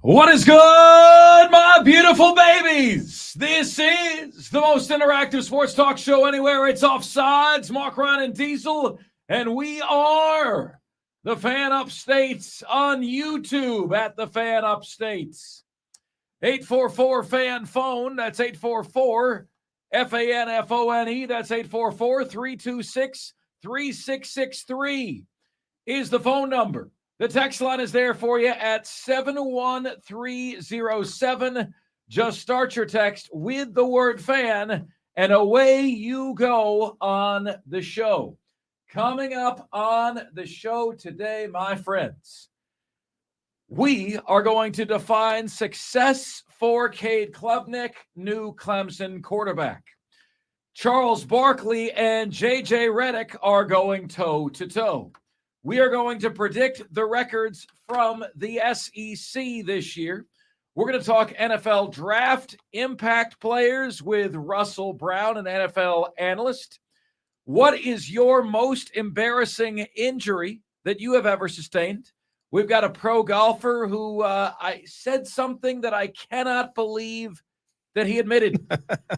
What is good, my beautiful babies? This is the most interactive sports talk show anywhere. It's Offsides, Mark, Ryan, and Diesel, and we are the Fan Upstates on YouTube at the Fan Upstates. 844-FAN phone, that's 844-FANFONE, that's 844-326-3663 is the phone number. The text line is there for you at 71307. Just start your text with the word fan, and away you go on the show. Coming up on the show today, my friends, we are going to define success for Cade Klubnik, new Clemson quarterback. Charles Barkley and J.J. Redick are going toe-to-toe. We are going to predict the records from the SEC this year. We're going to talk NFL draft impact players with Russell Brown, an NFL analyst. What is your most embarrassing injury that you have ever sustained? We've got a pro golfer who I said something that I cannot believe that he admitted.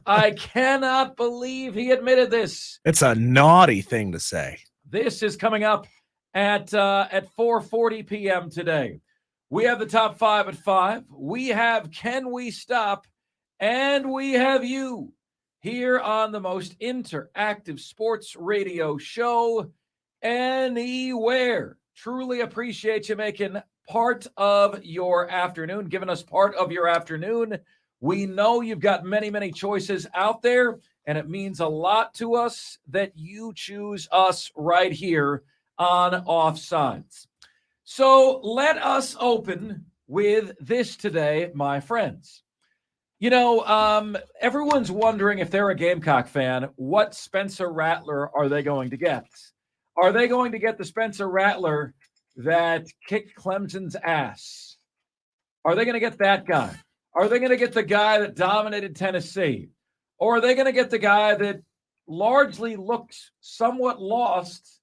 I cannot believe he admitted this. It's a naughty thing to say. This is coming up at 4:40 p.m. today. We have the top five at 5. We have Can We Stop? And we have you here on the most interactive sports radio show anywhere. Truly appreciate you making part of your afternoon, giving us part of your afternoon. We know you've got many, many choices out there, and it means a lot to us that you choose us right here on Offsides. So let us open with this today, my friends. You know, everyone's wondering if they're a Gamecock fan, what Spencer Rattler are they going to get? Are they going to get the Spencer Rattler that kicked Clemson's ass? Are they going to get that guy? Are they going to get the guy that dominated Tennessee? Or are they going to get the guy that largely looked somewhat lost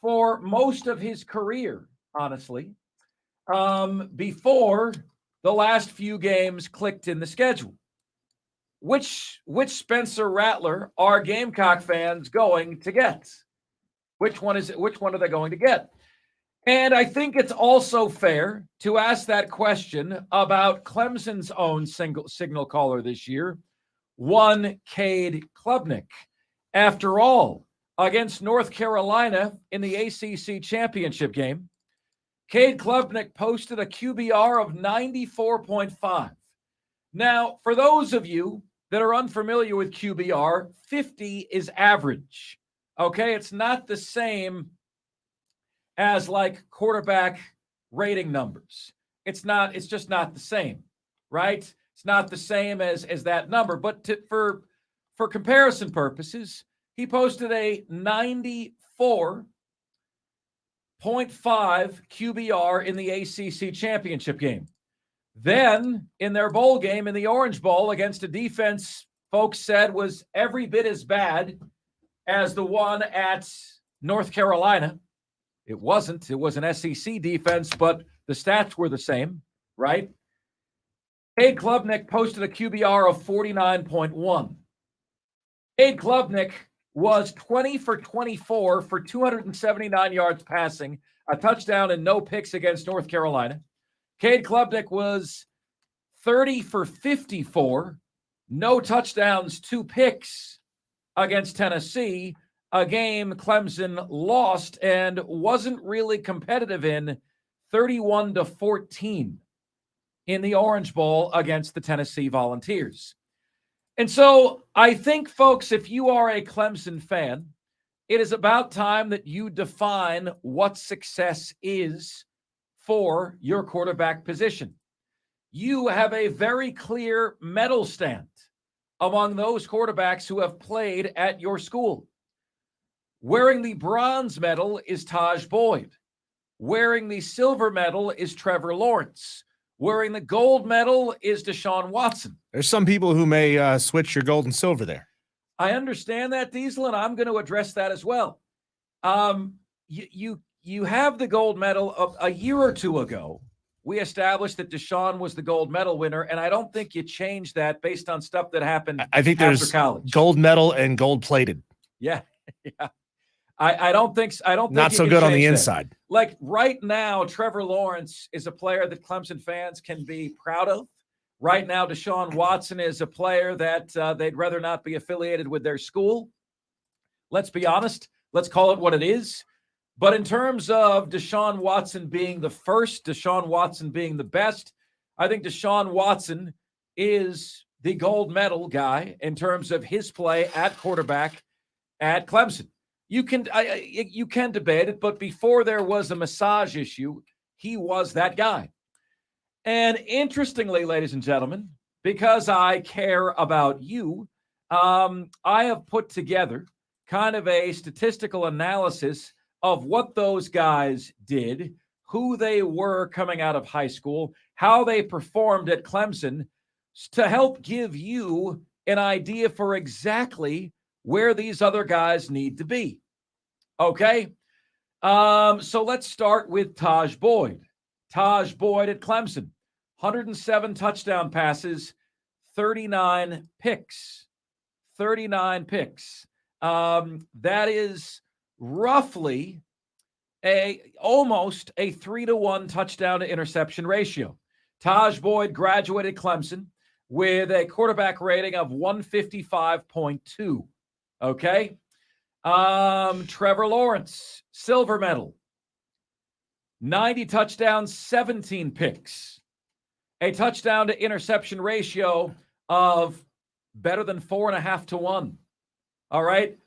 for most of his career, honestly, before the last few games clicked in the schedule? Which Spencer Rattler are Gamecock fans going to get? Which one is it? Which one are they going to get? And I think it's also fair to ask that question about Clemson's own signal caller this year, one Cade Klubnik. After all, against North Carolina in the ACC championship game, Cade Klubnik posted a QBR of 94.5. Now, for those of you that are unfamiliar with QBR, 50 is average. Okay, it's not the same as like quarterback rating numbers. It's just not the same, right? It's not the same as that number. But for comparison purposes, he posted a 94.5 QBR in the ACC championship game. Then, in their bowl game, in the Orange Bowl, against a defense folks said was every bit as bad as the one at North Carolina. It wasn't. It was an SEC defense, but the stats were the same, right? Cade Klubnik posted a QBR of 49.1. Cade Klubnik was 20 for 24 for 279 yards passing, a touchdown and no picks against North Carolina. Cade Klubnik was 30 for 54, no touchdowns, 2 picks against Tennessee, a game Clemson lost and wasn't really competitive in, 31-14 in the Orange Bowl against the Tennessee Volunteers. And so I think, folks, if you are a Clemson fan, it is about time that you define what success is for your quarterback position. You have a very clear medal stand among those quarterbacks who have played at your school. Wearing the bronze medal is Taj Boyd. Wearing the silver medal is Trevor Lawrence. Wearing the gold medal is Deshaun Watson. There's some people who may switch your gold and silver there. I understand that, Diesel, and I'm going to address that as well. You have the gold medal of a year or two ago. we established that Deshaun was the gold medal winner, and I don't think you change that based on stuff that happened I think after there's college. gold medal and gold plated. Yeah. Yeah. I don't think Not you so can good on the change that. inside. Like right now, Trevor Lawrence is a player that Clemson fans can be proud of. Right now, Deshaun Watson is a player that they'd rather not be affiliated with their school. Let's be honest. Let's call it what it is. But in terms of Deshaun Watson being the first, Deshaun Watson being the best, I think Deshaun Watson is the gold medal guy in terms of his play at quarterback at Clemson. You can debate it, but before there was a massage issue, he was that guy. And interestingly, ladies and gentlemen, because I care about you, I have put together kind of a statistical analysis of what those guys did, who they were coming out of high school, how they performed at Clemson, to help give you an idea for exactly where these other guys need to be. Okay? So let's start with Taj Boyd. Taj Boyd at Clemson, 107 touchdown passes, 39 picks. 39 picks. That is roughly almost a 3-to-1 touchdown to interception ratio. Taj Boyd graduated Clemson with a quarterback rating of 155.2. Okay. Trevor Lawrence, silver medal, 90 touchdowns, 17 picks, a touchdown to interception ratio of better than 4.5 to 1. All right.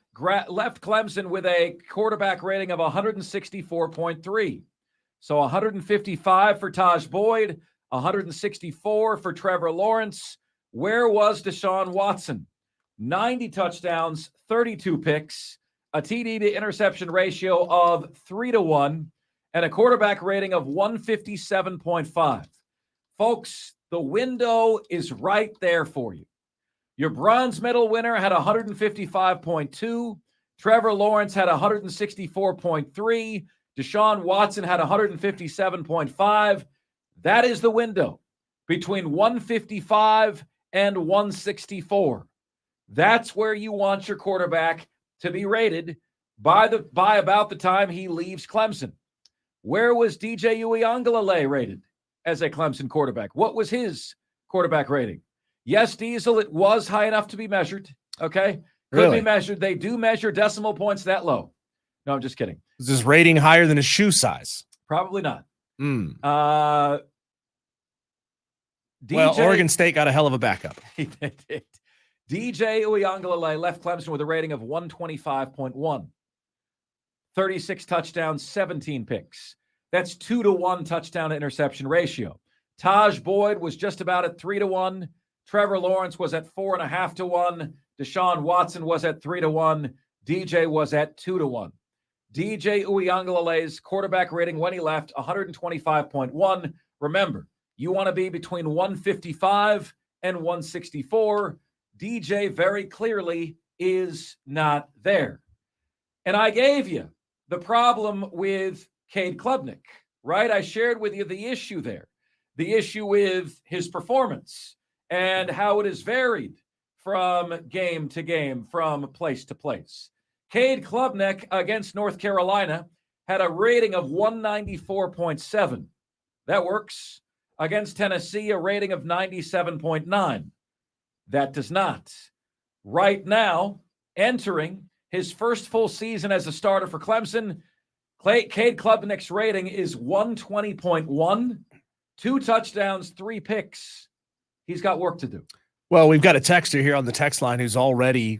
Left Clemson with a quarterback rating of 164.3. So 155 for Taj Boyd, 164 for Trevor Lawrence. Where was Deshaun Watson? 90 touchdowns, 32 picks, a TD to interception ratio of 3-to-1, and a quarterback rating of 157.5. Folks, the window is right there for you. Your bronze medal winner had 155.2. Trevor Lawrence had 164.3. Deshaun Watson had 157.5. That is the window between 155 and 164. That's where you want your quarterback to be rated by about the time he leaves Clemson. Where was DJ Uiagalelei rated as a Clemson quarterback? What was his quarterback rating? Yes, Diesel, it was high enough to be measured. Okay. Could be measured. They do measure decimal points that low. No, I'm just kidding. Is this rating higher than his shoe size? Probably not. Well, Oregon State got a hell of a backup. They did. DJ Uiagalelei left Clemson with a rating of 125.1. 36 touchdowns, 17 picks. That's 2-to-1 touchdown to interception ratio. Taj Boyd was just about at 3-to-1. Trevor Lawrence was at 4.5-to-1. Deshaun Watson was at 3-to-1. DJ was at 2-to-1. DJ Uiagalelei's quarterback rating when he left, 125.1. Remember, you want to be between 155 and 164. DJ very clearly is not there. And I gave you the problem with Cade Klubnik, right? I shared with you the issue there, the issue with his performance and how it is varied from game to game, from place to place. Cade Klubnik against North Carolina had a rating of 194.7. That works. Against Tennessee, a rating of 97.9. That does not. Right now, entering his first full season as a starter for Clemson, Cade Klubnik's rating is 120.1. 2 touchdowns, 3 picks. He's got work to do. Well, we've got a texter here on the text line who's already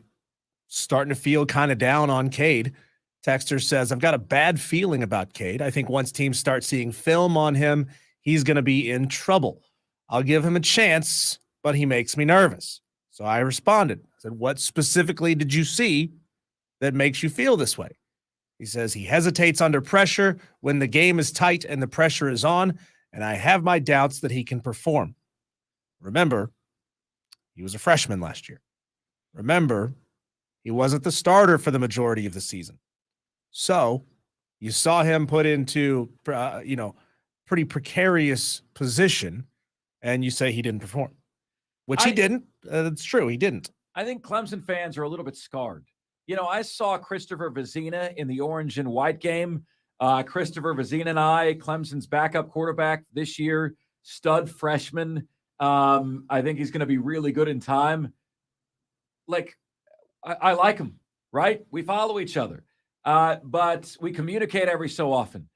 starting to feel kind of down on Cade. Texter says, I've got a bad feeling about Cade. I think once teams start seeing film on him, he's going to be in trouble. I'll give him a chance, but he makes me nervous. So I responded. I said, what specifically did you see that makes you feel this way? He says he hesitates under pressure when the game is tight and the pressure is on, and I have my doubts that he can perform. Remember, he was a freshman last year. Remember, he wasn't the starter for the majority of the season. So you saw him put into, pretty precarious position, and you say he didn't perform, which he didn't. It's true, he didn't. I think Clemson fans are a little bit scarred. You know, I saw Christopher Vezina in the orange and white game. Christopher Vezina and I, Clemson's backup quarterback this year, stud freshman. I think he's going to be really good in time. Like, I like him, right? We follow each other, but we communicate every so often.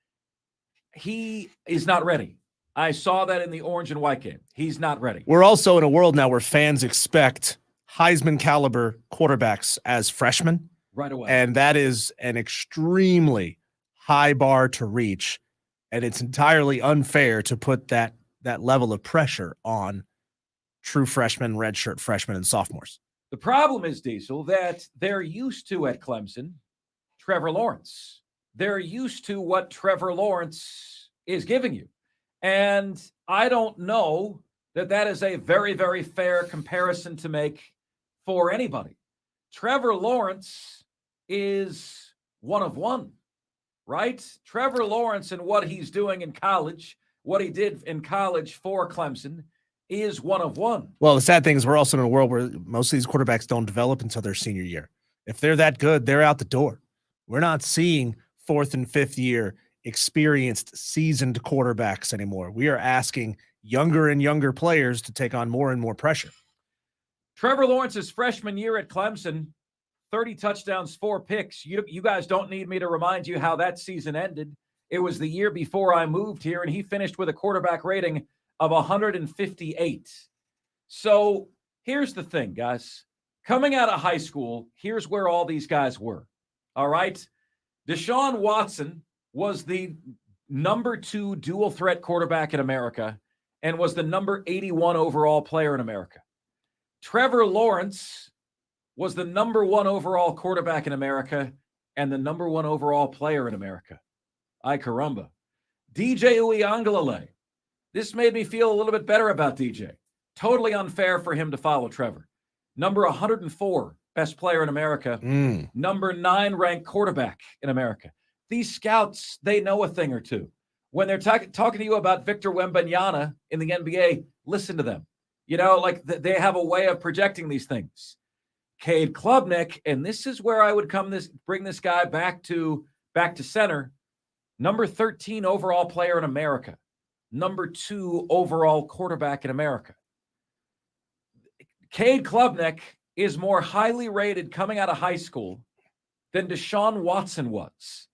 He is not ready. I saw that in the orange and white game. He's not ready. We're also in a world now where fans expect Heisman caliber quarterbacks as freshmen right away. And that is an extremely high bar to reach. And it's entirely unfair to put that level of pressure on true freshmen, redshirt freshmen, and sophomores. The problem is, Diesel, that they're used to at Clemson Trevor Lawrence. They're used to what Trevor Lawrence is giving you. And I don't know that is a very, very fair comparison to make for anybody. Trevor Lawrence is one of one, right? Trevor Lawrence and what he's doing in college, what he did in college for Clemson, is one of one. Well, the sad thing is we're also in a world where most of these quarterbacks don't develop until their senior year. If they're that good, they're out the door. We're not seeing fourth and fifth year experienced, seasoned quarterbacks anymore. We are asking younger and younger players to take on more and more pressure. Trevor Lawrence's freshman year at Clemson, 30 touchdowns, 4 picks. You guys don't need me to remind you how that season ended. It was the year before I moved here, and he finished with a quarterback rating of 158. So here's the thing, guys. Coming out of high school, here's where all these guys were. All right? Deshaun Watson was the number 2 dual threat quarterback in America and was the number 81 overall player in America. Trevor Lawrence was the number 1 overall quarterback in America and the number 1 overall player in America. Ay caramba. DJ Uiagalelei. This made me feel a little bit better about DJ. Totally unfair for him to follow Trevor. Number 104, best player in America. Number 9 ranked quarterback in America. These scouts, they know a thing or two. When they're talking to you about Victor Wembanyama in the NBA, listen to them. You know, like they have a way of projecting these things. Cade Klubnik, and this is where I would bring this guy back to center. Number 13 overall player in America. Number 2 overall quarterback in America. Cade Klubnik is more highly rated coming out of high school than Deshaun Watson was.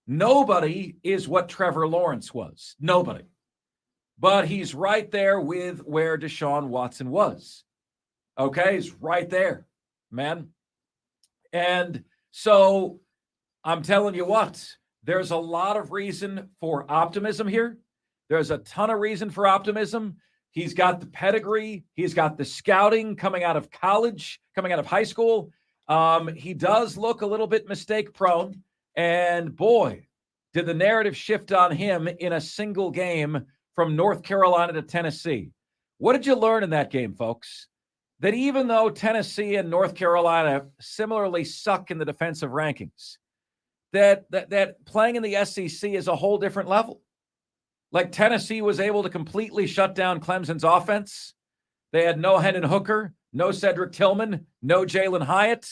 Nobody is what Trevor Lawrence was. Nobody. But he's right there with where Deshaun Watson was. Okay? He's right there, man. And so I'm telling you what, there's a lot of reason for optimism here. There's a ton of reason for optimism. He's got the pedigree. He's got the scouting coming out of college, coming out of high school. He does look a little bit mistake prone. And boy, did the narrative shift on him in a single game from North Carolina to Tennessee. What did you learn in that game, folks? That even though Tennessee and North Carolina similarly suck in the defensive rankings, that playing in the SEC is a whole different level. Like Tennessee was able to completely shut down Clemson's offense. They had no Hendon Hooker, no Cedric Tillman, no Jalen Hyatt.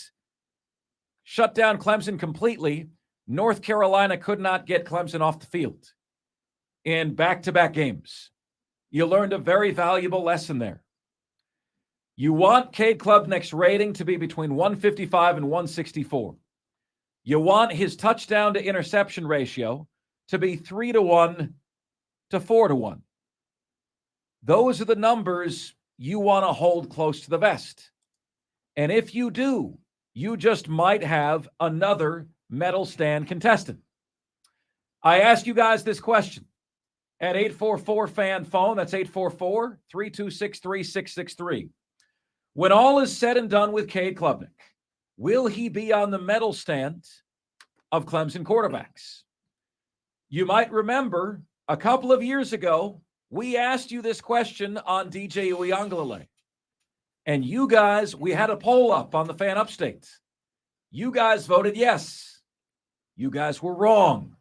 Shut down Clemson completely. North Carolina could not get Clemson off the field in back-to-back games. You learned a very valuable lesson there. You want Cade Klubnik's rating to be between 155 and 164. You want his touchdown to interception ratio to be 3-to-1 to 4-to-1. Those are the numbers you want to hold close to the vest. And if you do, you just might have another medal stand contestant. I ask you guys this question at 844-FAN phone. That's 844-326-3663. When all is said and done with Cade Klubnik, will he be on the medal stand of Clemson quarterbacks? You might remember a couple of years ago, we asked you this question on DJ Uiagalelei. And you guys, we had a poll up on the Fan Upstate. You guys voted yes. You guys were wrong.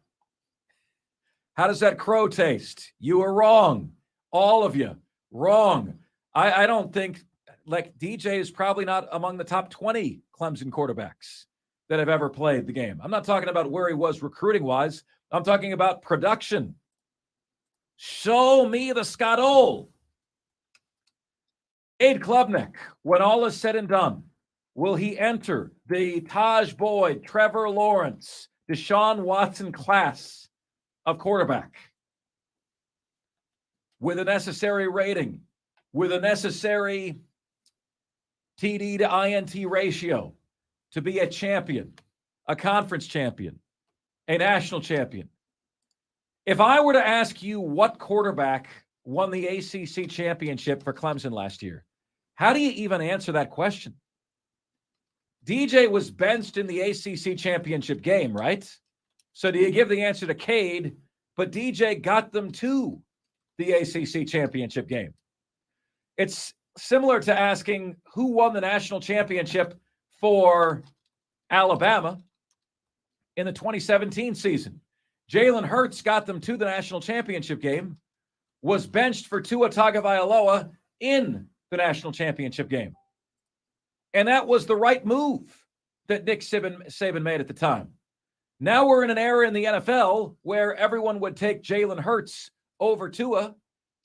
How does that crow taste? You are wrong. All of you, wrong. I don't think, like, DJ is probably not among the top 20 Clemson quarterbacks that have ever played the game. I'm not talking about where he was recruiting-wise. I'm talking about production. Show me the Scott-Ole. Cade Klubnik, when all is said and done, will he enter the Taj Boyd, Trevor Lawrence, Deshaun Watson class of quarterback with a necessary rating, with a necessary TD to INT ratio to be a champion, a conference champion, a national champion? If I were to ask you what quarterback won the ACC championship for Clemson last year, how do you even answer that question? DJ was benched in the ACC championship game, right? So do you give the answer to Cade, but DJ got them to the ACC championship game? It's similar to asking who won the national championship for Alabama in the 2017 season. Jalen Hurts got them to the national championship game, was benched for Tua Tagovailoa in the national championship game. And that was the right move that Nick Saban made at the time. Now we're in an era in the NFL where everyone would take Jalen Hurts over Tua.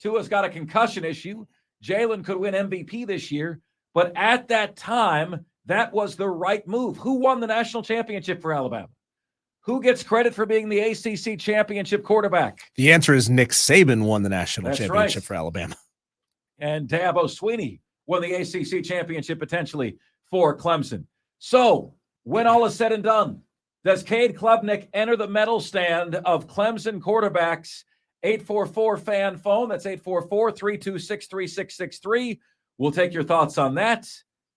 Tua's got a concussion issue. Jalen could win MVP this year. But at that time, that was the right move. Who won the national championship for Alabama? Who gets credit for being the ACC championship quarterback? The answer is Nick Saban won the national championship right. for Alabama. And Dabo Swinney won the ACC championship potentially for Clemson. So when all is said and done, does Cade Klubnik enter the medal stand of Clemson quarterbacks? 844 fan phone. That's 844-326-3663. We'll take your thoughts on that,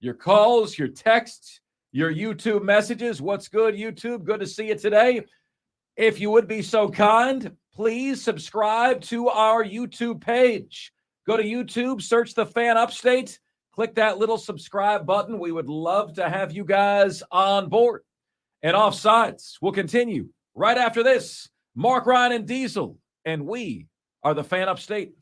your calls, your texts, your YouTube messages. What's good, YouTube? Good to see you today. If you would be so kind, please subscribe to our YouTube page. Go to YouTube, search the Fan Upstate, click that little subscribe button. We would love to have you guys on board. And Offsides will continue right after this. Mark, Ryan, and Diesel, and we are the Fan Upstate.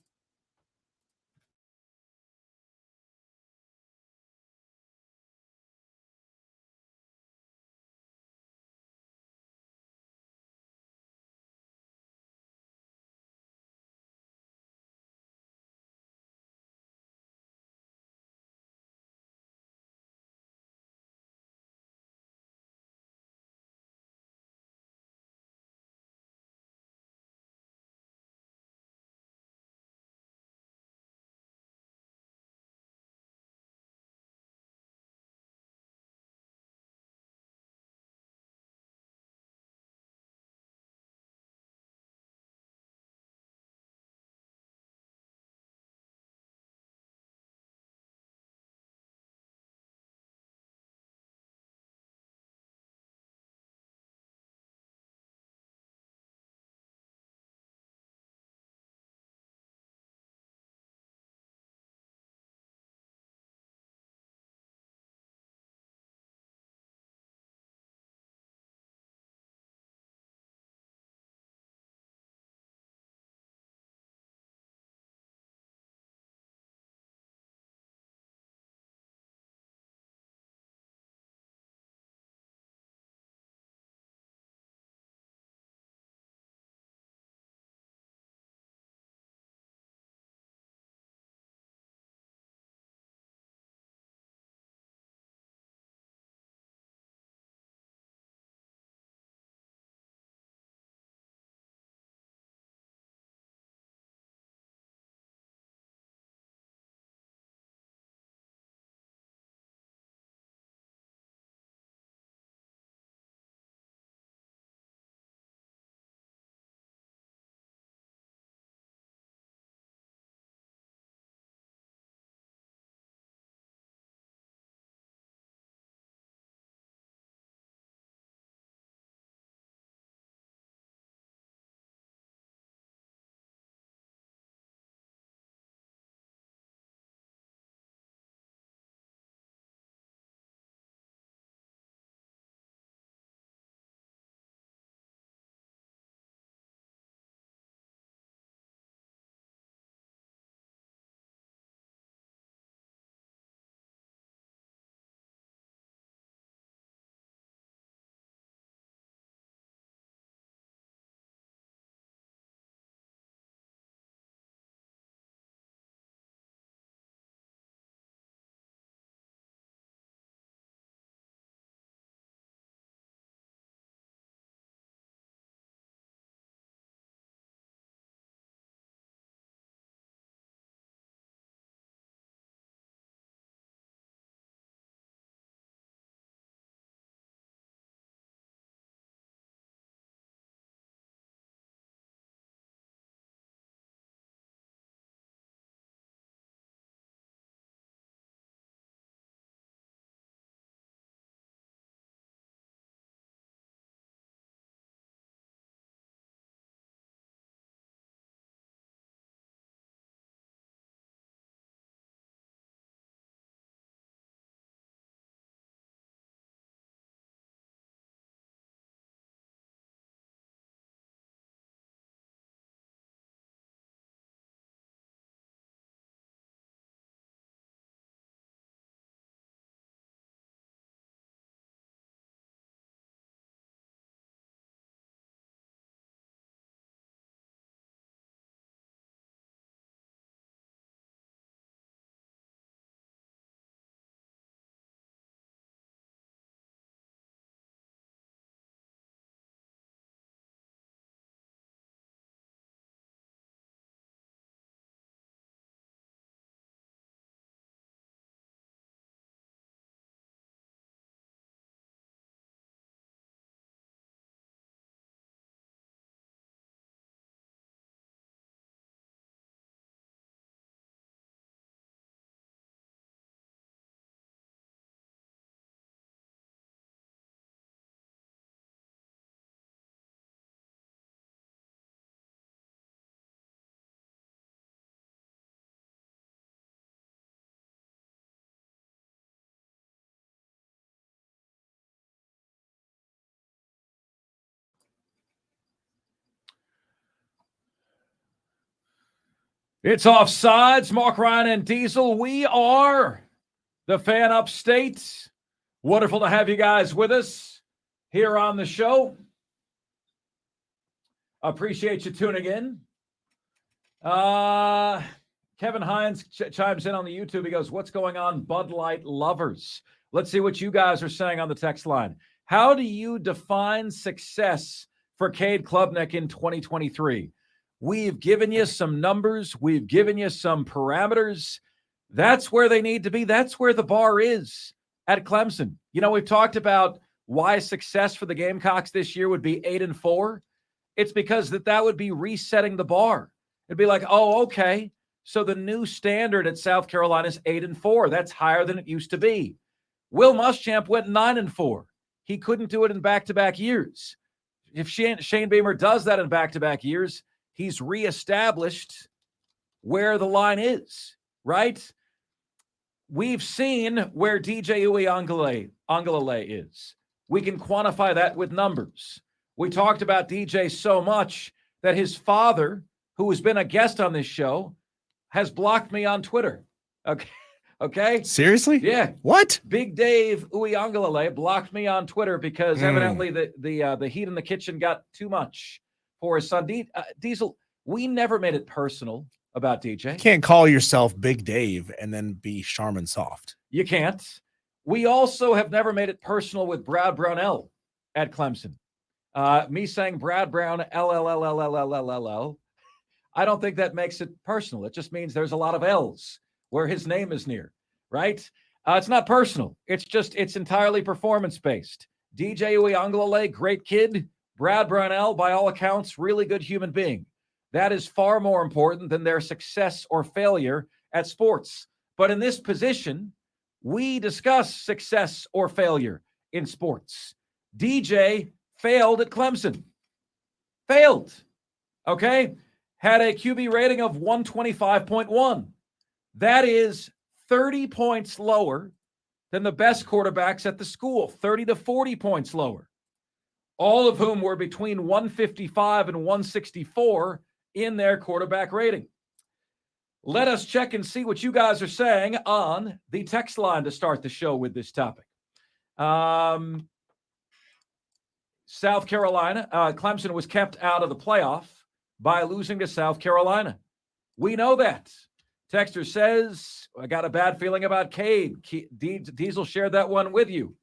It's Offsides, Mark, Ryan, and Diesel. We are the Fan Upstate. Wonderful to have you guys with us here on the show. Appreciate you tuning in. Kevin Hines chimes in on the YouTube. He goes, what's going on, Bud Light lovers? Let's see what you guys are saying on the text line. How do you define success for Cade Klubnik in 2023? We've given you some numbers. We've given you some parameters. That's where they need to be. That's where the bar is at Clemson. You know, we've talked about why success for the Gamecocks this year would be 8-4. It's because that would be resetting the bar. It'd be like, oh, okay, so the new standard at South Carolina is 8-4. That's higher than it used to be. Will Muschamp went 9-4. He couldn't do it in back-to-back years. If Shane Beamer does that in back-to-back years, he's reestablished where the line is, right? We've seen where DJ Uiagalelei is. We can quantify that with numbers. We talked about DJ so much that his father, who has been a guest on this show, has blocked me on Twitter. Okay? Seriously? Yeah. What? Big Dave Uiagalelei blocked me on Twitter because evidently the heat in the kitchen got too much for his son. Diesel, we never made it personal about DJ. You can't call yourself Big Dave and then be Charmin Soft. You can't. We also have never made it personal with Brad Brownell at Clemson. Me saying Brad Brown, LLLLLLLL, I don't think that makes it personal. It just means there's a lot of L's where his name is near, right? It's not personal. It's entirely performance-based. DJ Uiagalelei, great kid. Brad Brownell, by all accounts, really good human being. That is far more important than their success or failure at sports. But in this position, we discuss success or failure in sports. DJ failed at Clemson. Failed. Okay? Had a QB rating of 125.1. That is 30 points lower than the best quarterbacks at the school, 30 to 40 points lower, all of whom were between 155 and 164 in their quarterback rating. Let us check and see what you guys are saying on the text line to start the show with this topic. South Carolina, Clemson was kept out of the playoff by losing to South Carolina. We know that. Texter says, I got a bad feeling about Cade. Diesel shared that one with you.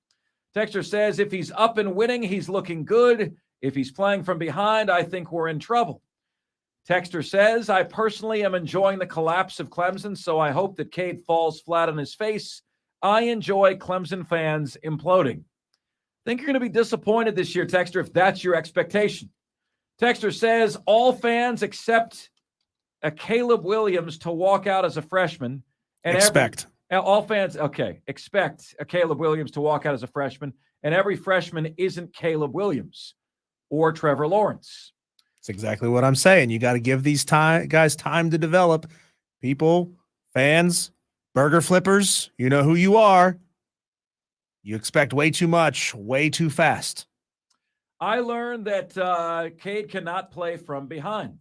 Texter says, if he's up and winning, he's looking good. If he's playing from behind, I think we're in trouble. Texter says, I personally am enjoying the collapse of Clemson, so I hope that Cade falls flat on his face. I enjoy Clemson fans imploding. I think you're going to be disappointed this year, Texter, if that's your expectation. Texter says, all fans except a Caleb Williams to walk out as a freshman. And expect a Caleb Williams to walk out as a freshman, and every freshman isn't Caleb Williams or Trevor Lawrence. That's exactly what I'm saying. You got to give these guys time to develop. People, fans, burger flippers, you know who you are. You expect way too much, way too fast. I learned that Cade cannot play from behind.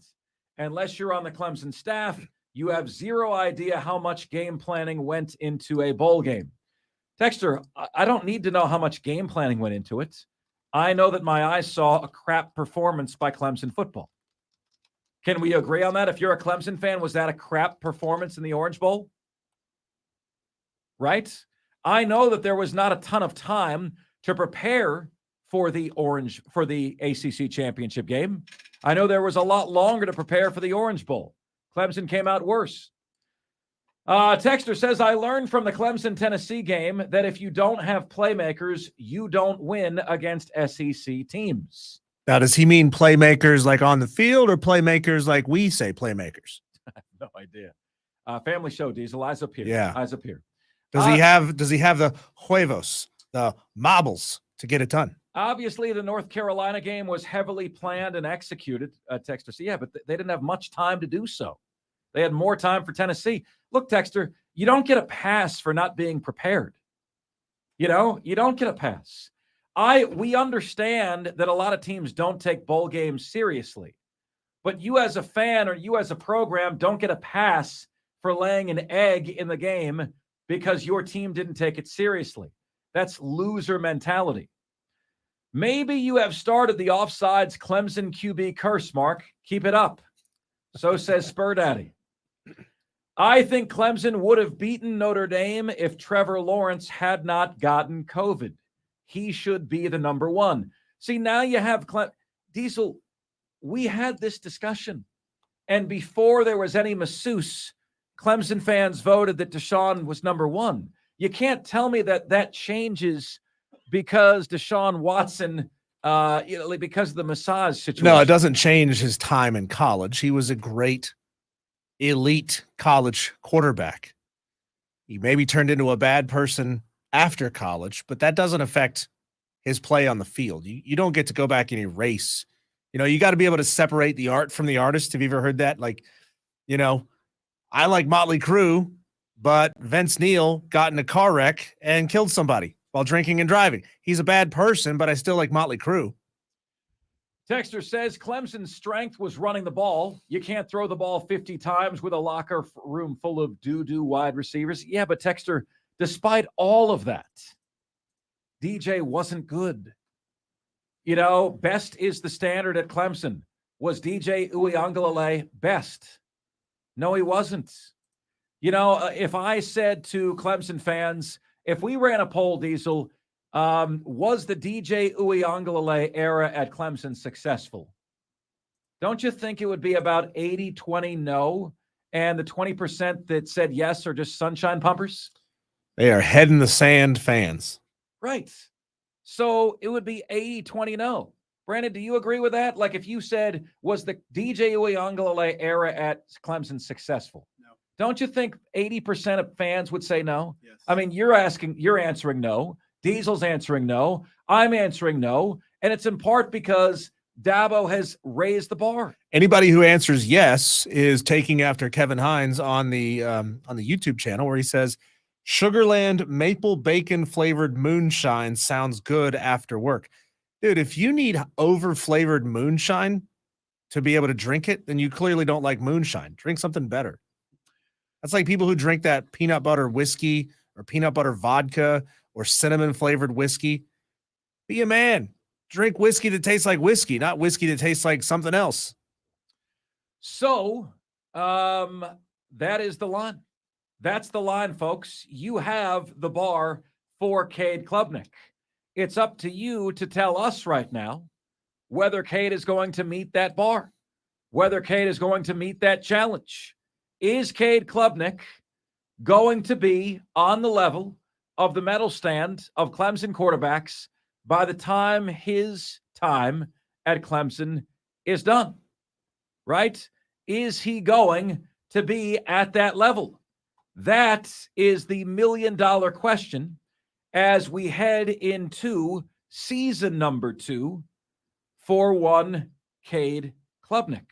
Unless you're on the Clemson staff, you have zero idea how much game planning went into a bowl game. Texter, I don't need to know how much game planning went into it. I know that my eyes saw a crap performance by Clemson football. Can we agree on that? If you're a Clemson fan, was that a crap performance in the Orange Bowl? Right? I know that there was not a ton of time to prepare for the ACC championship game. I know there was a lot longer to prepare for the Orange Bowl. Clemson came out worse. Texter says, I learned from the Clemson-Tennessee game that if you don't have playmakers, you don't win against SEC teams. Now, does he mean playmakers like on the field or playmakers like we say playmakers? I have no idea. Family show, Diesel. Eyes up here. Yeah. Eyes up here. Does he have the huevos, the marbles to get it done? Obviously, the North Carolina game was heavily planned and executed, Texter. So, yeah, but they didn't have much time to do so. They had more time for Tennessee. Look, Texter, you don't get a pass for not being prepared. You don't get a pass. We understand that a lot of teams don't take bowl games seriously. But you as a fan or you as a program don't get a pass for laying an egg in the game because your team didn't take it seriously. That's loser mentality. Maybe you have started the Offsides Clemson QB curse, Mark. Keep it up. So says Spur Daddy. I think Clemson would have beaten Notre Dame if Trevor Lawrence had not gotten COVID. He should be the number one. See, now you have Diesel. We had this discussion. And before there was any masseuse, Clemson fans voted that Deshaun was number one. You can't tell me that that changes because Deshaun Watson, because of the massage situation. No, it doesn't change his time in college. He was a great elite college quarterback. He maybe turned into a bad person after college, but that doesn't affect his play on the field. You don't get to go back and erase. You got to be able to separate the art from the artist. Have you ever heard that? I like Motley Crue, but Vince Neil got in a car wreck and killed somebody while drinking and driving. He's a bad person, but I still like Motley Crue. Texter says Clemson's strength was running the ball. You can't throw the ball 50 times with a locker room full of doo-doo wide receivers. Yeah, but Texter, despite all of that, DJ wasn't good. Best is the standard at Clemson. Was DJ Uiagalelei best? No, he wasn't. If I said to Clemson fans, if we ran a poll, Diesel, was the DJ Uiagalelei era at Clemson successful? Don't you think it would be about 80-20 no, and the 20% that said yes are just sunshine pumpers? They are head in the sand fans. Right. So it would be 80-20 no. Brandon, do you agree with that? Like if you said, was the DJ Uiagalelei era at Clemson successful? No. Don't you think 80% of fans would say no? Yes. I mean, you're answering no. Diesel's answering no. I'm answering no. And it's in part because Dabo has raised the bar. Anybody who answers yes is taking after Kevin Hines on the YouTube channel where he says, Sugarland maple bacon flavored moonshine sounds good after work. Dude, if you need over flavored moonshine to be able to drink it, then you clearly don't like moonshine. Drink something better. That's like people who drink that peanut butter whiskey or peanut butter vodka or cinnamon flavored whiskey. Be a man. Drink whiskey that tastes like whiskey, not whiskey that tastes like something else. So that is the line. That's the line, folks. You have the bar for Cade Klubnik. It's up to you to tell us right now whether Cade is going to meet that bar, whether Cade is going to meet that challenge. Is Cade Klubnik going to be on the level of the medal stand of Clemson quarterbacks by the time his time at Clemson is done? Right? Is he going to be at that level? That is the $1 million question as we head into season number 2 for one Cade Klubnik.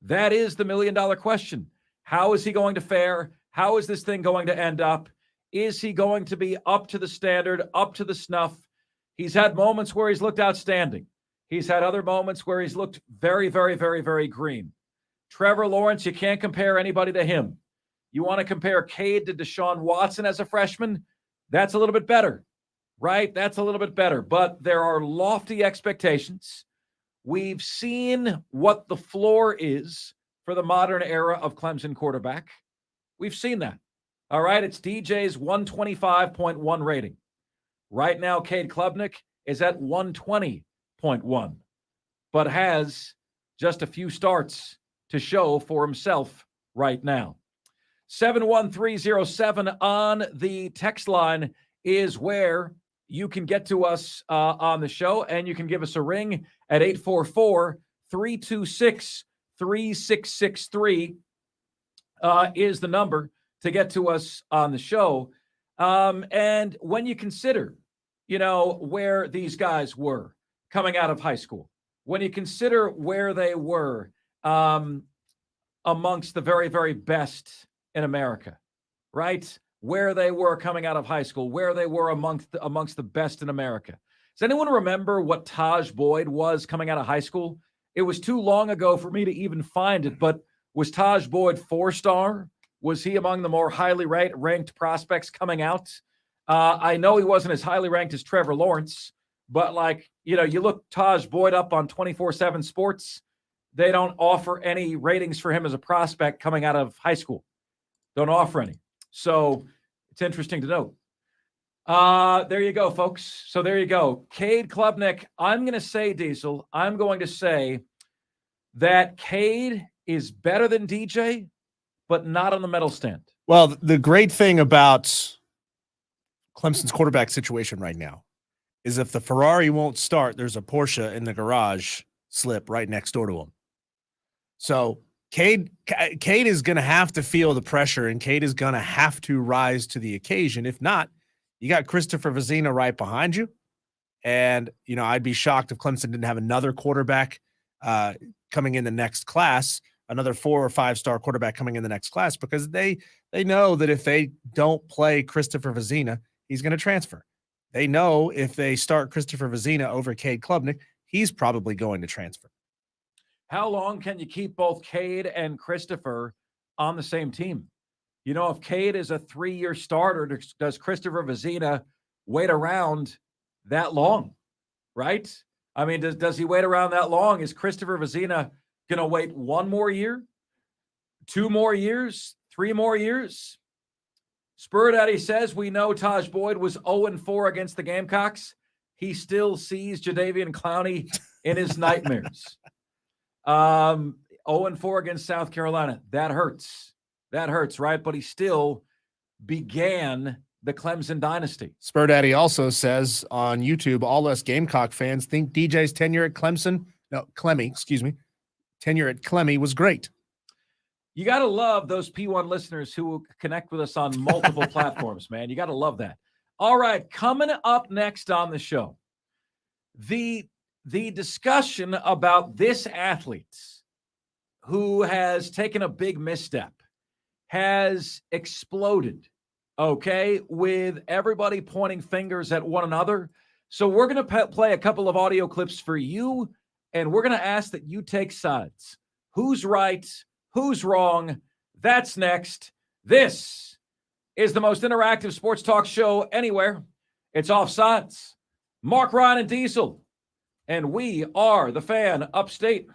That is the $1 million question. How is he going to fare? How is this thing going to end up? Is he going to be up to the standard, up to the snuff? He's had moments where he's looked outstanding. He's had other moments where he's looked very, very, very, very green. Trevor Lawrence, you can't compare anybody to him. You want to compare Cade to Deshaun Watson as a freshman? That's a little bit better, right? That's a little bit better. But there are lofty expectations. We've seen what the floor is for the modern era of Clemson quarterback. We've seen that. All right, it's DJ's 125.1 rating. Right now, Cade Klubnik is at 120.1, but has just a few starts to show for himself right now. 71307 on the text line is where you can get to us on the show, and you can give us a ring at 844-326-3663 is the number to get to us on the show. And when you consider, where these guys were coming out of high school, when you consider where they were amongst the very, very best in America, right? Where they were coming out of high school, where they were amongst the best in America. Does anyone remember what Taj Boyd was coming out of high school? It was too long ago for me to even find it, but was Taj Boyd 4-star? Was he among the more highly ranked prospects coming out? I know he wasn't as highly ranked as Trevor Lawrence, but you look Taj Boyd up on 24/7 Sports, they don't offer any ratings for him as a prospect coming out of high school. Don't offer any. So it's interesting to note. There you go, folks. So there you go. Cade Klubnik, I'm going to say, Diesel, I'm going to say that Cade is better than DJ, but not on the medal stand. Well, the great thing about Clemson's quarterback situation right now is if the Ferrari won't start, there's a Porsche in the garage slip right next door to him. So Cade is going to have to feel the pressure, and Cade is going to have to rise to the occasion. If not, you got Christopher Vizina right behind you. And, I'd be shocked if Clemson didn't have another quarterback coming in the next class, another 4 or 5-star quarterback coming in the next class, because they know that if they don't play Christopher Vizina, he's going to transfer. They know if they start Christopher Vizina over Cade Klubnik, he's probably going to transfer. How long can you keep both Cade and Christopher on the same team? If Cade is a 3-year starter, does Christopher Vizina wait around that long, right? I mean, does he wait around that long? Is Christopher Vizina going to wait 1 more year, 2 more years, 3 more years? Spur Daddy says we know Taj Boyd was 0-4 against the Gamecocks. He still sees Jadeveon Clowney in his nightmares. 0-4 against South Carolina. That hurts. That hurts, right? But he still began the Clemson dynasty. Spur Daddy also says on YouTube, all us Gamecock fans think DJ's tenure at Clemmy was great. You got to love those P1 listeners who will connect with us on multiple platforms, man. You got to love that. All right, coming up next on the show, the discussion about this athlete who has taken a big misstep has exploded, okay, with everybody pointing fingers at one another. So we're going to play a couple of audio clips for you, and we're going to ask that you take sides. Who's right? Who's wrong? That's next. This is the most interactive sports talk show anywhere. It's Offsides. Mark, Ryan, and Diesel. And we are the Fan Upstate.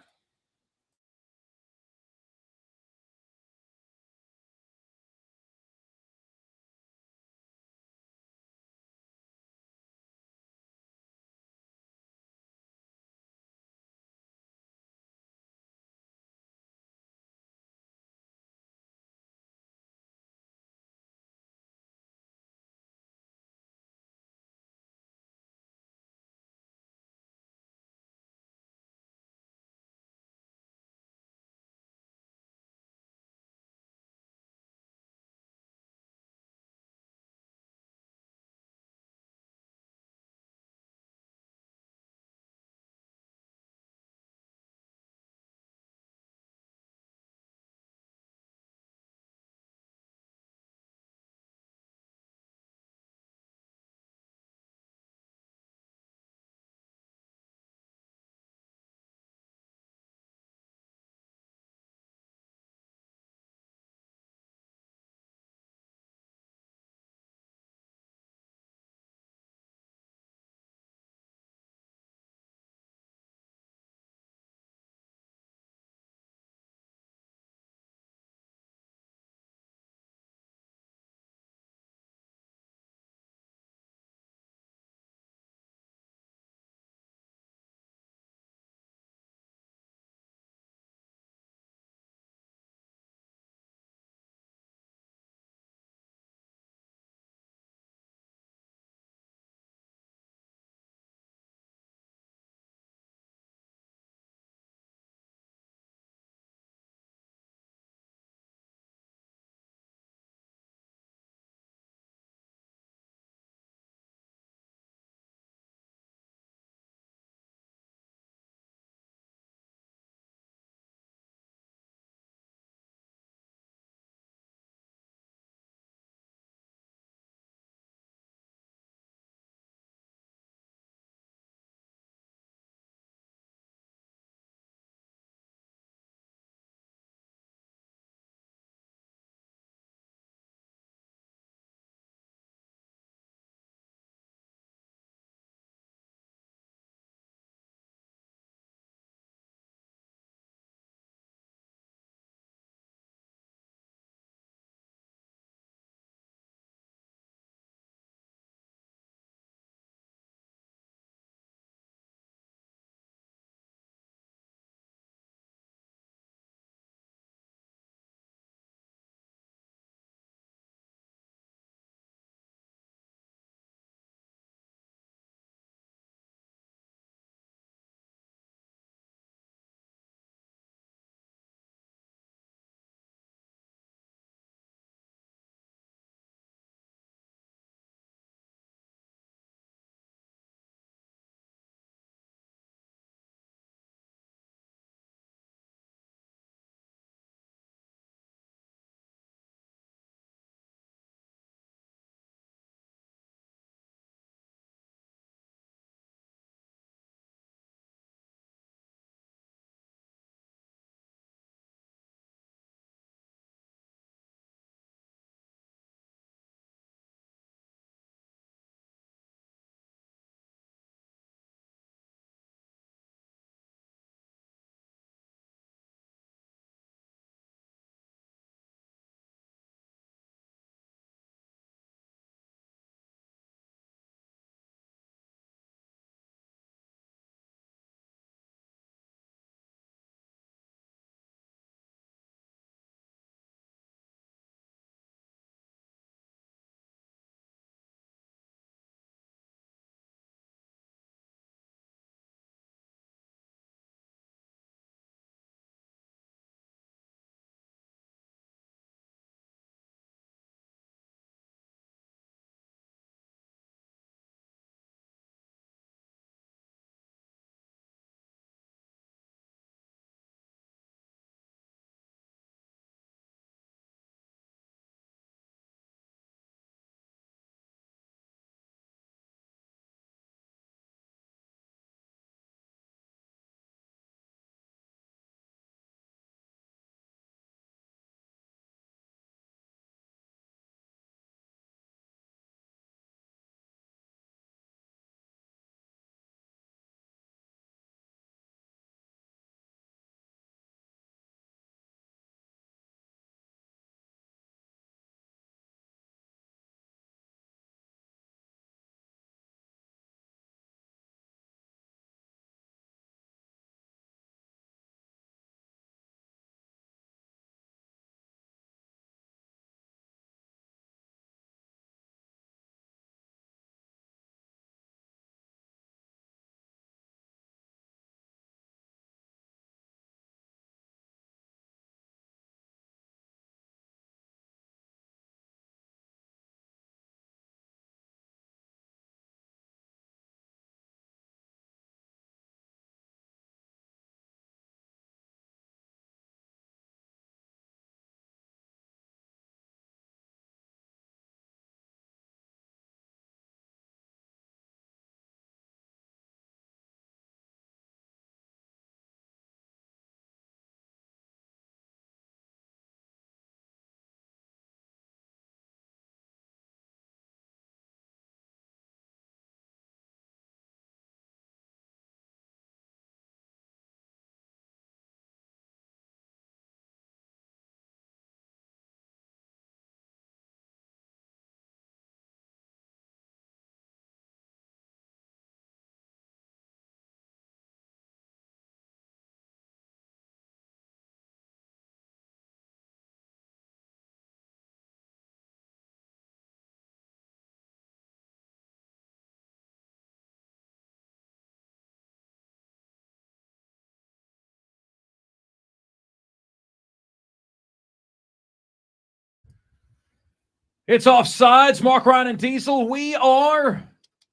It's Offsides, Mark, Ryan, and Diesel. We are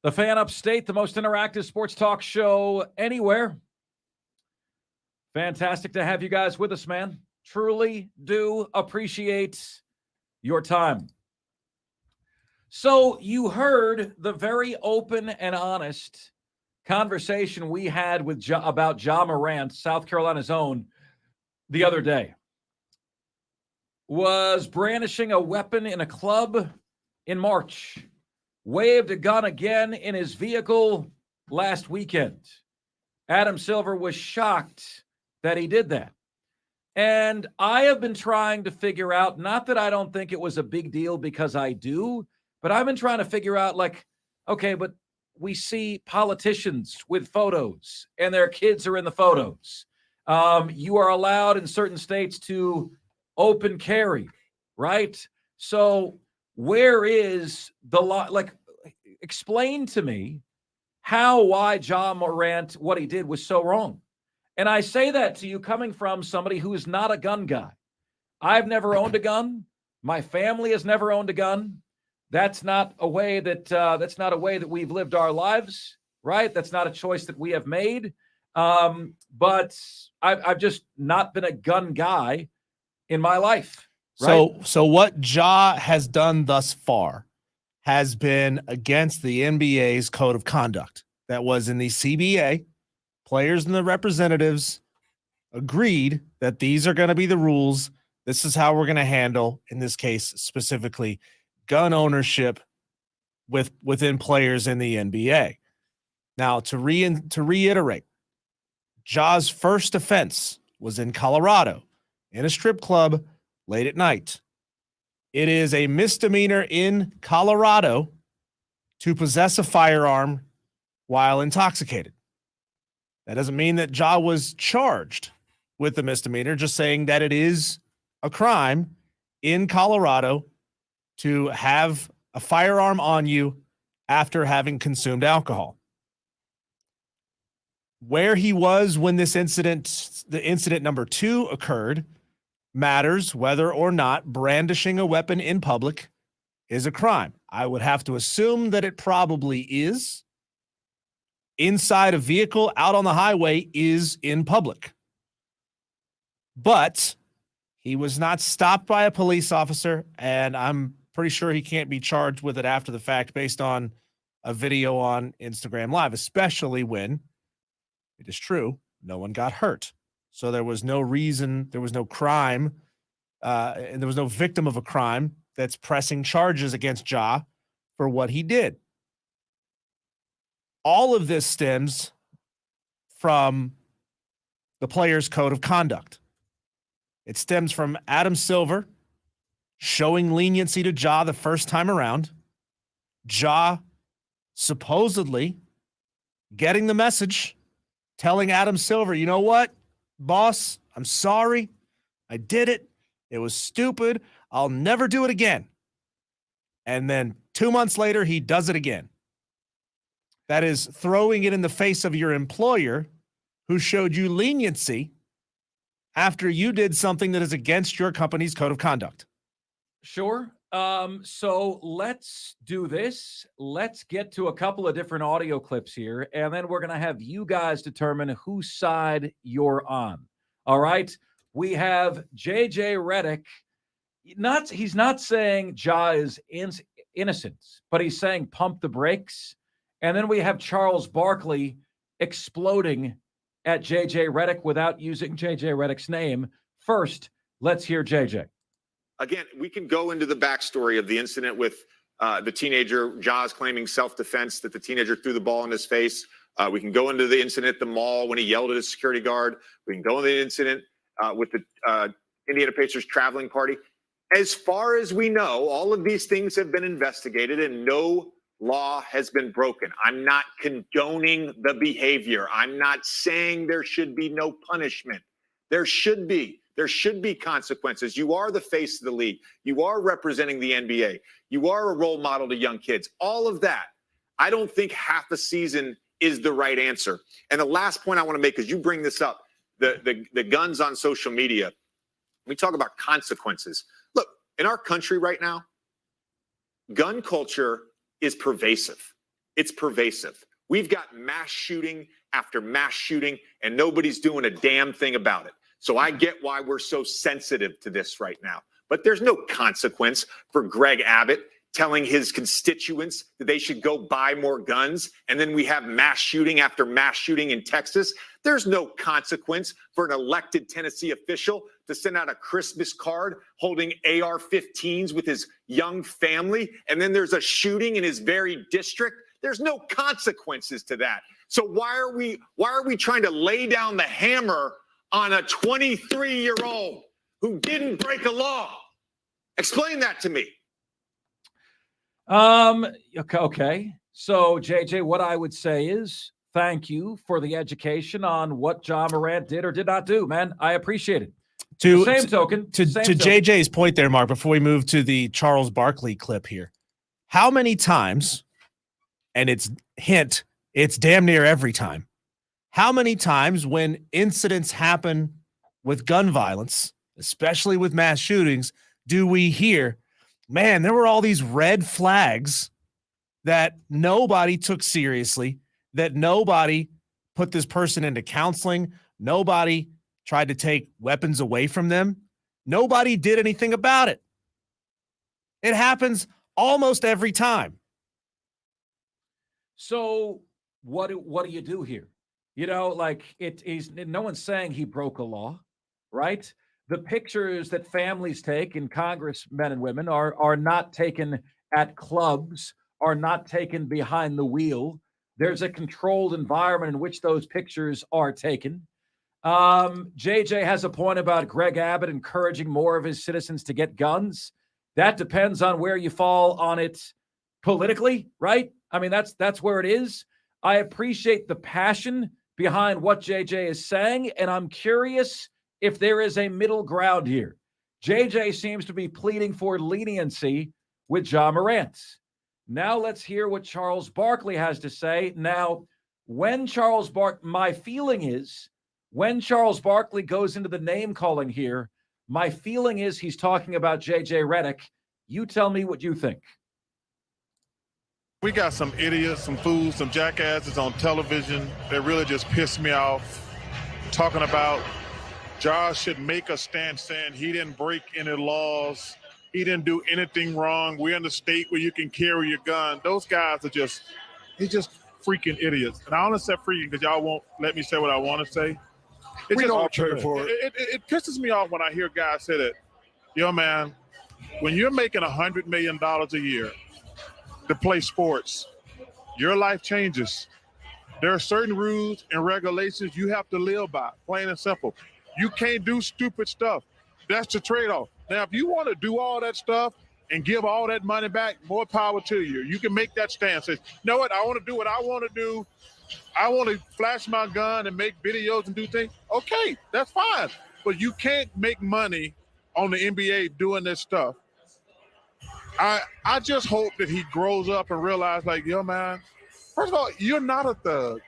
the Fan Upstate, the most interactive sports talk show anywhere. Fantastic to have you guys with us, man. Truly do appreciate your time. So you heard the very open and honest conversation we had with about Ja Morant, South Carolina's own, the other day. Was brandishing a weapon in a club in March. Waved a gun again in his vehicle last weekend. Adam Silver was shocked that he did that. And I have been trying to figure out, not that I don't think it was a big deal because I do, but I've been trying to figure out, like, okay, but we see politicians with photos and their kids are in the photos. You are allowed in certain states to open carry, right? So where is the law? Like, explain to me why Ja Morant, what he did was so wrong. And I say that to you coming from somebody who is not a gun guy. I've never owned a gun. My family has never owned a gun. That's not a way that we've lived our lives, right? That's not a choice that we have made. But I've just not been a gun guy in my life. Right? So what Ja has done thus far has been against the NBA's code of conduct that was in the CBA. Players and the representatives agreed that these are going to be the rules. This is how we're going to handle, in this case specifically, gun ownership within players in the NBA. Now, to reiterate, Ja's first offense was in Colorado, in a strip club late at night. It is a misdemeanor in Colorado to possess a firearm while intoxicated. That doesn't mean that Ja was charged with the misdemeanor, just saying that it is a crime in Colorado to have a firearm on you after having consumed alcohol. Where he was when this incident, the incident number 2 occurred, matters whether or not brandishing a weapon in public is a crime. I would have to assume that it probably is. Inside a vehicle out on the highway is in public. But he was not stopped by a police officer, and I'm pretty sure he can't be charged with it after the fact based on a video on Instagram Live, especially when, it is true, no one got hurt. So there was no reason, there was no crime, and there was no victim of a crime that's pressing charges against Ja for what he did. All of this stems from the player's code of conduct. It stems from Adam Silver showing leniency to Ja the first time around. Ja supposedly getting the message, telling Adam Silver, you know what, boss, I'm sorry. I did it. It was stupid. I'll never do it again. And then 2 months later, he does it again. That is throwing it in the face of your employer who showed you leniency after you did something that is against your company's code of conduct. Sure. So let's do this. Let's get to a couple of different audio clips here, and then we're going to have you guys determine whose side you're on. All right. We have JJ Redick. He's not saying Ja is innocent, but he's saying pump the brakes. And then we have Charles Barkley exploding at JJ Redick without using JJ Redick's name. First, let's hear JJ. Again, we can go into the backstory of the incident with the teenager. Ja's claiming self-defense, that the teenager threw the ball in his face. We can go into the incident at the mall when he yelled at his security guard. We can go into the incident with the Indiana Pacers traveling party. As far as we know, all of these things have been investigated and no law has been broken. I'm not condoning the behavior. I'm not saying there should be no punishment. There should be. There should be consequences. You are the face of the league. You are representing the NBA. You are a role model to young kids. All of that. I don't think half a season is the right answer. And the last point I want to make, because you bring this up, the guns on social media. We talk about consequences. Look, in our country right now, gun culture is pervasive. It's pervasive. We've got mass shooting after mass shooting, and nobody's doing a damn thing about it. So I get why we're so sensitive to this right now. But there's no consequence for Greg Abbott telling his constituents that they should go buy more guns, and then we have mass shooting after mass shooting in Texas. There's no consequence for an elected Tennessee official to send out a Christmas card holding AR-15s with his young family, and then there's a shooting in his very district. There's no consequences to that. So why are we trying to lay down the hammer on a 23-year-old who didn't break a law? Explain that to me. Okay. So, JJ, what I would say is thank you for the education on what Ja Morant did or did not do, man. I appreciate it. To JJ's point there, Mark, before we move to the Charles Barkley clip here, how many times, and it's damn near every time, how many times when incidents happen with gun violence, especially with mass shootings, do we hear, man, there were all these red flags that nobody took seriously, that nobody put this person into counseling, nobody tried to take weapons away from them, nobody did anything about it. It happens almost every time. So what do you do here? You know, like no one's saying he broke a law, right? The pictures that families take and congressmen and women are not taken at clubs, are not taken behind the wheel. There's a controlled environment in which those pictures are taken. JJ has a point about Greg Abbott encouraging more of his citizens to get guns. That depends on where you fall on it politically, right? I mean, that's where it is. I appreciate the passion behind what JJ is saying, and I'm curious if there is a middle ground here. JJ seems to be pleading for leniency with Ja Morant. Now let's hear what Charles Barkley has to say. Now, my feeling is when Charles Barkley goes into the name calling here, my feeling is he's talking about JJ Redick. You tell me what you think. We got some idiots, some fools, some jackasses on television that really just piss me off. Talking about Josh should make a stand saying he didn't break any laws. He didn't do anything wrong. We're in the state where you can carry your gun. Those guys are just freaking idiots. And I only say freaking because y'all won't let me say what I want to say. We don't care for it. It pisses me off when I hear guys say that, yo, man, when you're making $100 million a year to play sports, your life changes. There are certain rules and regulations you have to live by, plain and simple. You can't do stupid stuff. That's the trade-off. Now, if you want to do all that stuff and give all that money back, more power to you. You can make that stand. Say, you know what? I want to do what I want to do. I want to flash my gun and make videos and do things. Okay, that's fine. But you can't make money on the NBA doing this stuff. I just hope that he grows up and realizes, like, yo, man, first of all, you're not a thug.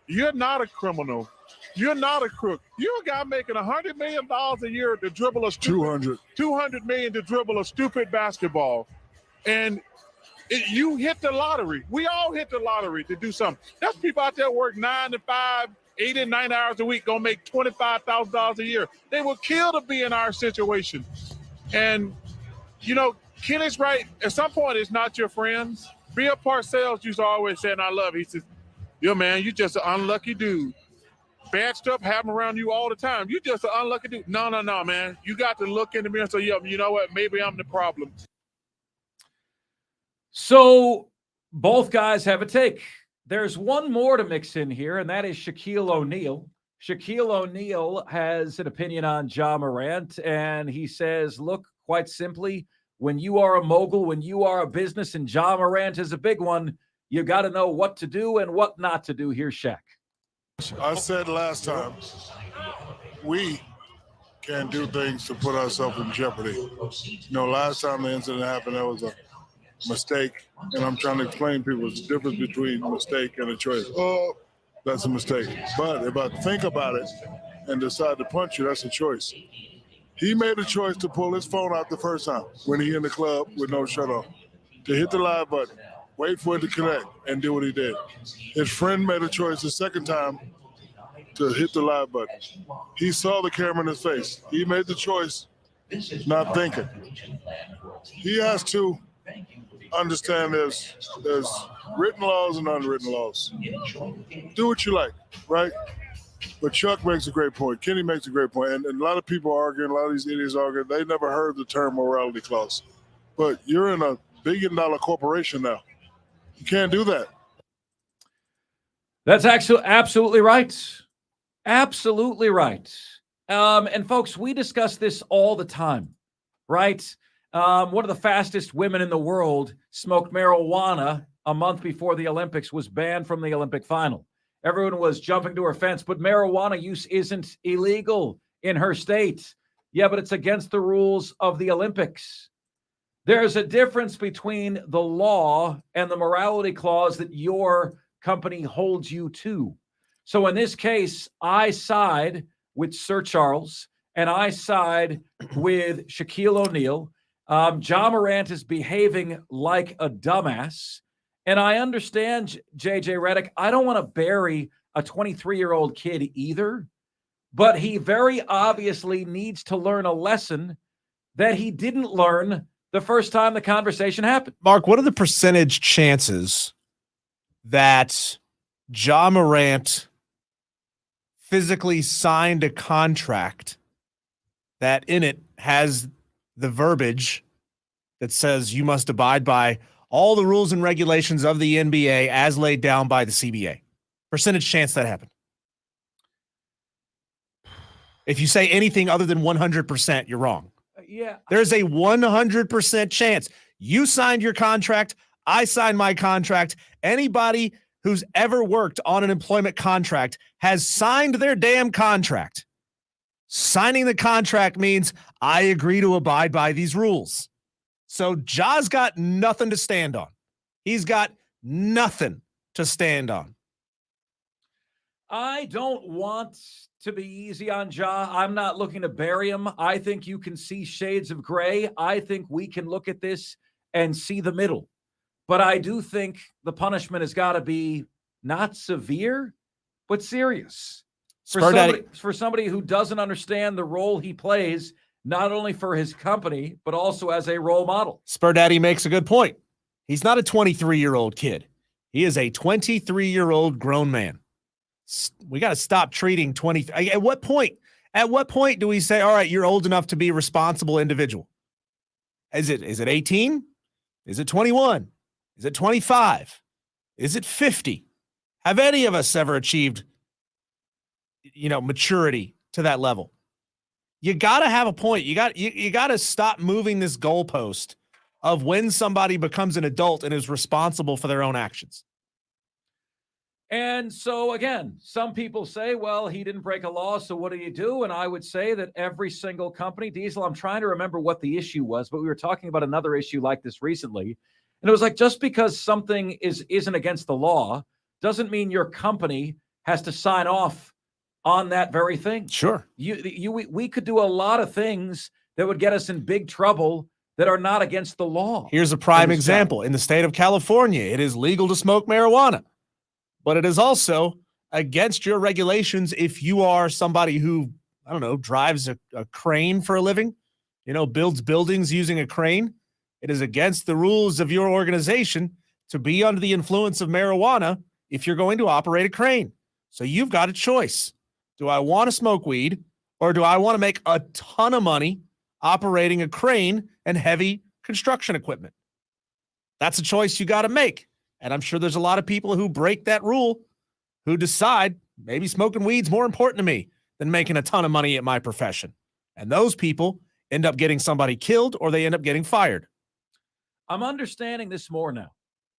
You're not a criminal. You're not a crook. You're a guy making $100 million a year to dribble a stupid, $200 million to dribble a stupid basketball. And you hit the lottery. We all hit the lottery to do something. There's people out there work 9 to 5, 8 and 9 hours a week, gonna make $25,000 a year. They will kill to be in our situation. And, you know, Kenny's right. At some point, it's not your friends. Bill Parcells used to always say, and I love it, he says, yo, man, you just an unlucky dude. Bad stuff happen around you all the time. You just an unlucky dude. No, man. You got to look in the mirror and say, yo, you know what? Maybe I'm the problem. So both guys have a take. There's one more to mix in here, and that is Shaquille O'Neal. Shaquille O'Neal has an opinion on Ja Morant, and he says, look, quite simply, when you are a mogul, when you are a business, and Ja Morant is a big one, you got to know what to do and what not to do. Here's Shaq. I said last time, we can do things to put ourselves in jeopardy. You know, last time the incident happened, there was a mistake, and I'm trying to explain to people the difference between a mistake and a choice. Oh, that's a mistake. But if I think about it and decide to punch you, that's a choice. He made a choice to pull his phone out the first time when he in the club with no shirt on. to hit the live button, wait for it to connect, and do what he did. His friend made a choice the second time to hit the live button. He saw the camera in his face. He made the choice, not thinking. He has to understand there's written laws and unwritten laws. Do what you like, right? But Chuck makes a great point. Kenny makes a great point. And a lot of people arguing, a lot of these idiots arguing, they never heard the term morality clause. But you're in a $1 billion corporation now. You can't do that. That's actually absolutely right. Absolutely right. And folks, we discuss this all the time, right? One of the fastest women in the world smoked marijuana a month before the Olympics, was banned from the Olympic final. Everyone was jumping to her fence, but marijuana use isn't illegal in her state. Yeah, but it's against the rules of the Olympics. There's a difference between the law and the morality clause that your company holds you to. So in this case, I side with Sir Charles and I side with Shaquille O'Neal. Ja Morant is behaving like a dumbass. And I understand, JJ Redick, I don't want to bury a 23-year-old kid either, but he very obviously needs to learn a lesson that he didn't learn the first time the conversation happened. Mark, what are the percentage chances that Ja Morant physically signed a contract that in it has the verbiage that says you must abide by all the rules and regulations of the NBA as laid down by the CBA? Percentage chance that happened. If you say anything other than 100%, you're wrong. Yeah. There's a 100% chance. You signed your contract. I signed my contract. Anybody who's ever worked on an employment contract has signed their damn contract. Signing the contract means I agree to abide by these rules. So Ja's got nothing to stand on. He's got nothing to stand on. I don't want to be easy on Ja. I'm not looking to bury him. I think you can see shades of gray. I think we can look at this and see the middle. But I do think the punishment has got to be not severe, but serious. For somebody who doesn't understand the role he plays, not only for his company, but also as a role model. Spur Daddy makes a good point. He's not a 23-year-old kid. He is a 23-year-old grown man. We got to stop treating 20. At what point do we say, all right, you're old enough to be a responsible individual? Is it 18? Is it 21? Is it 25? Is it 50? Have any of us ever achieved, maturity to that level? You got to have a point. You got to stop moving this goalpost of when somebody becomes an adult and is responsible for their own actions. And so, again, some people say, well, he didn't break a law, so what do you do? And I would say that every single company, Diesel, I'm trying to remember what the issue was, but we were talking about another issue like this recently. And it was like, just because something isn't against the law doesn't mean your company has to sign off on that very thing. Sure. We could do a lot of things that would get us in big trouble that are not against the law. Here's a prime example. In the state of California, it is legal to smoke marijuana, but it is also against your regulations if you are somebody who, drives a crane for a living, builds buildings using a crane. It is against the rules of your organization to be under the influence of marijuana if you're going to operate a crane. So you've got a choice. Do I want to smoke weed, or do I want to make a ton of money operating a crane and heavy construction equipment? That's a choice you got to make. And I'm sure there's a lot of people who break that rule who decide maybe smoking weed's more important to me than making a ton of money at my profession. And those people end up getting somebody killed, or they end up getting fired. I'm understanding this more now.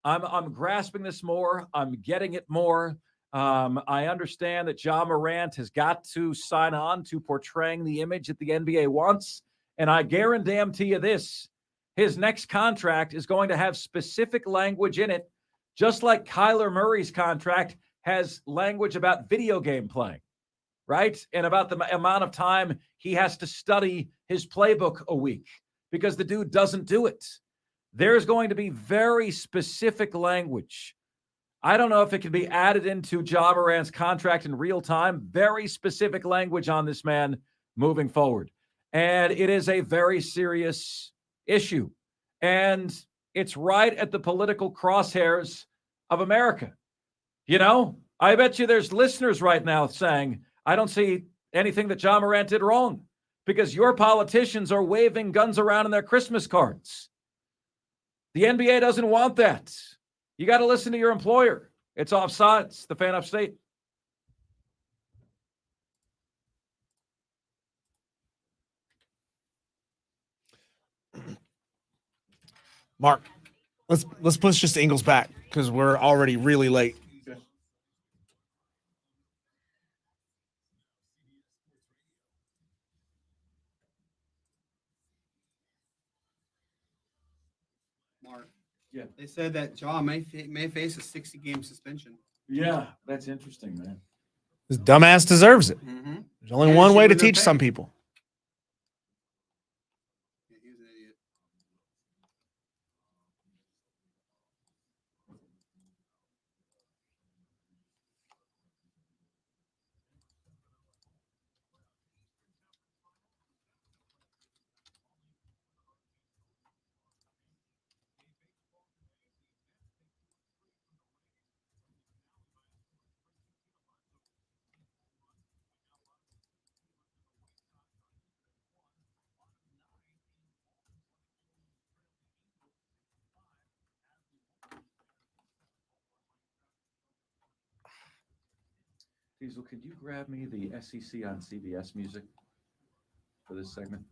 I'm grasping this more. I'm getting it more. I understand that Ja Morant has got to sign on to portraying the image that the NBA wants. And I guarantee you this, his next contract is going to have specific language in it, just like Kyler Murray's contract has language about video game playing, right? And about the amount of time he has to study his playbook a week, because the dude doesn't do it. There's going to be very specific language. I don't know if it can be added into Ja Morant's contract in real time. Very specific language on this man moving forward. And it is a very serious issue. And it's right at the political crosshairs of America. You know, I bet you there's listeners right now saying, I don't see anything that Ja Morant did wrong because your politicians are waving guns around in their Christmas cards. The NBA doesn't want that. You got to listen to your employer. It's Offsides, the fan upstate. Mark, let's push just Ingles back because we're already really late. Mark. Yeah. They said that Ja may face a 60-game suspension. Yeah, that's interesting, man. This dumbass deserves it. Mm-hmm. There's only one way to teach some people. Diesel, could you grab me the SEC on CBS music for this segment?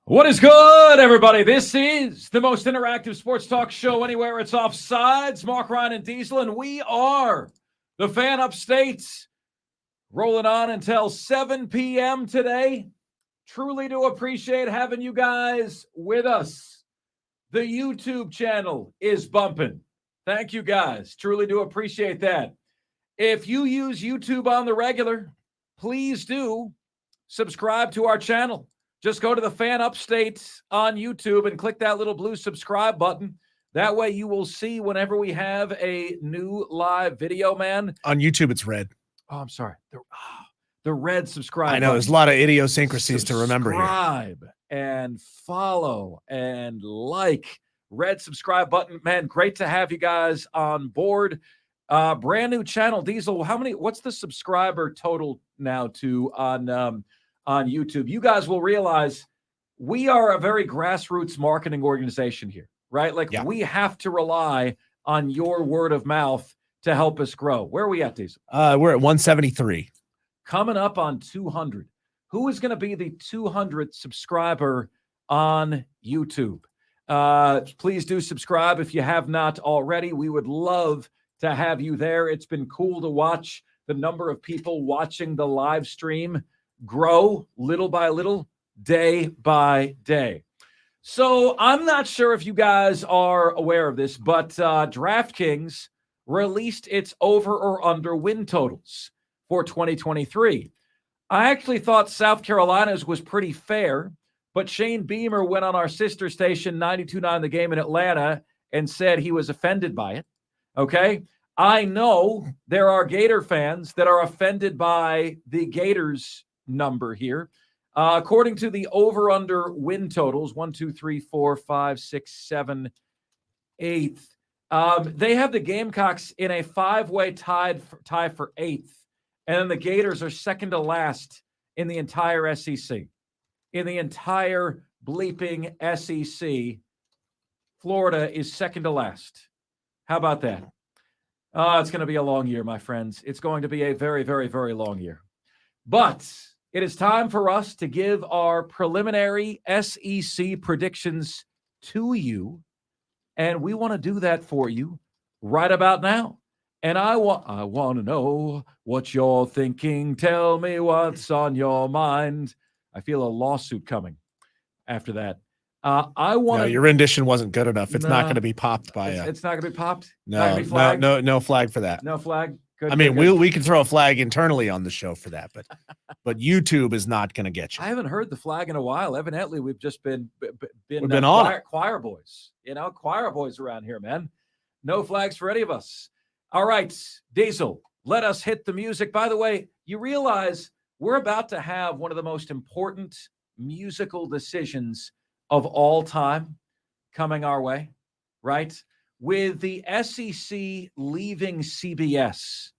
What is good, everybody? This is the most interactive sports talk show anywhere. It's Offsides. Mark, Ryan, and Diesel, and we are the Fan Upstate, rolling on until 7 p.m. today. Truly do appreciate having you guys with us. The YouTube channel is bumping. Thank you, guys. Truly do appreciate that. If you use YouTube on the regular, please do subscribe to our channel. Just go to the Fan Upstate on YouTube and click that little blue subscribe button. That way you will see whenever we have a new live video, man. On YouTube, it's red. Oh, I'm sorry. The red subscribe I know, button. there's a lot of idiosyncrasies to remember here. Subscribe and follow and like. Red subscribe button. Man, great to have you guys on board. Brand new channel. Diesel, what's the subscriber total now to on YouTube? You guys will realize we are a very grassroots marketing organization here, right? Like we have to rely on your word of mouth to help us grow. Where are we at, Diesel? We're at 173. Coming up on 200. Who is going to be the 200th subscriber on YouTube? Please do subscribe if you have not already. We would love to have you there. It's been cool to watch the number of people watching the live stream grow little by little, day by day. So I'm not sure if you guys are aware of this, but DraftKings released its over or under win totals for 2023. I actually thought South Carolina's was pretty fair, but Shane Beamer went on our sister station 92.9 The Game in Atlanta and said he was offended by it. Okay? I know there are Gator fans that are offended by the Gators number here. According to the over-under win totals, 1, 2, 3, 4, 5, 6, 7, 8. They have the Gamecocks in a 5-way tie for 8th. And then the Gators are second to last in the entire SEC. In the entire bleeping SEC, Florida is second to last. How about that? It's going to be a long year, my friends. It's going to be a very, very, very long year. But it is time for us to give our preliminary SEC predictions to you. And we want to do that for you right about now. And I want to know what you're thinking. Tell me what's on your mind. I feel a lawsuit coming after that. Your rendition wasn't good enough. It's not going to be popped by It's not going to be popped? No flag for that. No flag? Good, I mean, good. we can throw a flag internally on the show for that, but YouTube is not going to get you. I haven't heard the flag in a while. Evidently, we've just been on choir boys. Choir boys around here, man. No flags for any of us. All right, Diesel, let us hit the music. By the way, you realize we're about to have one of the most important musical decisions of all time coming our way, right? With the SEC leaving CBS,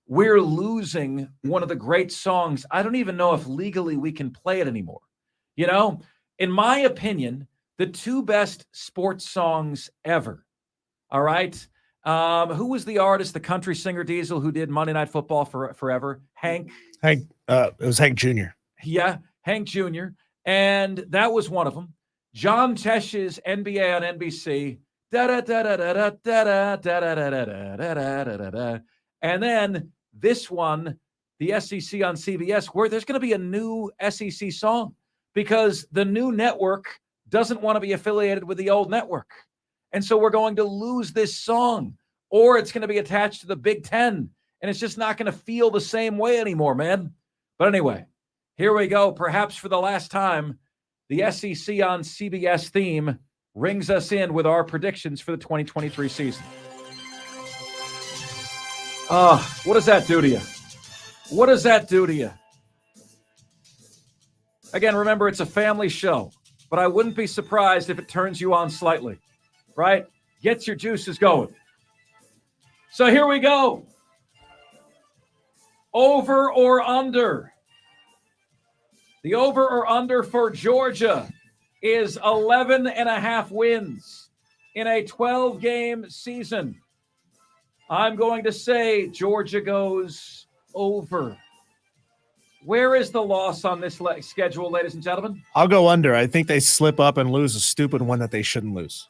we're losing one of the great songs. I don't even know if legally we can play it anymore. In my opinion, the two best sports songs ever. All right. Who was the artist, the country singer, Diesel, who did Monday Night Football forever? Hank. It was Hank Jr. Yeah, Hank Jr. And that was one of them. John Tesh's NBA on NBC. And then this one, the SEC on CBS, where there's going to be a new SEC song because the new network doesn't want to be affiliated with the old network. And so we're going to lose this song, or it's going to be attached to the Big Ten, and it's just not going to feel the same way anymore, man. But anyway, here we go. Perhaps for the last time, the SEC on CBS theme rings us in with our predictions for the 2023 season. What does that do to you? What does that do to you? Again, remember, it's a family show, but I wouldn't be surprised if it turns you on slightly, right? Gets your juices going. So here we go. Over or under? The over or under for Georgia is 11.5 wins in a 12-game season. I'm going to say Georgia goes over. Where is the loss on this schedule, ladies and gentlemen? I'll go under. I think they slip up and lose a stupid one that they shouldn't lose.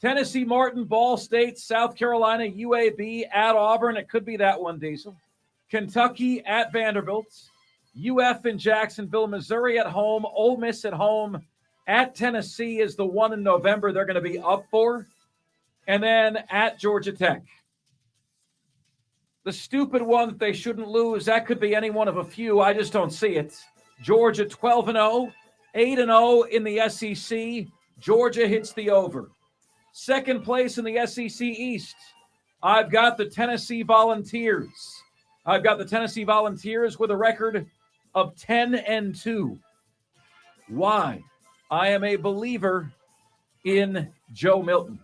Tennessee, Martin, Ball State, South Carolina, UAB, at Auburn. It could be that one, Diesel. Kentucky at Vanderbilt. UF in Jacksonville, Missouri at home, Ole Miss at home. At Tennessee is the one in November they're going to be up for. And then at Georgia Tech. The stupid one that they shouldn't lose, that could be any one of a few. I just don't see it. Georgia 12-0, 8-0 in the SEC. Georgia hits the over. Second place in the SEC East. I've got the Tennessee Volunteers. I've got the Tennessee Volunteers with a record of 10-2. Why? I am a believer in Joe Milton.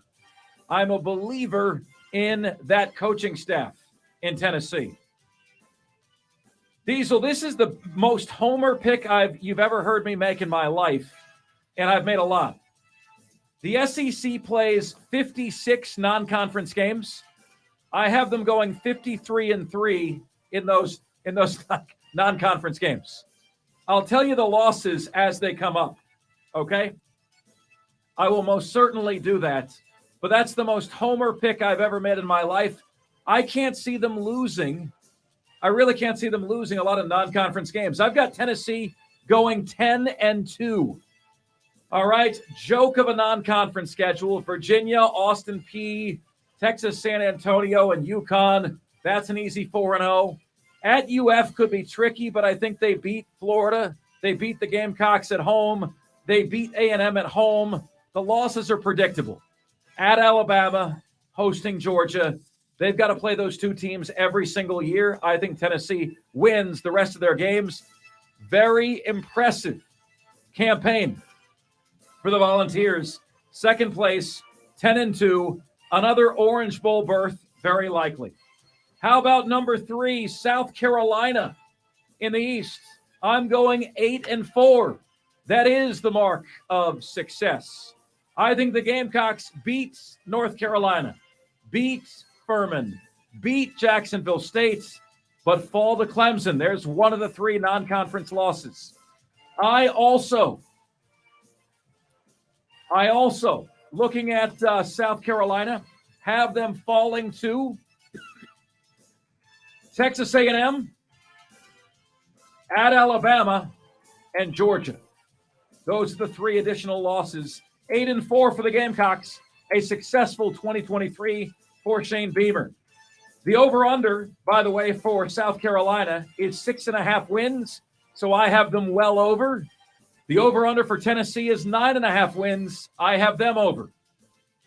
I'm a believer in that coaching staff in Tennessee. Diesel, this is the most homer pick you've ever heard me make in my life, and I've made a lot. The SEC plays 56 non-conference games. I have them going 53-3 in those non-conference games. I'll tell you the losses as they come up, okay? I will most certainly do that, but that's the most homer pick I've ever made in my life. I can't see them losing. I really can't see them losing a lot of non-conference games. I've got Tennessee going 10-2. All right, joke of a non-conference schedule. Virginia, Austin Peay, Texas, San Antonio, and UConn. That's an easy 4-0. At UF could be tricky, but I think they beat Florida. They beat the Gamecocks at home. They beat A&M at home. The losses are predictable. At Alabama, hosting Georgia. They've got to play those two teams every single year. I think Tennessee wins the rest of their games. Very impressive campaign for the Volunteers. Second place, 10-2. Another Orange Bowl berth, very likely. How about number 3, South Carolina in the East? I'm going 8-4. That is the mark of success. I think the Gamecocks beat North Carolina, beat Furman, beat Jacksonville State, but fall to Clemson. There's one of the 3 non-conference losses. I also, looking at South Carolina, have them falling to Texas A&M, at Alabama, and Georgia. Those are the 3 additional losses. 8-4 for the Gamecocks, a successful 2023 for Shane Beamer. The over-under, by the way, for South Carolina is 6.5 wins, so I have them well over. The over-under for Tennessee is 9.5 wins. I have them over.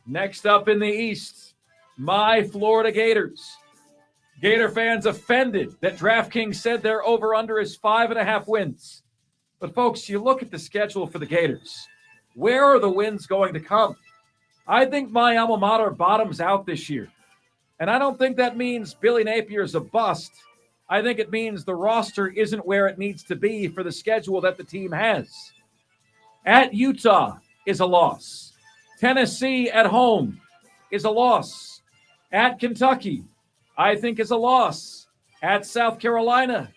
Next up in the East, my Florida Gators. Gator fans offended that DraftKings said their over-under is 5.5 wins. But, folks, you look at the schedule for the Gators. Where are the wins going to come? I think my alma mater bottoms out this year. And I don't think that means Billy Napier is a bust. I think it means the roster isn't where it needs to be for the schedule that the team has. At Utah is a loss. Tennessee at home is a loss. At Kentucky, I think is a loss. At South Carolina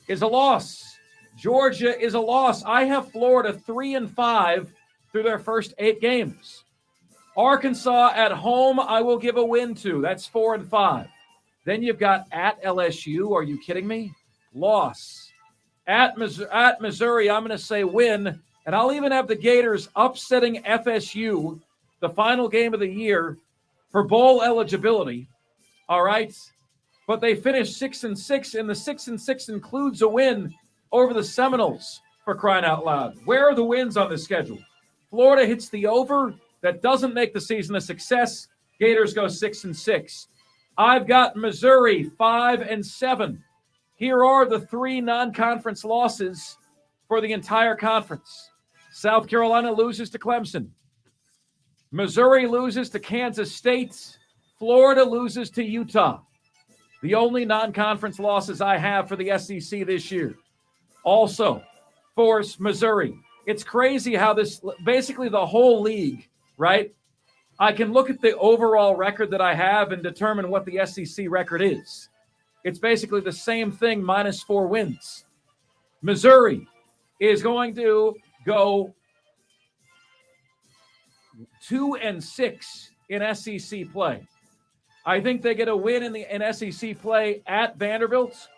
is a loss. Georgia is a loss. I have Florida 3-5 through their first 8 games. Arkansas at home, I will give a win to. That's 4-5. Then you've got at LSU. Are you kidding me? Loss. At Missouri, I'm going to say win. And I'll even have the Gators upsetting FSU, the final game of the year, for bowl eligibility. All right? But they finished 6-6, and the 6-6 includes a win over the Seminoles, for crying out loud. Where are the wins on the schedule? Florida hits the over. That doesn't make the season a success. Gators go 6-6. I've got Missouri 5-7. Here are the 3 non-conference losses for the entire conference. South Carolina loses to Clemson. Missouri loses to Kansas State. Florida loses to Utah. The only non-conference losses I have for the SEC this year. Also, for Missouri. It's crazy how this, basically the whole league, right? I can look at the overall record that I have and determine what the SEC record is. It's basically the same thing minus 4 wins. Missouri is going to go 2-6 in SEC play. I think they get a win in SEC play at Vanderbilt.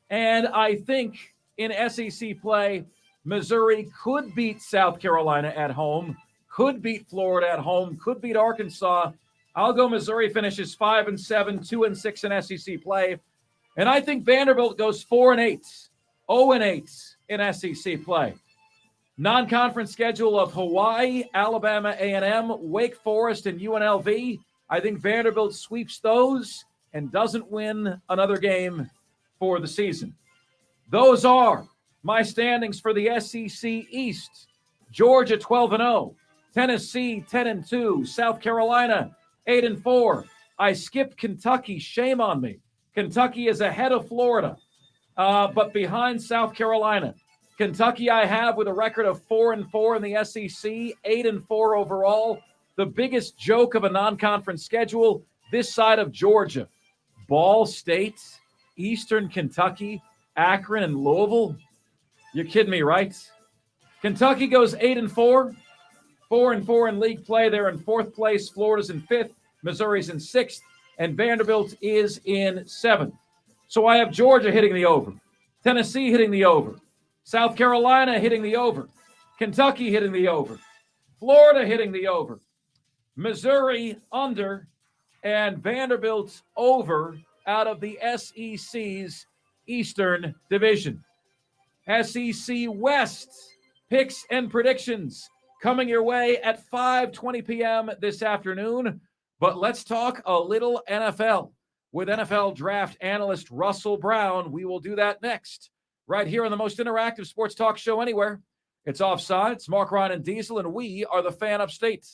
And I think in SEC play, Missouri could beat South Carolina at home, could beat Florida at home, could beat Arkansas. I'll go Missouri finishes 5-7, 2-6 in SEC play. And I think Vanderbilt goes 4-8, 0-8 in SEC play. Non-conference schedule of Hawaii, Alabama A&M, Wake Forest, and UNLV. I think Vanderbilt sweeps those and doesn't win another game for the season. Those are my standings for the SEC East. Georgia 12-0, Tennessee 10-2, South Carolina 8-4. I skipped Kentucky. Shame on me. Kentucky is ahead of Florida, but behind South Carolina. Kentucky I have with a record of 4-4 in the SEC, 8-4 overall. The biggest joke of a non-conference schedule this side of Georgia. Ball State, Eastern Kentucky, Akron, and Louisville. You're kidding me, right? Kentucky goes 8-4, 4-4 in league play. They're in fourth place. Florida's in fifth. Missouri's in sixth. And Vanderbilt is in seventh. So I have Georgia hitting the over, Tennessee hitting the over, South Carolina hitting the over, Kentucky hitting the over, Florida hitting the over, Missouri under, and Vanderbilt over out of the SEC's Eastern Division. SEC West picks and predictions coming your way at 5:20 p.m. this afternoon. But let's talk a little NFL with NFL draft analyst Russell Brown. We will do that next, right here on the most interactive sports talk show anywhere. It's Offsides, Mark, Ryan, and Diesel, and we are the Fan Upstate.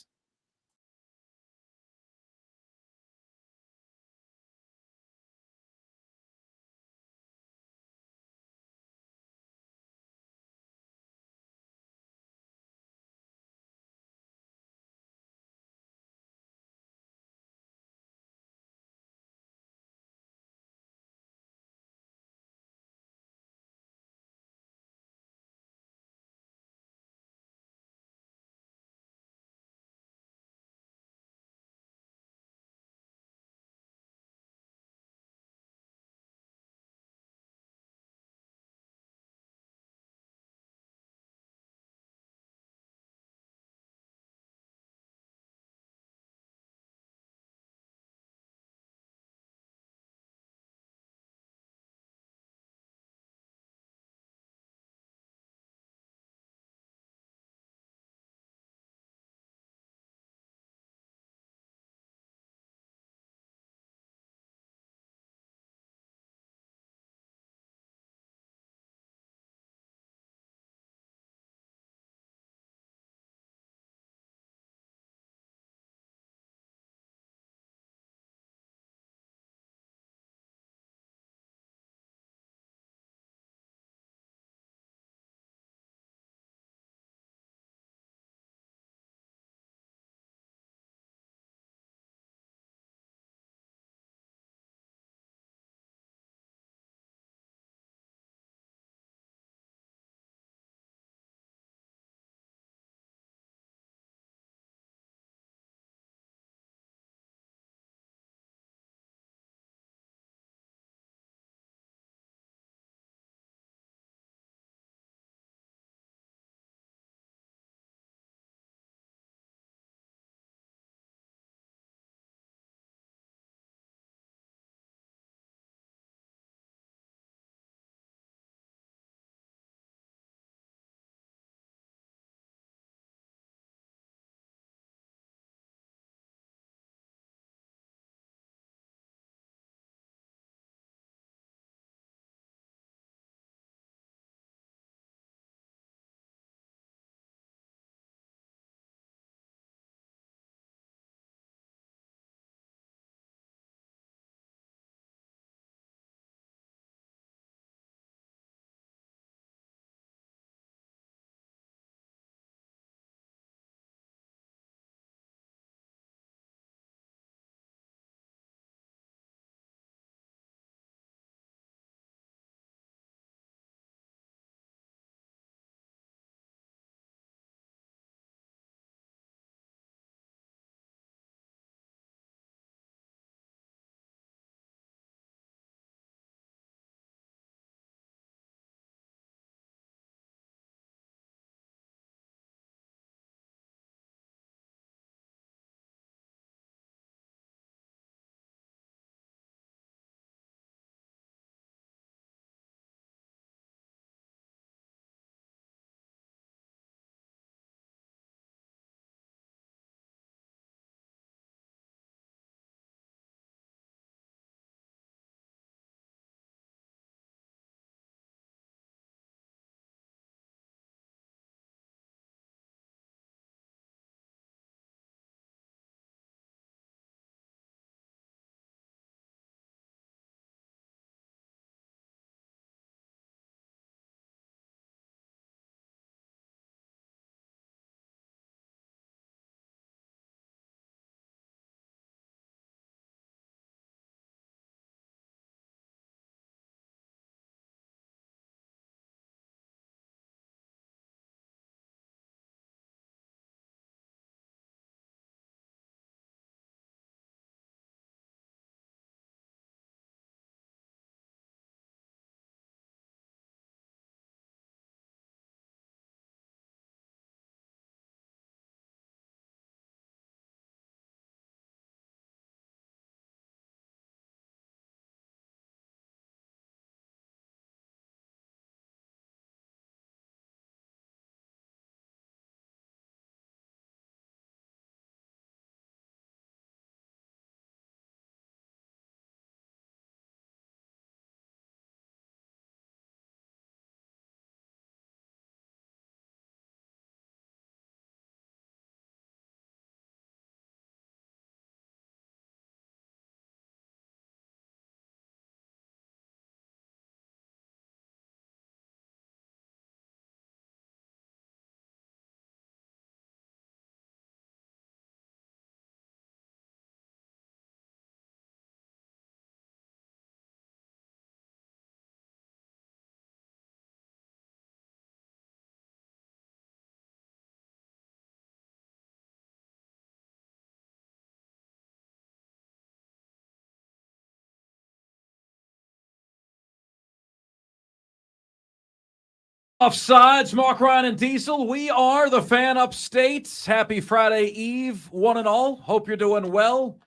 Offsides, Mark, Ryan, and Diesel. We are the Fan Upstate. Happy Friday Eve, one and all. Hope you're doing well.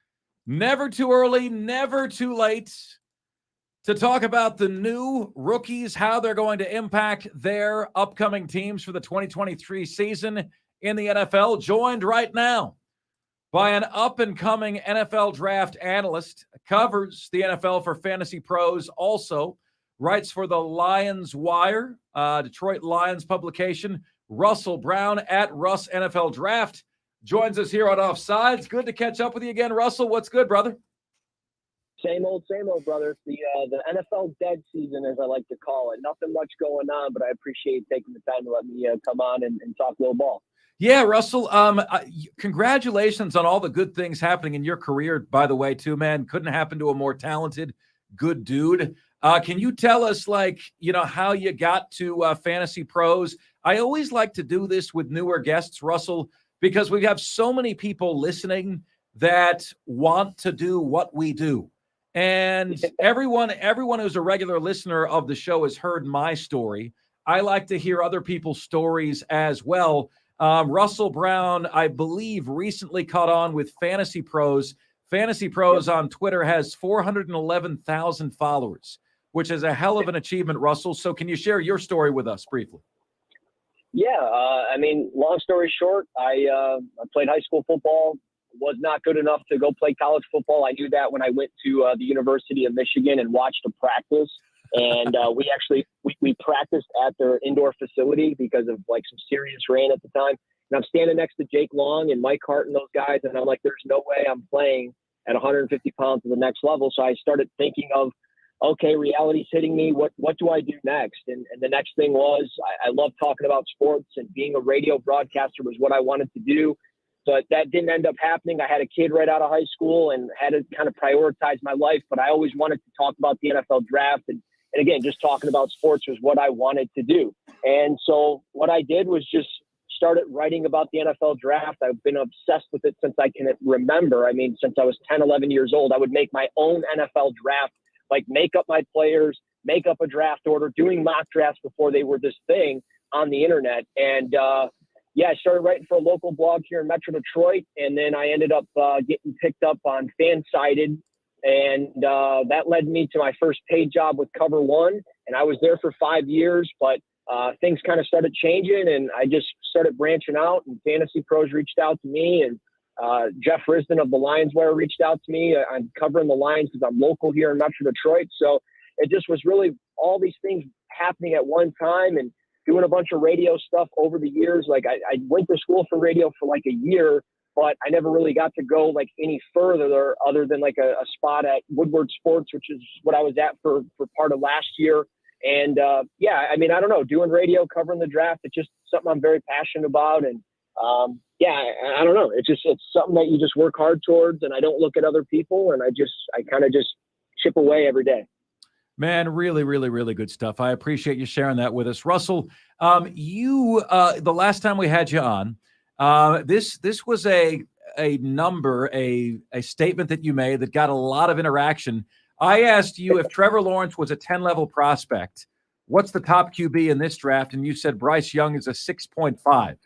Never too early, never too late to talk about the new rookies, how they're going to impact their upcoming teams for the 2023 season in the NFL. Joined right now by an up-and-coming NFL draft analyst, covers the NFL for Fantasy Pros, also writes for the Lions Wire, Detroit Lions publication. Russell Brown at Russ NFL Draft joins us here on Offsides. Good to catch up with you again, Russell. What's good, brother? Same old, brother. The NFL dead season, as I like to call it. Nothing much going on, but I appreciate taking the time to let me come on and talk a little ball. Yeah, Russell, congratulations on all the good things happening in your career, by the way, too, man. Couldn't happen to a more talented, good dude. Can you tell us, how you got to Fantasy Pros? I always like to do this with newer guests, Russell, because we have so many people listening that want to do what we do. And everyone who's a regular listener of the show has heard my story. I like to hear other people's stories as well. Russell Brown, I believe, recently caught on with Fantasy Pros. Fantasy Pros on Twitter has 411,000 followers, which is a hell of an achievement, Russell. So can you share your story with us briefly? Yeah, long story short, I played high school football, was not good enough to go play college football. I knew that when I went to the University of Michigan and watched a practice. And we practiced at their indoor facility because of some serious rain at the time. And I'm standing next to Jake Long and Mike Hart and those guys. And I'm like, there's no way I'm playing at 150 pounds to the next level. So I started thinking of, okay, reality's hitting me. What do I do next? And the next thing was I love talking about sports, and being a radio broadcaster was what I wanted to do. But that didn't end up happening. I had a kid right out of high school and had to kind of prioritize my life. But I always wanted to talk about the NFL draft. And again, just talking about sports was what I wanted to do. And so what I did was just started writing about the NFL draft. I've been obsessed with it since I can remember. Since I was 10, 11 years old, I would make my own NFL draft, make up my players, make up a draft order, doing mock drafts before they were this thing on the internet. And I started writing for a local blog here in Metro Detroit. And then I ended up getting picked up on FanSided. And that led me to my first paid job with Cover One. And I was there for 5 years, but things kind of started changing, and I just started branching out, and Fantasy Pros reached out to me, and Jeff Risden of the Lions Wire reached out to me. I'm covering the Lions because I'm local here in Metro Detroit. So it just was really all these things happening at one time, and doing a bunch of radio stuff over the years. I went to school for radio for a year, but I never really got to go any further other than a spot at Woodward Sports, which is what I was at for part of last year. And I don't know, doing radio, covering the draft, it's just something I'm very passionate about. And I don't know, it's something that you just work hard towards, and I don't look at other people, and I kind of just chip away every day. Man, really, really, really good stuff. I appreciate you sharing that with us. Russell, you the last time we had you on, this was a statement that you made that got a lot of interaction. I asked you if Trevor Lawrence was a 10-level prospect, what's the top QB in this draft? And you said Bryce Young is a 6.5.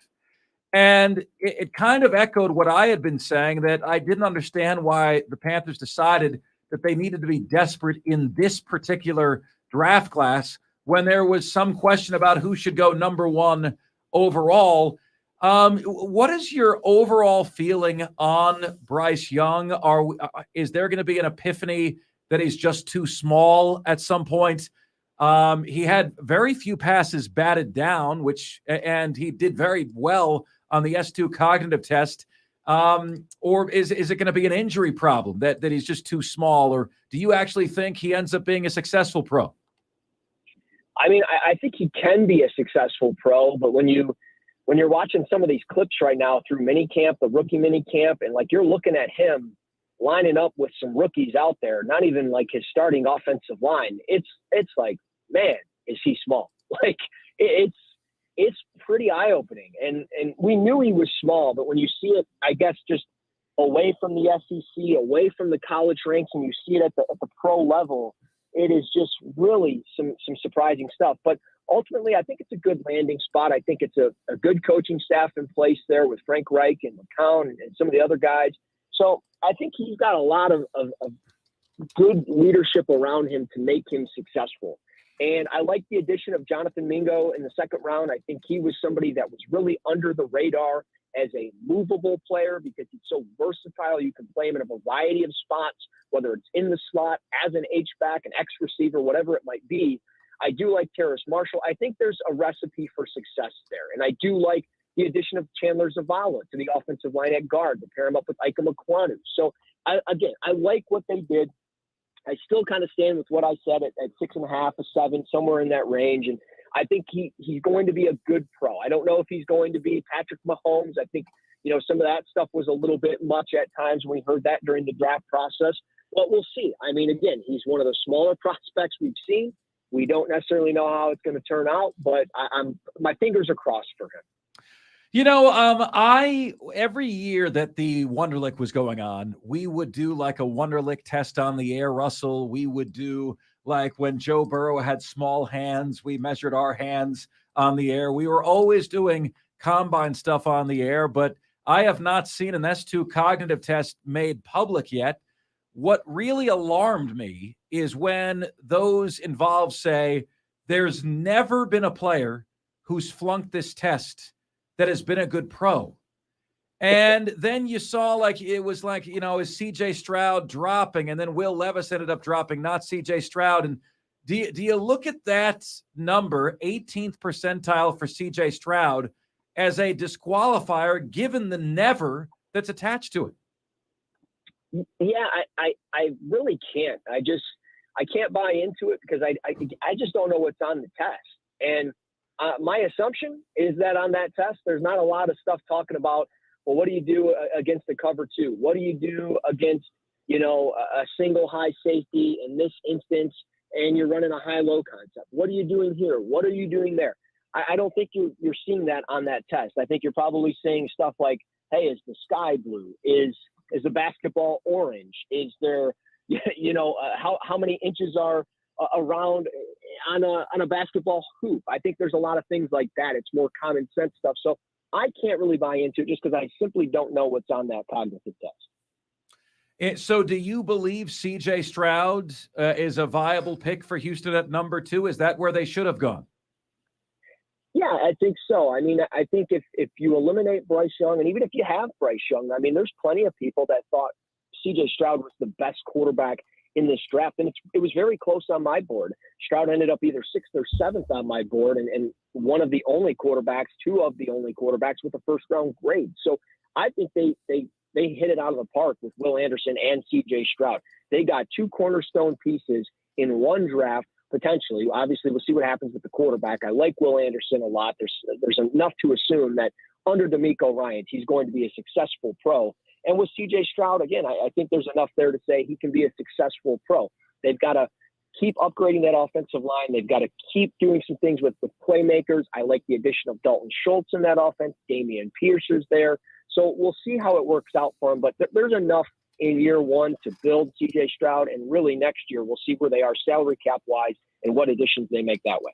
And it kind of echoed what I had been saying, that I didn't understand why the Panthers decided that they needed to be desperate in this particular draft class when there was some question about who should go number one overall. What is your overall feeling on Bryce Young? Is there going to be an epiphany that he's just too small at some point? He had very few passes batted down, and he did very well on the S2 cognitive test. Or is it going to be an injury problem that he's just too small? Or do you actually think he ends up being a successful pro? I think he can be a successful pro, but when you're watching some of these clips right now through minicamp, the rookie minicamp, and you're looking at him lining up with some rookies out there, not even his starting offensive line. It's man, is he small? It's pretty eye-opening. And we knew he was small, but when you see it, I guess, just away from the SEC, away from the college ranks, and you see it at the pro level, it is just really some surprising stuff. But ultimately, I think it's a good landing spot. I think it's a good coaching staff in place there with Frank Reich and McCown and some of the other guys. So I think he's got a lot of good leadership around him to make him successful. And I like the addition of Jonathan Mingo in the second round. I think he was somebody that was really under the radar as a movable player because he's so versatile. You can play him in a variety of spots, whether it's in the slot, as an H-back, an X receiver, whatever it might be. I do like Terrace Marshall. I think there's a recipe for success there. And I do like the addition of Chandler Zavala to the offensive line at guard to pair him up with Ike Makwanu. So, I like what they did. I still kind of stand with what I said at 6.5, 7, somewhere in that range. And I think he's going to be a good pro. I don't know if he's going to be Patrick Mahomes. I think, some of that stuff was a little bit much at times when we heard that during the draft process. But we'll see. I mean, again, he's one of the smaller prospects we've seen. We don't necessarily know how it's going to turn out, but my fingers are crossed for him. Every year that the Wonderlic was going on, we would do like a Wonderlic test on the air, Russell. We would do like when Joe Burrow had small hands, we measured our hands on the air. We were always doing combine stuff on the air, but I have not seen an S2 cognitive test made public yet. What really alarmed me is when those involved say there's never been a player who's flunked this test that has been a good pro. And then you saw it was is CJ Stroud dropping, and then Will Levis ended up dropping, not CJ Stroud. And do you look at that number, 18th percentile for CJ Stroud, as a disqualifier given the never that's attached to it? Yeah, I really can't. I can't buy into it because I just don't know what's on the test. And my assumption is that on that test, there's not a lot of stuff talking about, well, what do you do against the cover two? What do you do against, a single high safety in this instance, and you're running a high-low concept? What are you doing here? What are you doing there? I don't think you're seeing that on that test. I think you're probably saying stuff like, hey, is the sky blue? Is the basketball orange? Is there, how many inches are around on a basketball hoop? I think there's a lot of things like that. It's more common sense stuff. So I can't really buy into it just because I simply don't know what's on that cognitive test. So do you believe CJ Stroud is a viable pick for Houston at number 2? Is that where they should have gone? Yeah, I think so. I mean, I think if you eliminate Bryce Young, and even if you have Bryce Young, I mean, there's plenty of people that thought CJ Stroud was the best quarterback in this draft. And it was very close on my board. Stroud ended up either 6th or 7th on my board, and two of the only quarterbacks with a first round grade. So I think they hit it out of the park with Will Anderson and CJ Stroud. They got 2 cornerstone pieces in one draft, potentially. Obviously, we'll see what happens with the quarterback. I like Will Anderson a lot. There's enough to assume that under DeMeco Ryans, he's going to be a successful pro. And with CJ Stroud, again, I think there's enough there to say he can be a successful pro. They've got to keep upgrading that offensive line. They've got to keep doing some things with playmakers. I like the addition of Dalton Schultz in that offense. Damian Pierce's there. So we'll see how it works out for him. But there's enough in year one to build CJ Stroud. And really next year, we'll see where they are salary cap-wise and what additions they make that way.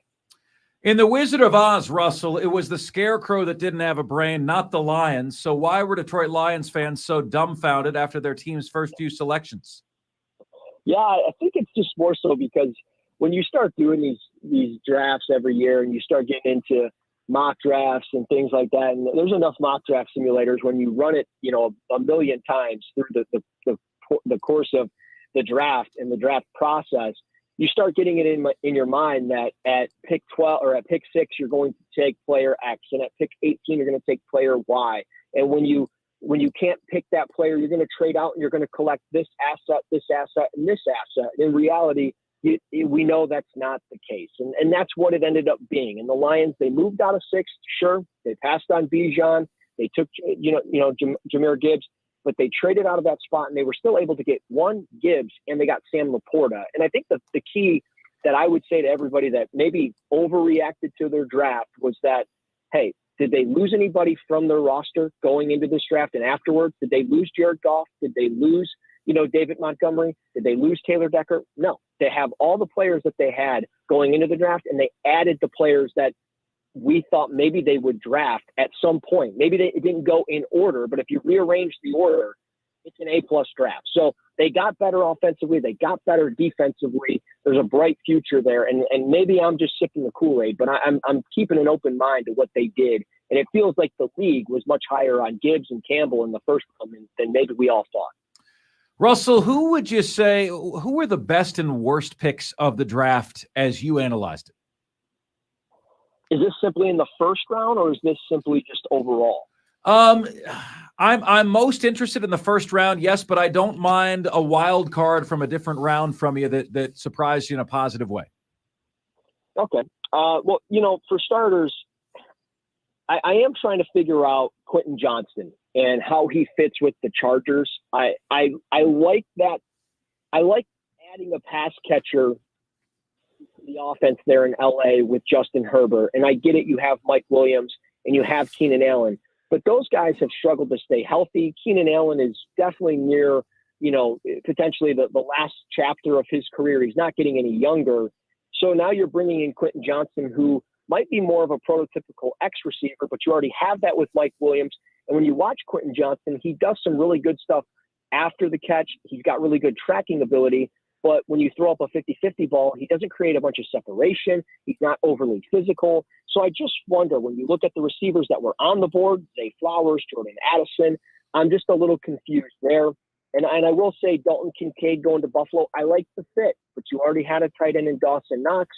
In The Wizard of Oz, Russell, it was the Scarecrow that didn't have a brain, not the Lions. So why were Detroit Lions fans so dumbfounded after their team's first few selections? Yeah, I think it's just more so because when you start doing these drafts every year and you start getting into mock drafts and things like that, and there's enough mock draft simulators when you run it, a million times through the course of the draft and the draft process, you start getting it in your mind that at pick 12 or at pick 6, you're going to take player X, and at pick 18, you're going to take player Y. And when you can't pick that player, you're going to trade out and you're going to collect this asset, and this asset. In reality, we know that's not the case. And that's what it ended up being. And the Lions, they moved out of 6th. Sure. They passed on Bijan. They took, Jahmyr Gibbs, but they traded out of that spot and they were still able to get one Gibbs and they got Sam Laporta. And I think the key that I would say to everybody that maybe overreacted to their draft was that, hey, did they lose anybody from their roster going into this draft and afterwards? Did they lose Jared Goff? Did they lose David Montgomery? Did they lose Taylor Decker? No. They have all the players that they had going into the draft, and they added the players that we thought maybe they would draft at some point. Maybe it didn't go in order, but if you rearrange the order, it's an A-plus draft. So they got better offensively. They got better defensively. There's a bright future there. And maybe I'm just sipping the Kool-Aid, but I'm keeping an open mind to what they did. And it feels like the league was much higher on Gibbs and Campbell in the first one than maybe we all thought. Russell, who would you say, who were the best and worst picks of the draft as you analyzed it? Is this simply in the first round, or is this simply just overall? I'm most interested in the first round, yes, but I don't mind a wild card from a different round from you that surprised you in a positive way. Okay. Well, for starters, I am trying to figure out Quentin Johnston and how he fits with the Chargers. I like that. I like adding a pass catcher to the offense there in LA with Justin Herbert. And I get it. You have Mike Williams and you have Keenan Allen, but those guys have struggled to stay healthy. Keenan Allen is definitely near, potentially the last chapter of his career. He's not getting any younger. So now you're bringing in Quentin Johnston, who might be more of a prototypical X receiver, but you already have that with Mike Williams. And when you watch Quentin Johnston, he does some really good stuff after the catch. He's got really good tracking ability. But when you throw up a 50-50 ball, he doesn't create a bunch of separation. He's not overly physical. So I just wonder, when you look at the receivers that were on the board, Zay Flowers, Jordan Addison, I'm just a little confused there. And I will say Dalton Kincaid going to Buffalo, I like the fit, but you already had a tight end in Dawson Knox.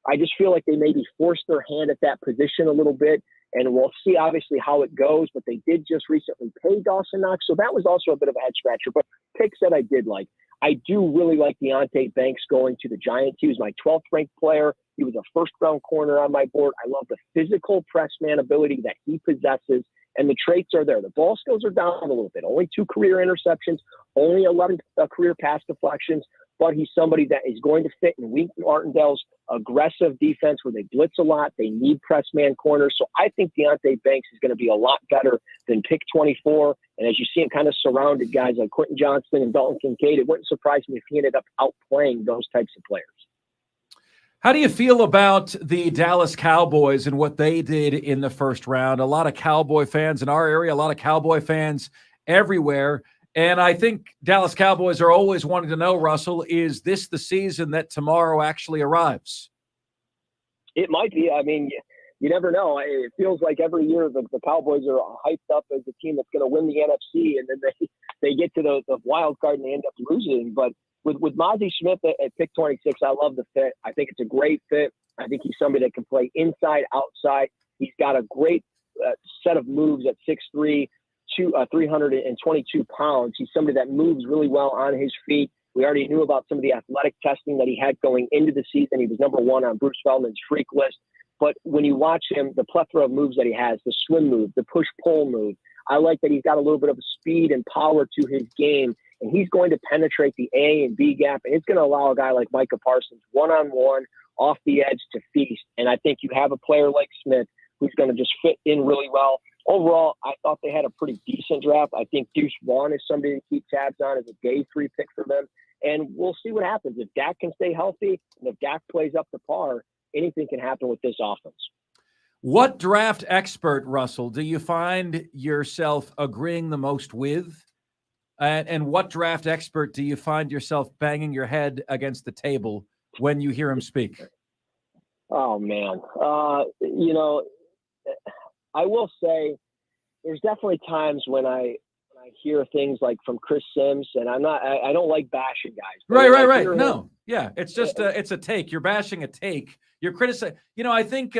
I just feel like they maybe forced their hand at that position a little bit, and we'll see obviously how it goes, but they did just recently pay Dawson Knox, so that was also a bit of a head scratcher, but picks that I did like. I do really like Deonte Banks going to the Giants. He was my 12th ranked player. He was a first-round corner on my board. I love the physical press man ability that he possesses, and the traits are there. The ball skills are down a little bit. Only 2 career interceptions, only 11 career pass deflections, but he's somebody that is going to fit in Wink Martindale's aggressive defense where they blitz a lot. They need press man corners. So I think Deonte Banks is going to be a lot better than pick 24. And as you see him kind of surrounded guys like Quentin Johnston and Dalton Kincaid, it wouldn't surprise me if he ended up outplaying those types of players. How do you feel about the Dallas Cowboys and what they did in the first round? A lot of Cowboy fans in our area, a lot of Cowboy fans everywhere. And I think Dallas Cowboys are always wanting to know, Russell, is this the season that tomorrow actually arrives? It might be. I mean, you never know. It feels like every year the Cowboys are hyped up as a team that's going to win the NFC, and then they get to the wild card and they end up losing. But with Mozzie Smith at pick 26, I love the fit. I think it's a great fit. I think he's somebody that can play inside, outside. He's got a great set of moves at 6'3", 322 pounds. He's somebody that moves really well on his feet. We already knew about some of the athletic testing that he had going into the season. He was number 1 on Bruce Feldman's freak list. But when you watch him, the plethora of moves that he has, the swim move, the push-pull move, I like that he's got a little bit of speed and power to his game, and he's going to penetrate the A and B gap, and it's going to allow a guy like Micah Parsons one-on-one off the edge to feast. And I think you have a player like Smith who's going to just fit in really well. Overall, I thought they had a pretty decent draft. I think Deuce Vaughn is somebody to keep tabs on as a day 3 pick for them. And we'll see what happens. If Dak can stay healthy and if Dak plays up to par, anything can happen with this offense. What draft expert, Russell, do you find yourself agreeing the most with? And what draft expert do you find yourself banging your head against the table when you hear him speak? Oh, man. I will say there's definitely times when I hear things like from Chris Sims, and I don't like bashing guys. Right. No. Yeah. It's just it's a take. You're bashing a take. You're criticizing. I think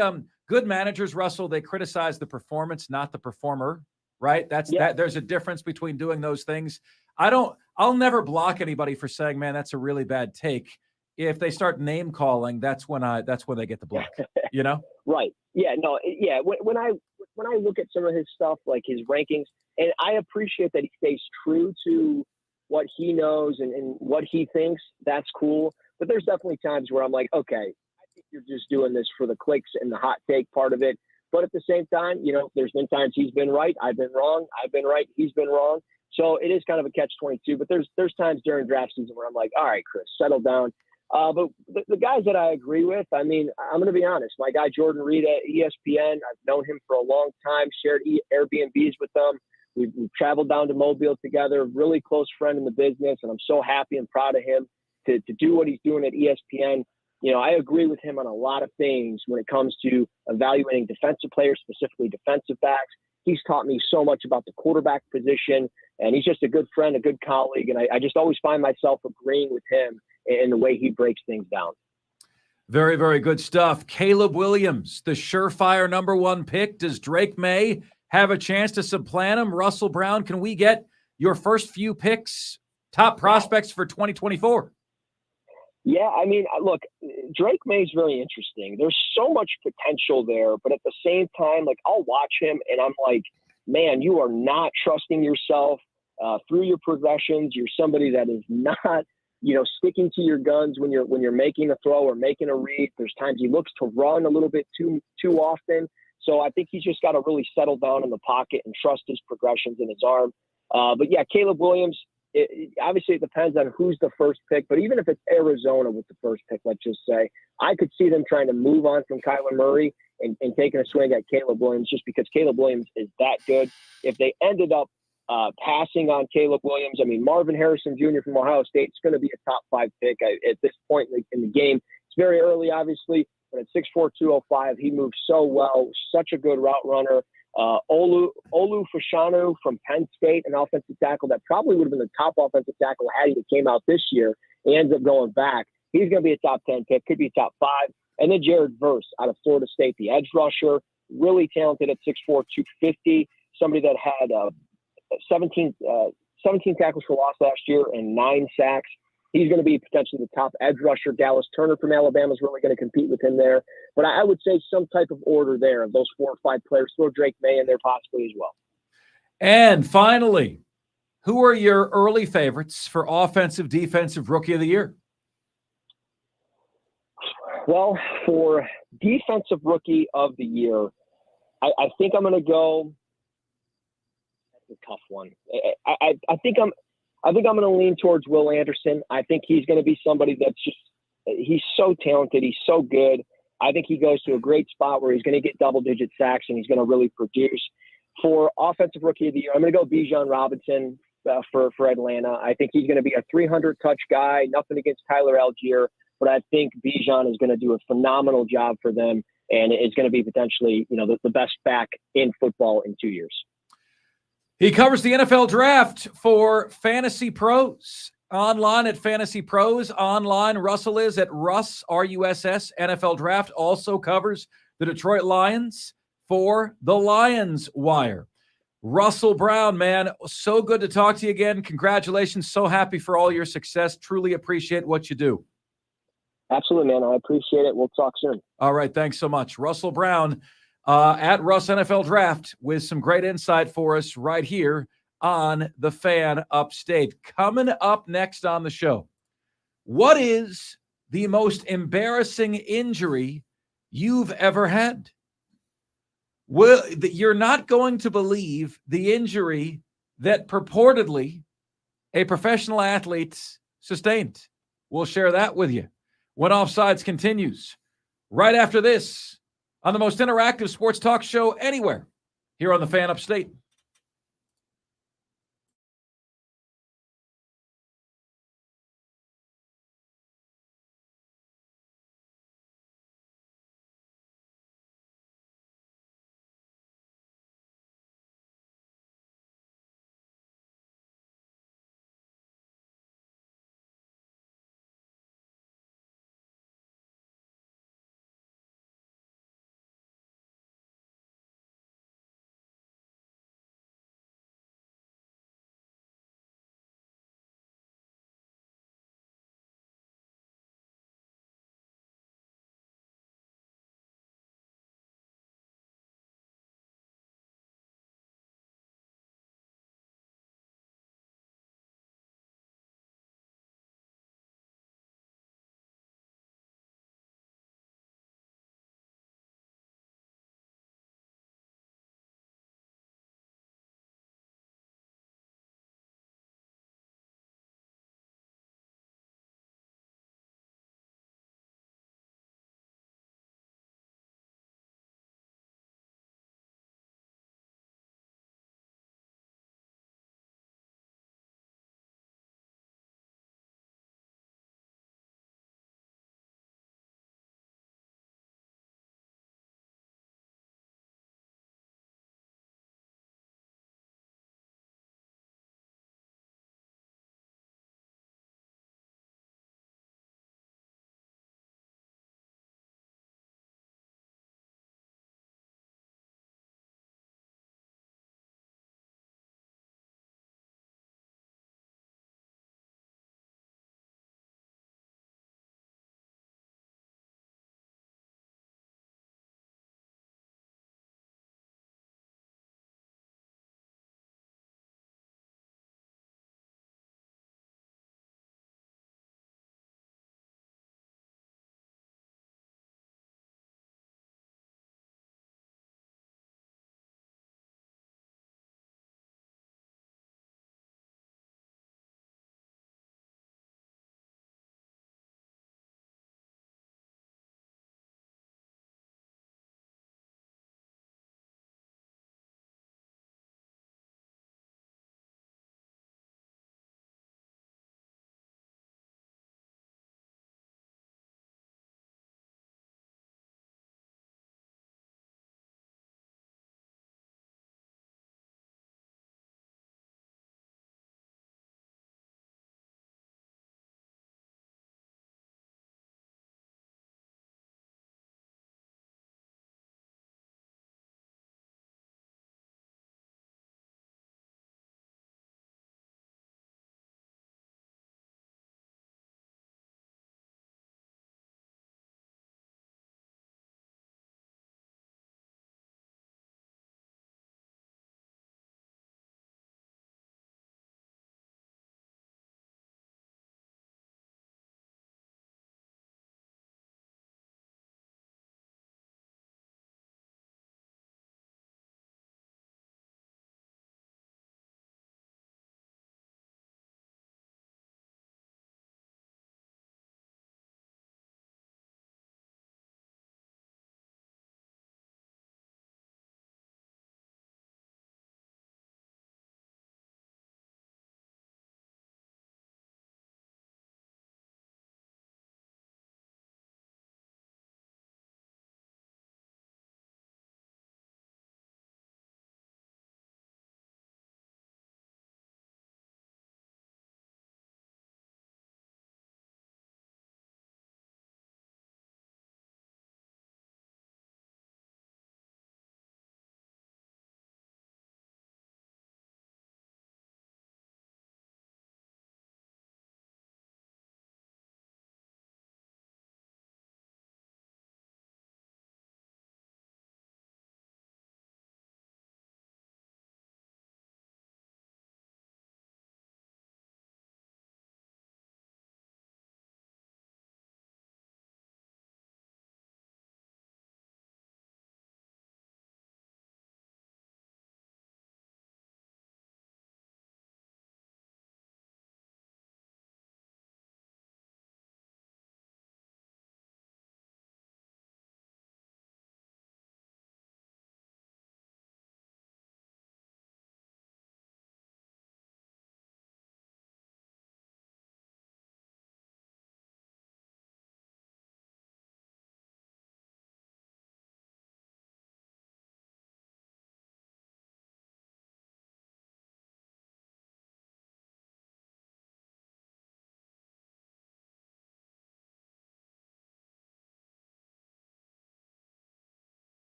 good managers, Russell, they criticize the performance, not the performer. Right. That there's a difference between doing those things. I'll never block anybody for saying, man, that's a really bad take. If they start name calling, that's when they get the block, Right. Yeah. No. Yeah. When I look at some of his stuff, like his rankings, and I appreciate that he stays true to what he knows and what he thinks, that's cool. But there's definitely times where I'm like, okay, I think you're just doing this for the clicks and the hot take part of it. But at the same time, there's been times he's been right, I've been wrong, I've been right, he's been wrong. So it is kind of a catch-22. But there's times during draft season where I'm like, all right, Chris, settle down. But the guys that I agree with, I mean, I'm going to be honest. My guy Jordan Reed at ESPN, I've known him for a long time, shared Airbnbs with them. We've traveled down to Mobile together, really close friend in the business, and I'm so happy and proud of him to do what he's doing at ESPN. You know, I agree with him on a lot of things when it comes to evaluating defensive players, specifically defensive backs. He's taught me so much about the quarterback position, and he's just a good friend, a good colleague, and I just always find myself agreeing with him in the way he breaks things down. Very, very good stuff. Caleb Williams, the surefire number 1 pick. Does Drake May have a chance to supplant him? Russell Brown, can we get your first few picks, top prospects for 2024? Yeah, I mean, look, Drake May is very interesting. There's so much potential there, but at the same time, like, I'll watch him and I'm like, man, you are not trusting yourself through your progressions. You're somebody that is not, sticking to your guns when you're making a throw or making a read. There's times he looks to run a little bit too often. So I think he's just got to really settle down in the pocket and trust his progressions in his arm. But yeah, Caleb Williams, obviously it depends on who's the first pick, but even if it's Arizona with the first pick, let's just say, I could see them trying to move on from Kyler Murray and taking a swing at Caleb Williams just because Caleb Williams is that good. If they ended up passing on Caleb Williams, I mean, Marvin Harrison Jr. from Ohio State is going to be a top 5 pick at this point in the game. It's very early, obviously, but at 6'4", 205, he moves so well, such a good route runner. Olu Fashanu from Penn State, an offensive tackle that probably would have been the top offensive tackle had he came out this year. He ends up going back. He's going to be a top 10 pick, could be a top 5. And then Jared Verse out of Florida State, the edge rusher, really talented at 6'4", 250, somebody that had 17 tackles for loss last year and 9 sacks. He's going to be potentially the top edge rusher. Dallas Turner from Alabama is really going to compete with him there. But I would say some type of order there of those 4 or 5 players. Throw Drake May in there possibly as well. And finally, who are your early favorites for offensive, defensive rookie of the year? Well, for defensive rookie of the year, I think I'm going to go. That's a tough one. I think I'm going to lean towards Will Anderson. I think he's going to be somebody that's he's so talented. He's so good. I think he goes to a great spot where he's going to get double-digit sacks and he's going to really produce. For offensive rookie of the year, I'm going to go Bijan Robinson for Atlanta. I think he's going to be a 300-touch guy. Nothing against Tyler Algier, but I think Bijan is going to do a phenomenal job for them and is going to be potentially, the best back in football in 2 years. He covers the NFL draft for Fantasy Pros. Online at Fantasy Pros. Online, Russell is at Russ, R-U-S-S, NFL Draft. Also covers the Detroit Lions for the Lions Wire. Russell Brown, man, so good to talk to you again. Congratulations. So happy for all your success. Truly appreciate what you do. Absolutely, man. I appreciate it. We'll talk soon. All right. Thanks so much. Russell Brown at Russ NFL Draft with some great insight for us right here on the Fan Upstate. Coming up next on the show, what is the most embarrassing injury you've ever had? Well, you're not going to believe the injury that purportedly a professional athlete sustained. We'll share that with you when Offsides continues right after this on the most interactive sports talk show anywhere here on the Fan Upstate.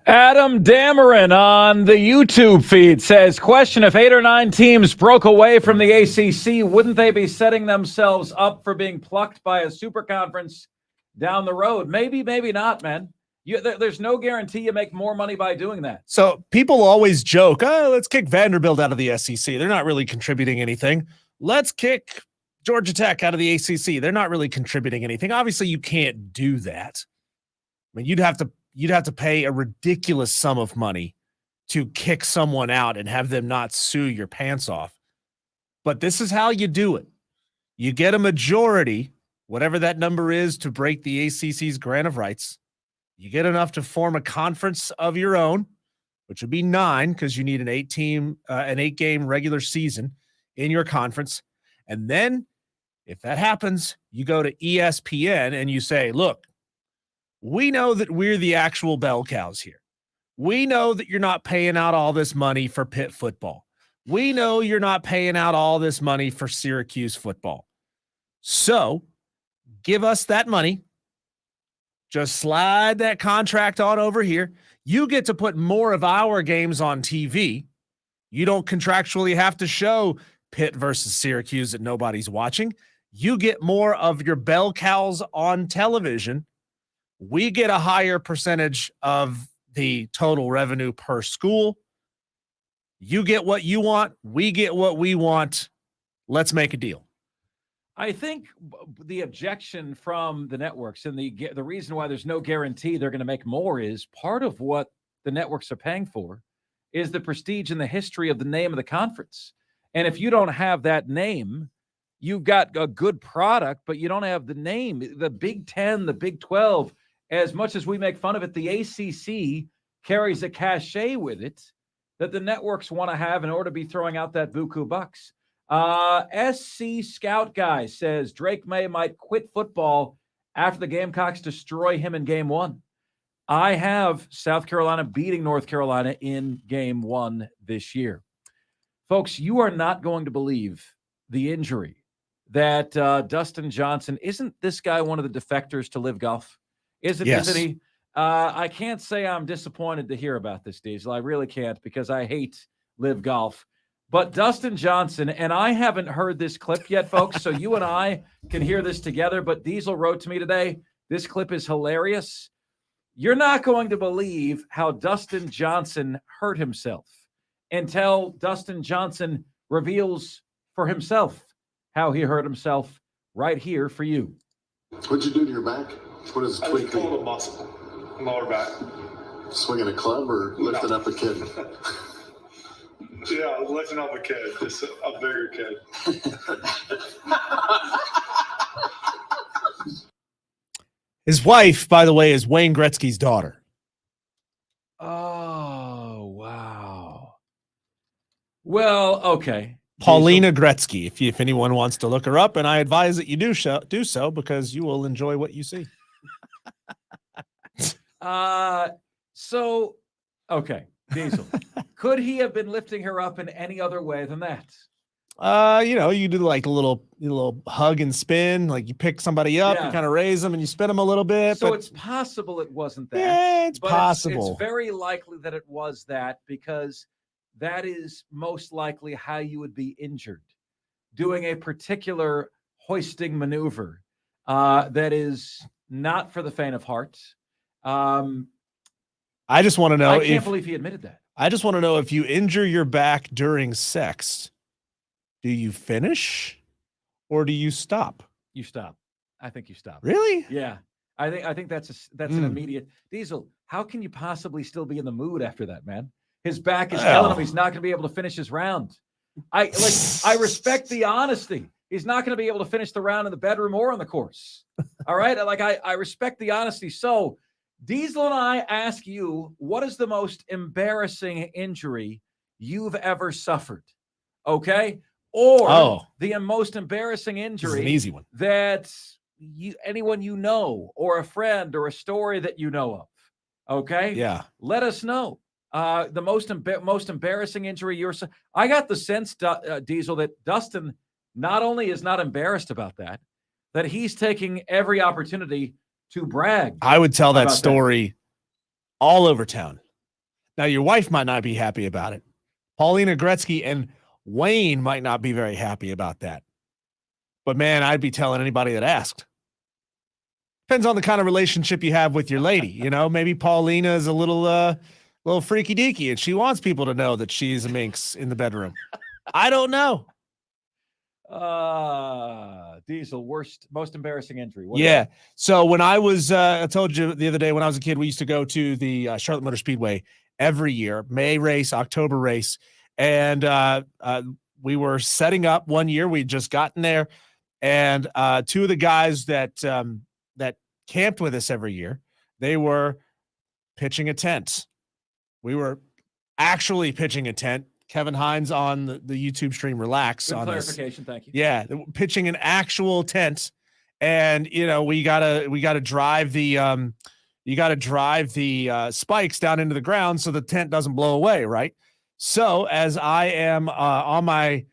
Adam Dameron on the YouTube feed says, question, if 8 or 9 teams broke away from the ACC, wouldn't they be setting themselves up for being plucked by a super conference down the road? Maybe, maybe not, man. There's no guarantee you make more money by doing that. So people always joke, let's kick Vanderbilt out of the SEC. They're not really contributing anything. Let's kick Georgia Tech out of the ACC. They're not really contributing anything. Obviously, you can't do that. I mean, you'd have to pay a ridiculous sum of money to kick someone out and have them not sue your pants off. But this is how you do it. You get a majority, whatever that number is, to break the ACC's grant of rights. You get enough to form a conference of your own, which would be 9 because you need an 8-game regular season in your conference. And then if that happens, you go to ESPN and you say, look, we know that we're the actual bell cows here. We know that you're not paying out all this money for Pitt football. We know you're not paying out all this money for Syracuse football. So give us that money. Just slide that contract on over here. You get to put more of our games on TV. You don't contractually have to show Pitt versus Syracuse that nobody's watching. You get more of your bell cows on television. We get a higher percentage of the total revenue per school. You get what you want. We get what we want. Let's make a deal. I think the objection from the networks and the reason why there's no guarantee they're going to make more is part of what the networks are paying for is the prestige and the history of the name of the conference. And if you don't have that name, you've got a good product, but you don't have the name. The Big 10, the Big 12, as much as we make fun of it, the ACC carries a cachet with it that the networks want to have in order to be throwing out that buku bucks. SC Scout Guy says Drake May might quit football after the Gamecocks destroy him in game 1. I have South Carolina beating North Carolina in game 1 this year. Folks, you are not going to believe the injury that Dustin Johnson, isn't this guy one of the defectors to Live Golf? Isn't he? I can't say I'm disappointed to hear about this, Diesel. I really can't because I hate Live Golf. But Dustin Johnson, and I haven't heard this clip yet, folks, so you and I can hear this together, but Diesel wrote to me today, this clip is hilarious. You're not going to believe how Dustin Johnson hurt himself until Dustin Johnson reveals for himself how he hurt himself right here for you. What'd you do to your back? What is it? I just pulled a muscle, lower back. Swinging a club or lifting up a kid? Yeah, lifting up a kid, just a bigger kid. His wife, by the way, is Wayne Gretzky's daughter. Oh, wow. Well, okay. Paulina Gretzky, if anyone wants to look her up, and I advise that you do so because you will enjoy what you see. Okay, Diesel. Could he have been lifting her up in any other way than that? You do like a little hug and spin, like you pick somebody up, you kind of raise them and you spin them a little bit. So it's possible it wasn't that. Yeah, it's possible. It's very likely that it was that because that is most likely how you would be injured, doing a particular hoisting maneuver that is not for the faint of heart. I just want to know. I can't believe he admitted that. I just want to know if you injure your back during sex, do you finish or do you stop? You stop. I think you stop. Really? Yeah. I think that's an immediate. Diesel, how can you possibly still be in the mood after that, man? His back is telling him he's not going to be able to finish his round. I respect the honesty. He's not going to be able to finish the round in the bedroom or on the course. All right? I respect the honesty. So Diesel and I ask you, what is the most embarrassing injury you've ever suffered? Okay? Or the most embarrassing injury, this is an easy one, that anyone you know, or a friend, or a story that you know of. Okay? Yeah. Let us know. The most embarrassing injury I got the sense, Diesel, that Dustin not only is not embarrassed about that he's taking every opportunity to brag. I would tell that story all over town. Now, your wife might not be happy about it. Paulina Gretzky and Wayne might not be very happy about that. But, man, I'd be telling anybody that asked. Depends on the kind of relationship you have with your lady. You know, maybe Paulina is a little freaky deaky, and she wants people to know that she's a minx in the bedroom. I don't know. Diesel, most embarrassing injury. Yeah. So when I was, I told you the other day when I was a kid, we used to go to the Charlotte Motor Speedway every year, May race, October race. And we were setting up one year. We'd just gotten there. And two of the guys that camped with us every year, they were pitching a tent. We were actually pitching a tent. Kevin Hines on the YouTube stream, relax. Good on clarification, this. thank you. Yeah, pitching an actual tent, and we gotta drive the spikes down into the ground so the tent doesn't blow away, right? So as I'm on my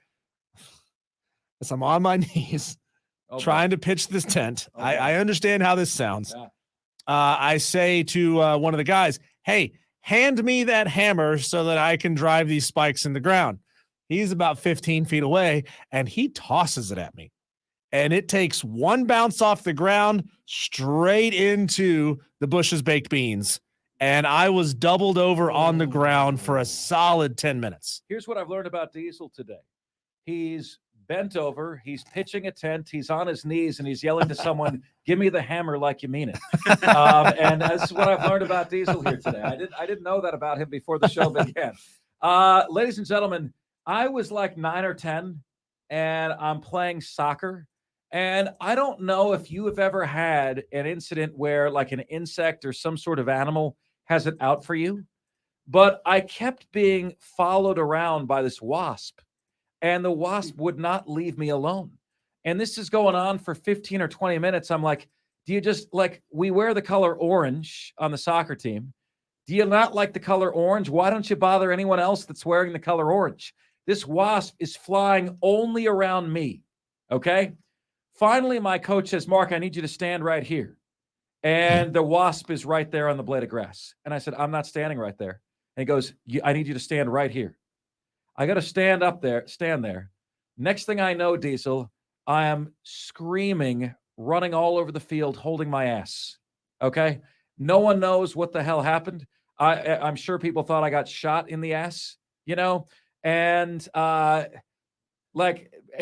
knees trying to pitch this tent, I understand how this sounds. Yeah. I say to one of the guys, "Hey, hand me that hammer so that I can drive these spikes in the ground." He's about 15 feet away, and he tosses it at me. And it takes one bounce off the ground straight into the Bush's baked beans. And I was doubled over on the ground for a solid 10 minutes. Here's what I've learned about Diesel today. He's bent over, he's pitching a tent, he's on his knees, and he's yelling to someone, "Give me the hammer like you mean it." And that's what I've learned about Diesel here today. I didn't know that about him before the show began. Ladies and gentlemen, I was like 9 or 10, and I'm playing soccer. And I don't know if you have ever had an incident where like an insect or some sort of animal has it out for you, but I kept being followed around by this wasp. And the wasp would not leave me alone. And this is going on for 15 or 20 minutes. I'm like, do you just we wear the color orange on the soccer team. Do you not like the color orange? Why don't you bother anyone else that's wearing the color orange? This wasp is flying only around me. Okay. Finally, my coach says, "Mark, I need you to stand right here." And the wasp is right there on the blade of grass. And I said, "I'm not standing right there." And he goes, "I need you to stand right here." I got to stand there. Next thing I know, Diesel, I am screaming, running all over the field, holding my ass. Okay. No one knows what the hell happened. I'm sure people thought I got shot in the ass, and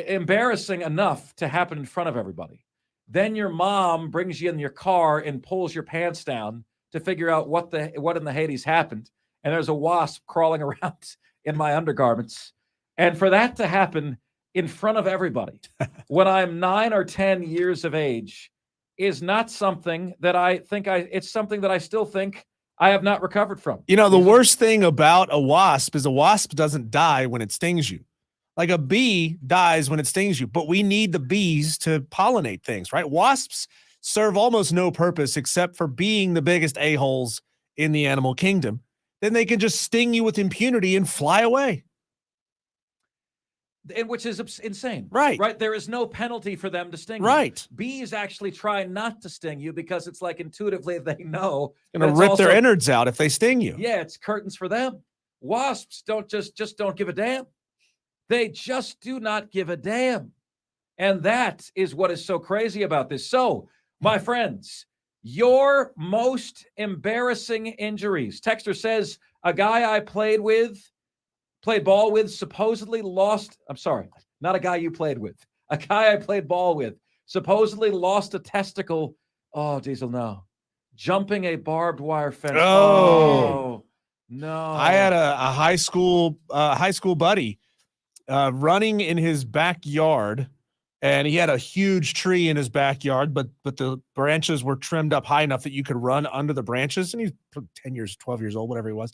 embarrassing enough to happen in front of everybody. Then your mom brings you in your car and pulls your pants down to figure out what in the Hades happened. And there's a wasp crawling around in my undergarments. And for that to happen in front of everybody when I'm 9 or 10 years of age is not something that it's something that I still think I have not recovered from. The worst thing about a wasp is a wasp doesn't die when it stings you. Like a bee dies when it stings you, but we need the bees to pollinate things, right? Wasps serve almost no purpose except for being the biggest a-holes in the animal kingdom. Then they can just sting you with impunity and fly away. And which is insane. Right. Right. There is no penalty for them to sting you. Right. Bees actually try not to sting you because it's like intuitively they know. Going to rip their innards out if they sting you. Yeah, it's curtains for them. Wasps don't just don't give a damn. They just do not give a damn. And that is what is so crazy about this. So, my friends, your most embarrassing injuries. Texter says, a guy I played ball with, supposedly lost. I'm sorry, not a guy you played with. A guy I played ball with supposedly lost a testicle. Oh, Diesel, no. Jumping a barbed wire fence. Oh no. I had a high school buddy running in his backyard. And he had a huge tree in his backyard, but the branches were trimmed up high enough that you could run under the branches. And he's 10 years, 12 years old, whatever he was.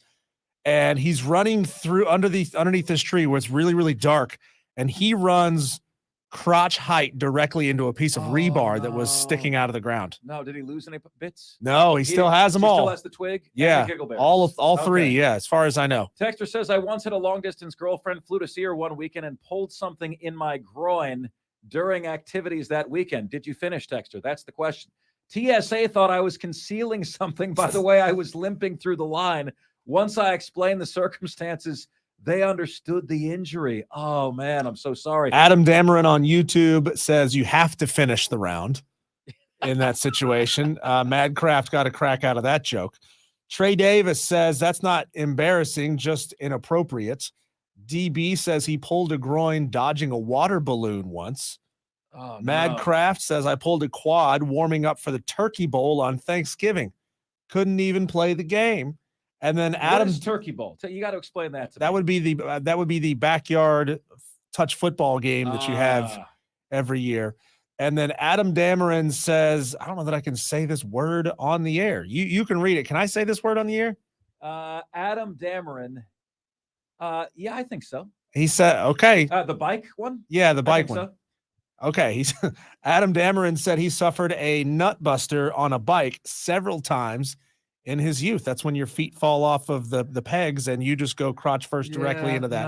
And he's running through underneath this tree where it's really, really dark. And he runs crotch height directly into a piece of rebar that was sticking out of the ground. No, did he lose any bits? No, he still has them all. He still has the twig? Yeah, and the giggle bear. all three, yeah, as far as I know. Texter says, I once had a long-distance girlfriend, flew to see her one weekend and pulled something in my groin during activities that weekend. Did you finish, Texter? That's the question. TSA thought I was concealing something by the way I was limping through the line Once I explained the circumstances, they understood the injury. Oh, man, I'm so sorry. Adam Dameron on YouTube says you have to finish the round in that situation. Madcraft got a crack out of that joke. Trey Davis says that's not embarrassing, just inappropriate. DB says he pulled a groin dodging a water balloon once. Oh, Madcraft says I pulled a quad warming up for the Turkey Bowl on Thanksgiving. Couldn't even play the game. And then Adam, what is Turkey Bowl? You got to explain that to me. That would be the backyard touch football game that you have every year. And then Adam Dameron says, I don't know that I can say this word on the air. You can read it. Can I say this word on the air? Adam Dameron. Yeah, I think so. He said, okay. The bike one? Yeah, the bike one. So. Okay. Adam Dameron said he suffered a nut buster on a bike several times in his youth. That's when your feet fall off of the pegs and you just go crotch first directly into that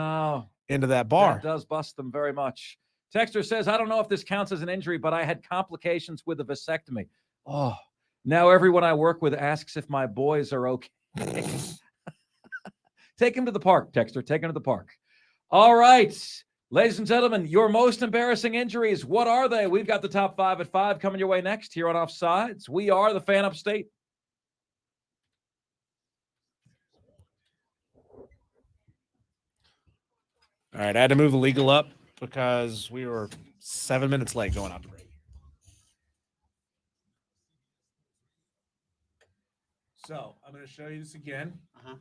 bar. That does bust them very much. Texter says, I don't know if this counts as an injury, but I had complications with a vasectomy. Oh, now everyone I work with asks if my boys are okay. Take him to the park, Texter. Take him to the park. All right. Ladies and gentlemen, your most embarrassing injuries, what are they? We've got the top 5 at 5 coming your way next here on Offsides. We are the Fan Upstate. All right, I had to move the legal up because we were 7 minutes late going out to break. So I'm going to show you this again. How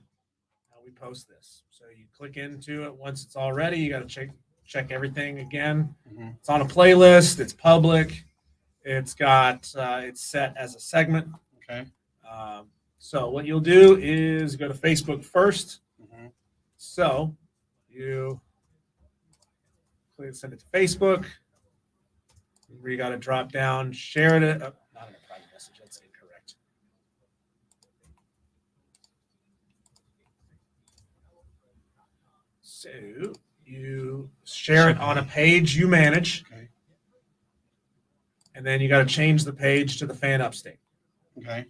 we post this. So you click into it once it's all ready. You got to check everything again. It's on a playlist. It's public. It's got it's set as a segment. Okay. So what you'll do is go to Facebook first. So you send it to Facebook. We got to drop down, share it. Not in a private message. That's incorrect. So you share it on a page you manage. Okay. And then you got to change the page to the Fan Upstate. Okay.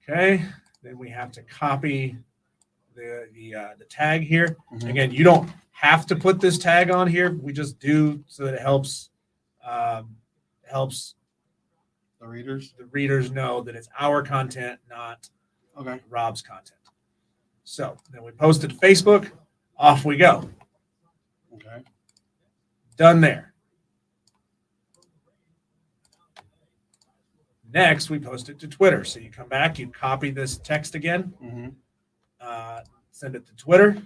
Okay. Then we have to copy the tag here. Again, you don't have to put this tag on here. We just do so that it helps The readers know that it's our content, not Okay. Rob's content. So then we post it to Facebook. Off we go. Okay. Done there. Next, we post it to Twitter. So you come back, you copy this text again, send it to Twitter.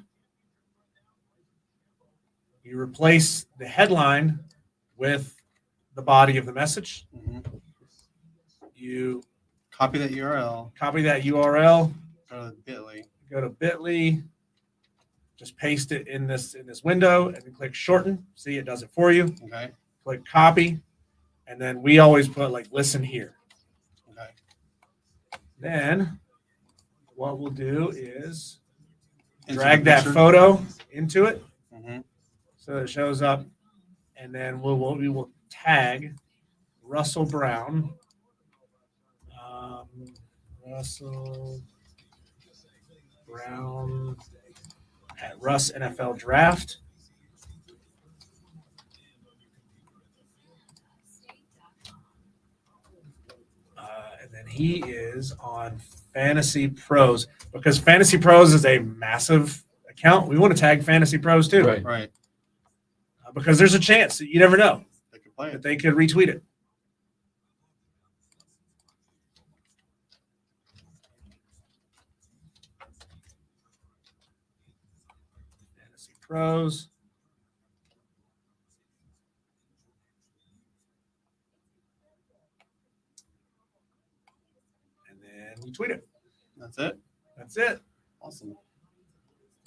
You replace the headline with the body of the message. You Copy that URL. Go to Bitly. Just paste it in this window, and then click shorten. See, it does it for you. Okay. Click copy, and then we always put like listen here. Okay. Then what we'll do is Into drag the that picture. photo into it, Mhm. so it shows up, and then we will tag Russell Brown. Russell Brown at Russ NFL Draft. And then he is on Fantasy Pros, because Fantasy Pros is a massive account. We want to tag Fantasy Pros too. Right. Because there's a chance that you never know They can play that it. they could retweet it. Fantasy Pros. And then we tweet it. That's it. That's it. Awesome.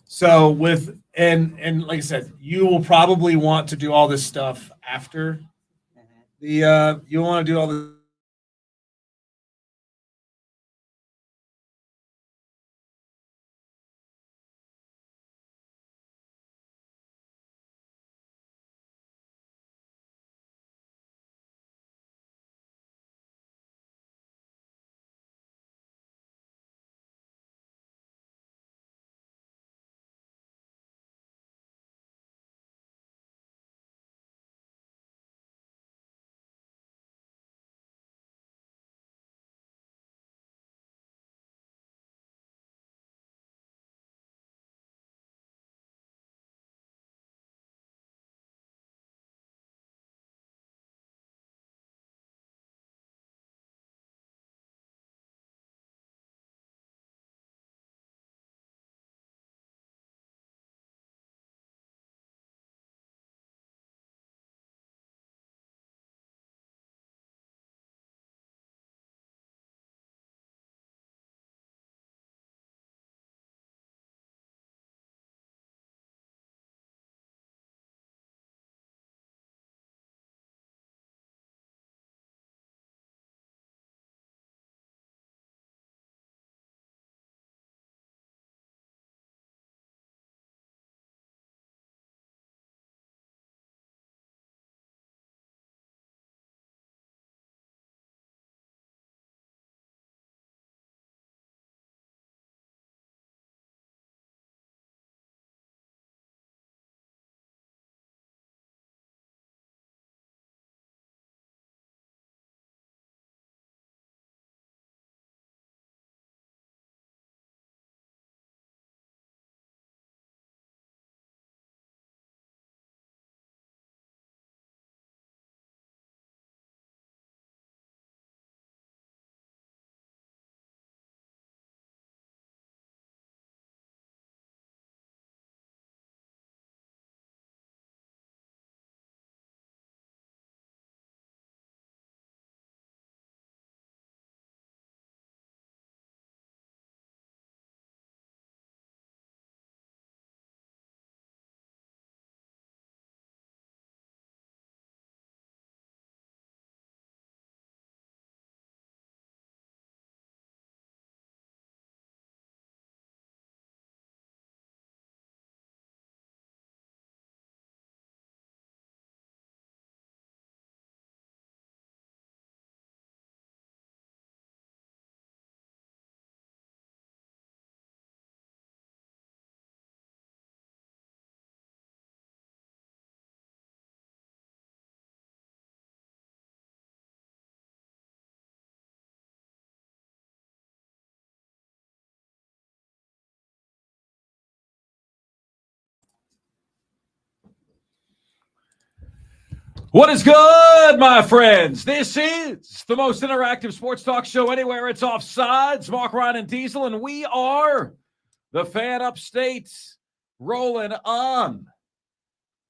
So with and like I said, you will probably want to do all this stuff after you'll want to do all the What is good, my friends? This is the most interactive sports talk show anywhere. It's Offsides, Mark, Ryan, and Diesel, and we are the Fan Upstate, rolling on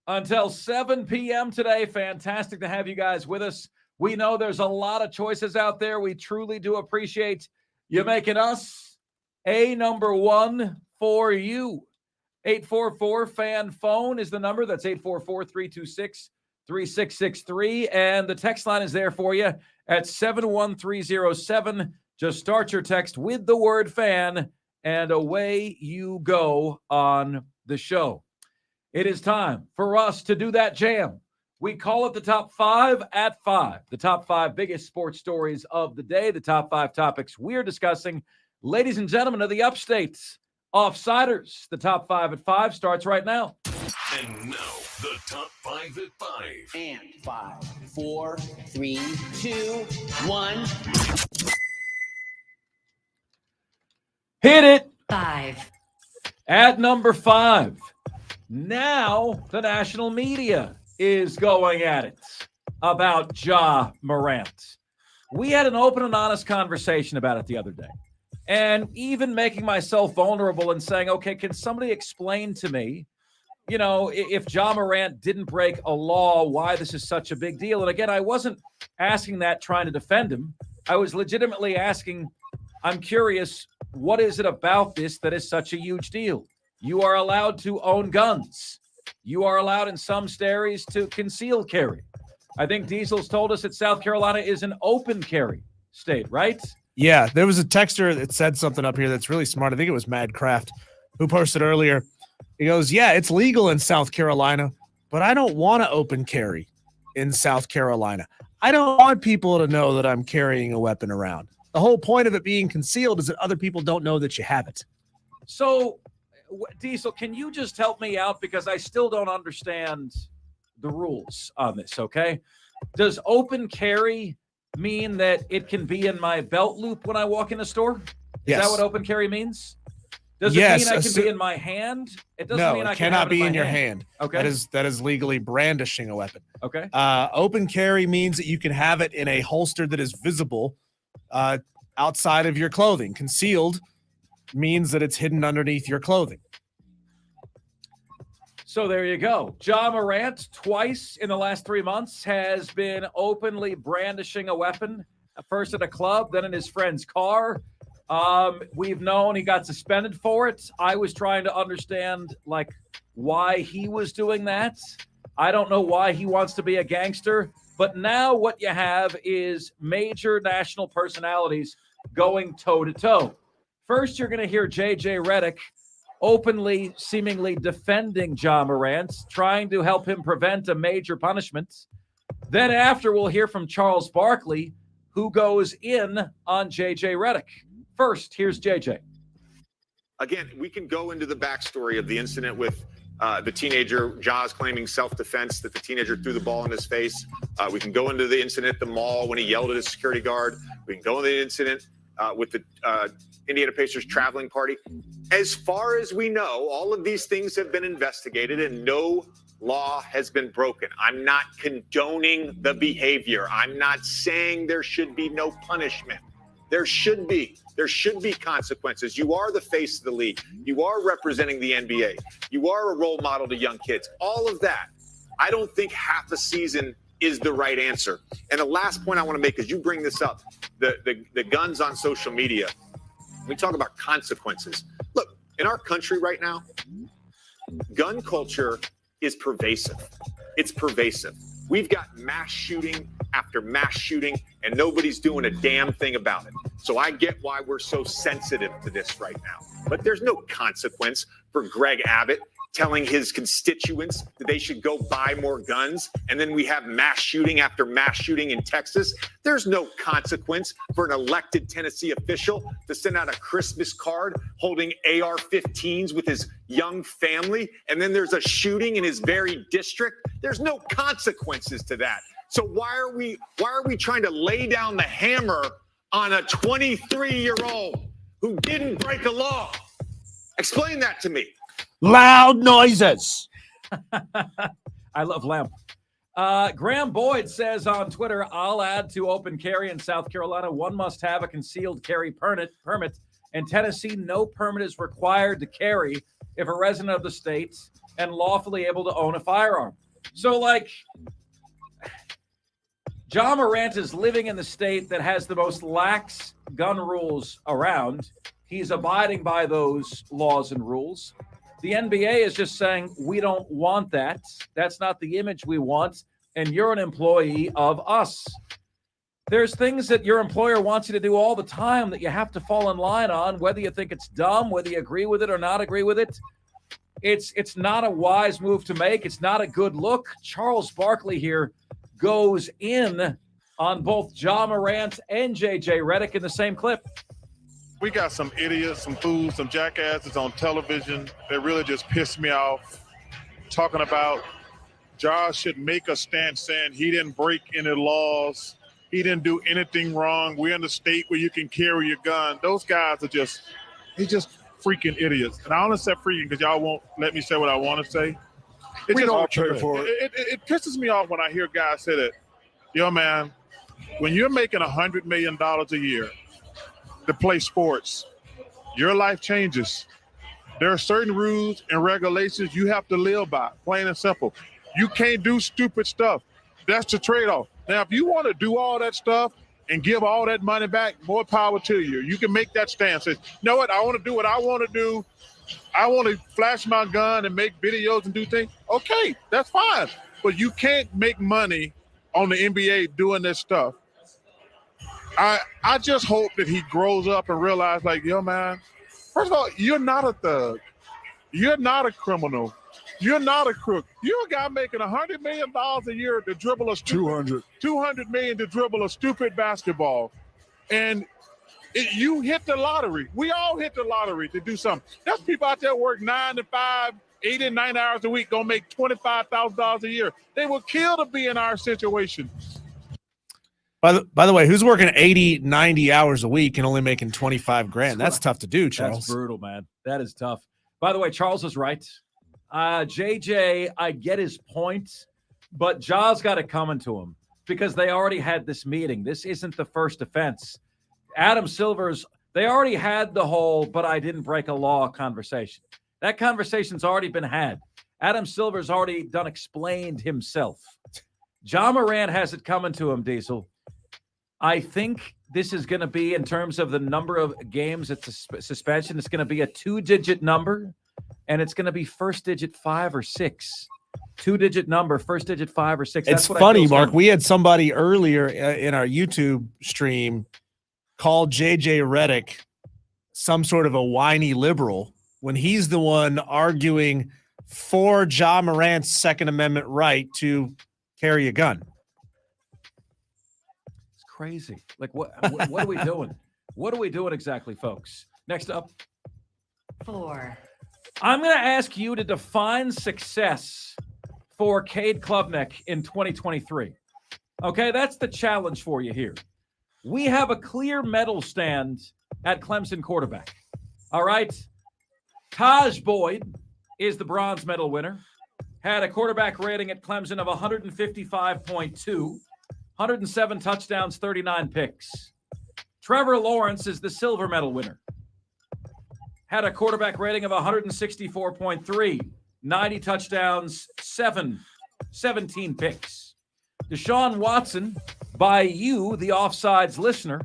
until 7 p.m. today. Fantastic to have you guys with us. We know there's a lot of choices out there. We truly do appreciate you making us a number one for you. 844-FAN phone is the number. That's 844-326-3663. And the text line is there for you at 71307. Just start your text with the word fan, and away you go on the show. It is time for us to do that jam. We call it the Top 5 at 5. The top 5 biggest sports stories of the day, the top 5 topics we're discussing. Ladies and gentlemen of the Upstate, Offsiders, the Top 5 at 5 starts right now. And now, the Top 5 at 5. And 5, 4, 3, 2, 1. Hit it. 5. At number 5. Now the national media is going at it about Ja Morant. We had an open and honest conversation about it the other day. And even making myself vulnerable and saying, okay, can somebody explain to me, you know, if Ja Morant didn't break a law, why this is such a big deal? And again, I wasn't asking that trying to defend him. I was legitimately asking, I'm curious, what is it about this that is such a huge deal? You are allowed to own guns. You are allowed in some states to conceal carry. I think Diesel's told us that South Carolina is an open carry state, right? Yeah, there was a texter that said something up here that's really smart. I think it was Madcraft who posted earlier. He goes, yeah, it's legal in South Carolina, but I don't want to open carry in South Carolina. I don't want people to know that I'm carrying a weapon around. The whole point of it being concealed is that other people don't know that you have it. So, Diesel, can you just help me out? Because I still don't understand the rules on this, okay? Does open carry mean that it can be in my belt loop when I walk in a store? Is that what open carry means? Does it mean I can be in my hand? It doesn't mean I cannot be in your hand. Okay. That is legally brandishing a weapon. Okay. Open carry means that you can have it in a holster that is visible outside of your clothing. Concealed means that it's hidden underneath your clothing. So there you go. Ja Morant, twice in the last 3 months, has been openly brandishing a weapon, first at a club, then in his friend's car. We've known he got suspended for it. I was trying to understand, why he was doing that. I don't know why he wants to be a gangster. But now what you have is major national personalities going toe-to-toe. First, you're going to hear J.J. Redick openly, seemingly defending Ja Morant, trying to help him prevent a major punishment. Then after, we'll hear from Charles Barkley, who goes in on J.J. Redick. First, here's J.J. Again, we can go into the backstory of the incident with the teenager. Ja's claiming self-defense, that the teenager threw the ball in his face. We can go into the incident at the mall when he yelled at his security guard. We can go into the incident with the Indiana Pacers traveling party. As far as we know, all of these things have been investigated and no law has been broken. I'm not condoning the behavior. I'm not saying there should be no punishment. There should be consequences. You are the face of the league. You are representing the NBA. You are a role model to young kids. All of that. I don't think half a season is the right answer. And the last point I want to make is you bring this up, the guns on social media. We talk about consequences. Look, in our country right now, gun culture is pervasive. It's pervasive. We've got mass shooting after mass shooting, and nobody's doing a damn thing about it. So I get why we're so sensitive to this right now. But there's no consequence for Greg Abbott telling his constituents that they should go buy more guns, and then we have mass shooting after mass shooting in Texas. There's no consequence for an elected Tennessee official to send out a Christmas card holding AR-15s with his young family, and then there's a shooting in his very district. There's no consequences to that. So why are we trying to lay down the hammer on a 23-year-old who didn't break a law? Explain that to me. Loud noises. I love Lamp. Graham Boyd says on Twitter, I'll add to open carry in South Carolina. One must have a concealed carry permit. In Tennessee, no permit is required to carry if a resident of the state and lawfully able to own a firearm. So, like, Ja Morant is living in the state that has the most lax gun rules around. He's abiding by those laws and rules. The NBA is just saying, we don't want that. That's not the image we want, and you're an employee of us. There's things that your employer wants you to do all the time that you have to fall in line on, whether you think it's dumb, whether you agree with it or not agree with it. It's not a wise move to make. It's not a good look. Charles Barkley here goes in on both Ja Morant and JJ Redick in the same clip. We got some idiots, some fools, some jackasses on television that really just piss me off. Talking about Ja should make a stand saying he didn't break any laws. He didn't do anything wrong. We're in a state where you can carry your gun. Those guys are just freaking idiots. And I only say freaking because y'all won't let me say what I want to say. We don't care for it. It pisses me off when I hear guys say that, yo, man, when you're making $100 million a year to play sports, your life changes. There are certain rules and regulations you have to live by, plain and simple. You can't do stupid stuff. That's the trade-off. Now, if you want to do all that stuff and give all that money back, more power to you. You can make that stand. Say, you know what? I want to do what I want to do. I want to flash my gun and make videos and do things. Okay, that's fine. But you can't make money on the NBA doing this stuff. I just hope that he grows up and realizes, like, yo, man, first of all, you're not a thug. You're not a criminal. You're not a crook. You're a guy making $100 million a year to dribble a stupid, $200 million to dribble a stupid basketball. And you hit the lottery. We all hit the lottery to do something. There's people out there work 9 to 5, 8 and 9 hours a week, gonna make $25,000 a year. They will kill to be in our situation. By the way, who's working 80, 90 hours a week and only making 25 grand? That's tough to do, Charles. That's brutal, man. That is tough. By the way, Charles is right. JJ, I get his point, but Ja's got it coming to him because they already had this meeting. This isn't the first offense. Adam Silver's, they already had the whole, but I didn't break a law conversation. That conversation's already been had. Adam Silver's already explained himself. Ja Morant has it coming to him, Diesel. I think this is going to be, in terms of the number of games, it's a suspension. It's going to be a 2-digit number, and it's going to be first digit 5 or 6. 2-digit number, first digit 5 or 6. It's funny, Mark. We had somebody earlier in our YouTube stream call JJ Redick some sort of a whiny liberal when he's the one arguing for Ja Morant's Second Amendment right to carry a gun. It's crazy. Like, what are we doing? What are we doing exactly, folks? Next up. 4. I'm going to ask you to define success for Cade Klubnik in 2023. Okay, that's the challenge for you here. We have a clear medal stand at Clemson quarterback. All right? Taj Boyd is the bronze medal winner. Had a quarterback rating at Clemson of 155.2, 107 touchdowns, 39 picks. Trevor Lawrence is the silver medal winner. Had a quarterback rating of 164.3, 90 touchdowns, 17 picks. Deshaun Watson, by you, the Offsides listener,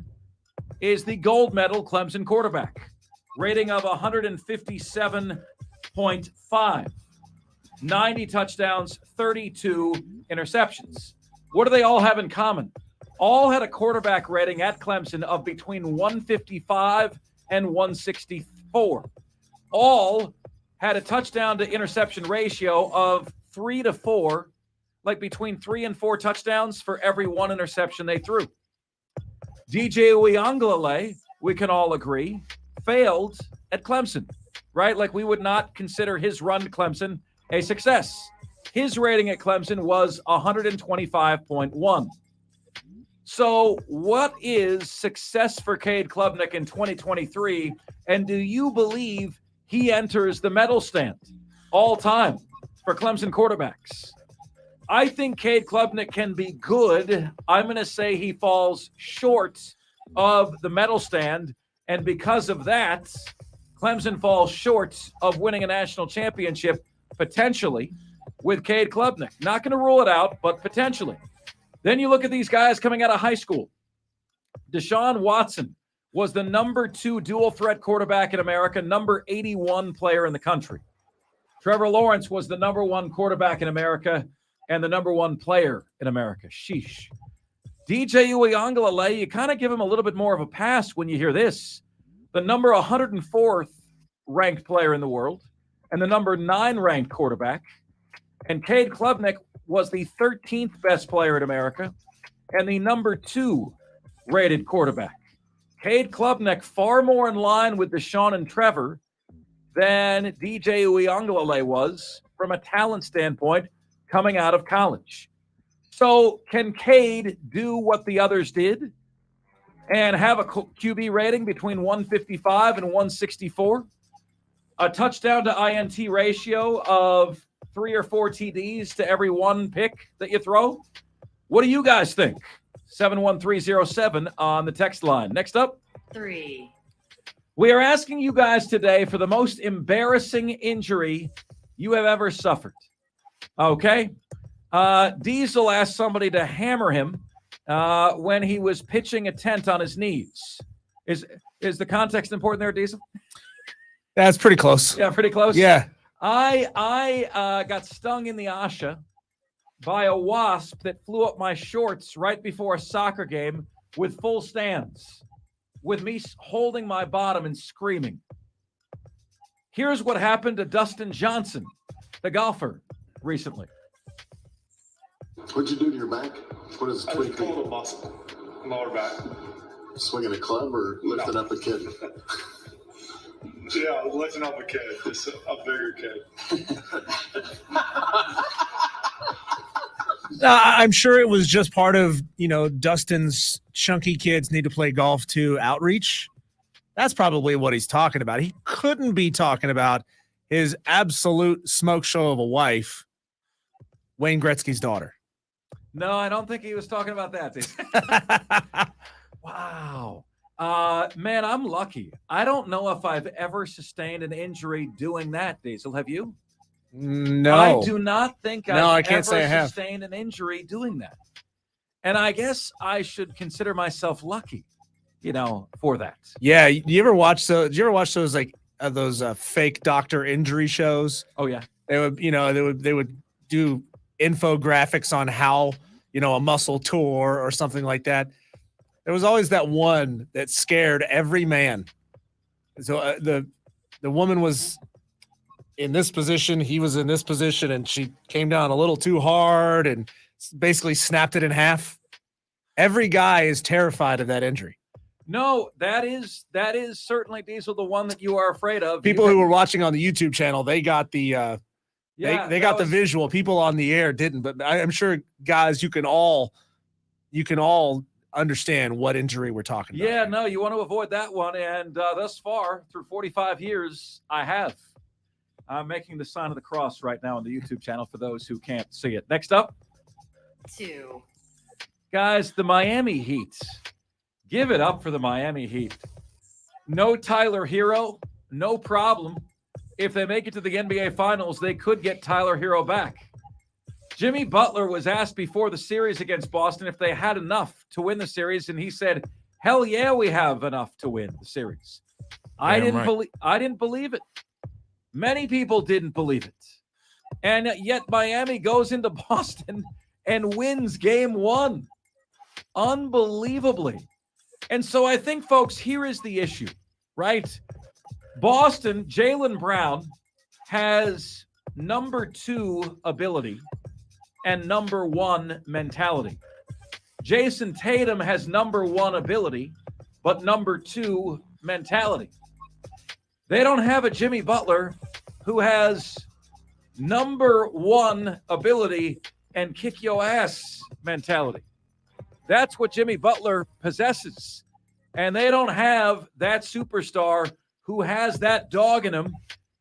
is the gold medal Clemson quarterback. Rating of 157.5. 90 touchdowns, 32 interceptions. What do they all have in common? All had a quarterback rating at Clemson of between 155 and 164. All had a touchdown to interception ratio of 3 to 4, like between 3 and 4 touchdowns for every 1 interception they threw. DJ Uiagalelei, we can all agree, failed at Clemson, right? Like, we would not consider his run to Clemson a success. His rating at Clemson was 125.1. So what is success for Cade Klubnik in 2023? And do you believe he enters the medal stand all time for Clemson quarterbacks? I think Cade Klubnik can be good. I'm going to say he falls short of the medal stand, and because of that, Clemson falls short of winning a national championship, potentially, with Cade Klubnik. Not going to rule it out, but potentially. Then you look at these guys coming out of high school. Deshaun Watson was the number 2 dual threat quarterback in America, number 81 player in the country. Trevor Lawrence was the number 1 quarterback in America and the number 1 player in America. Sheesh. DJ Uiagalelei, you kind of give him a little bit more of a pass when you hear this. The number 104th ranked player in the world and the number 9 ranked quarterback. And Cade Klubnik was the 13th best player in America and the number 2 rated quarterback. Cade Klubnik far more in line with Deshaun and Trevor than DJ Uiagalelei was from a talent standpoint coming out of college. So can Cade do what the others did and have a QB rating between 155 and 164? A touchdown to INT ratio of 3 or 4 TDs to every 1 pick that you throw? What do you guys think? 71307 on the text line. Next up. 3. We are asking you guys today for the most embarrassing injury you have ever suffered. Okay? Diesel asked somebody to hammer him when he was pitching a tent on his knees. Is the context important there, Diesel? That's pretty close. Yeah, pretty close? Yeah. I got stung in the asha by a wasp that flew up my shorts right before a soccer game with full stands, with me holding my bottom and screaming. Here's what happened to Dustin Johnson, the golfer, recently. What'd you do to your back? What is I tweak? just pulled a muscle, lower back. Swinging a club or lifting up a kid? Yeah, lifting up a kid, just a bigger kid. I'm sure it was just part of, Dustin's chunky kids need to play golf too outreach. That's probably what he's talking about. He couldn't be talking about his absolute smoke show of a wife, Wayne Gretzky's daughter. No, I don't think he was talking about that. Wow. Man, I'm lucky. I don't know if I've ever sustained an injury doing that, Diesel. Have you? No. I do not think I've can't say I ever have. sustained an injury doing that. And I guess I should consider myself lucky, for that. Yeah. Do you ever watch those those fake doctor injury shows? Oh yeah. They would do infographics on how, a muscle tore or something like that. There was always that one that scared every man. So the woman was in this position, he was in this position, and she came down a little too hard and basically snapped it in half. Every guy is terrified of that injury. No, that is certainly, Diesel, the one that you are afraid of. People who were watching on the YouTube channel, they got the they got the visual. People on the air didn't, but I'm sure, guys, you can all understand what injury we're talking about. Yeah, no, you want to avoid that one, and thus far, through 45 years, I have. I'm making the sign of the cross right now on the YouTube channel for those who can't see it. Next up. 2. Guys, the Miami Heat. Give it up for the Miami Heat. No Tyler Hero, no problem. If they make it to the NBA Finals, they could get Tyler Hero back. Jimmy Butler was asked before the series against Boston if they had enough to win the series, and he said, "Hell yeah, we have enough to win the series." I didn't believe it. Many people didn't believe it. And yet Miami goes into Boston and wins game 1. Unbelievably. And so I think, folks, here is the issue, right? Boston, Jaylen Brown has number 2 ability and number 1 mentality. Jason Tatum has number 1 ability, but number 2 mentality. They don't have a Jimmy Butler who has number 1 ability and kick your ass mentality. That's what Jimmy Butler possesses. And they don't have that superstar who has that dog in him.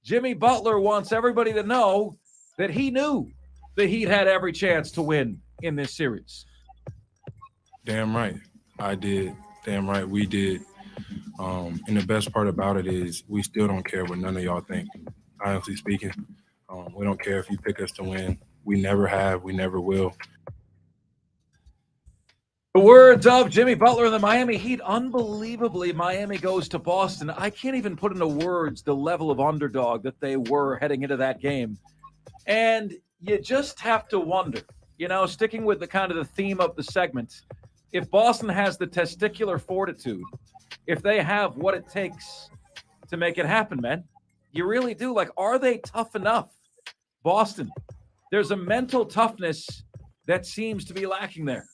Jimmy Butler wants everybody to know that he knew the Heat had every chance to win in this series. Damn right. I did. Damn right. We did. And the best part about it is we still don't care what none of y'all think. Honestly speaking, we don't care if you pick us to win. We never have. We never will. The words of Jimmy Butler and the Miami Heat. Unbelievably, Miami goes to Boston. I can't even put into words the level of underdog that they were heading into that game. And you just have to wonder, sticking with the kind of the theme of the segment, if Boston has the testicular fortitude, if they have what it takes to make it happen, man. You really do. Like, are they tough enough? Boston, there's a mental toughness that seems to be lacking there.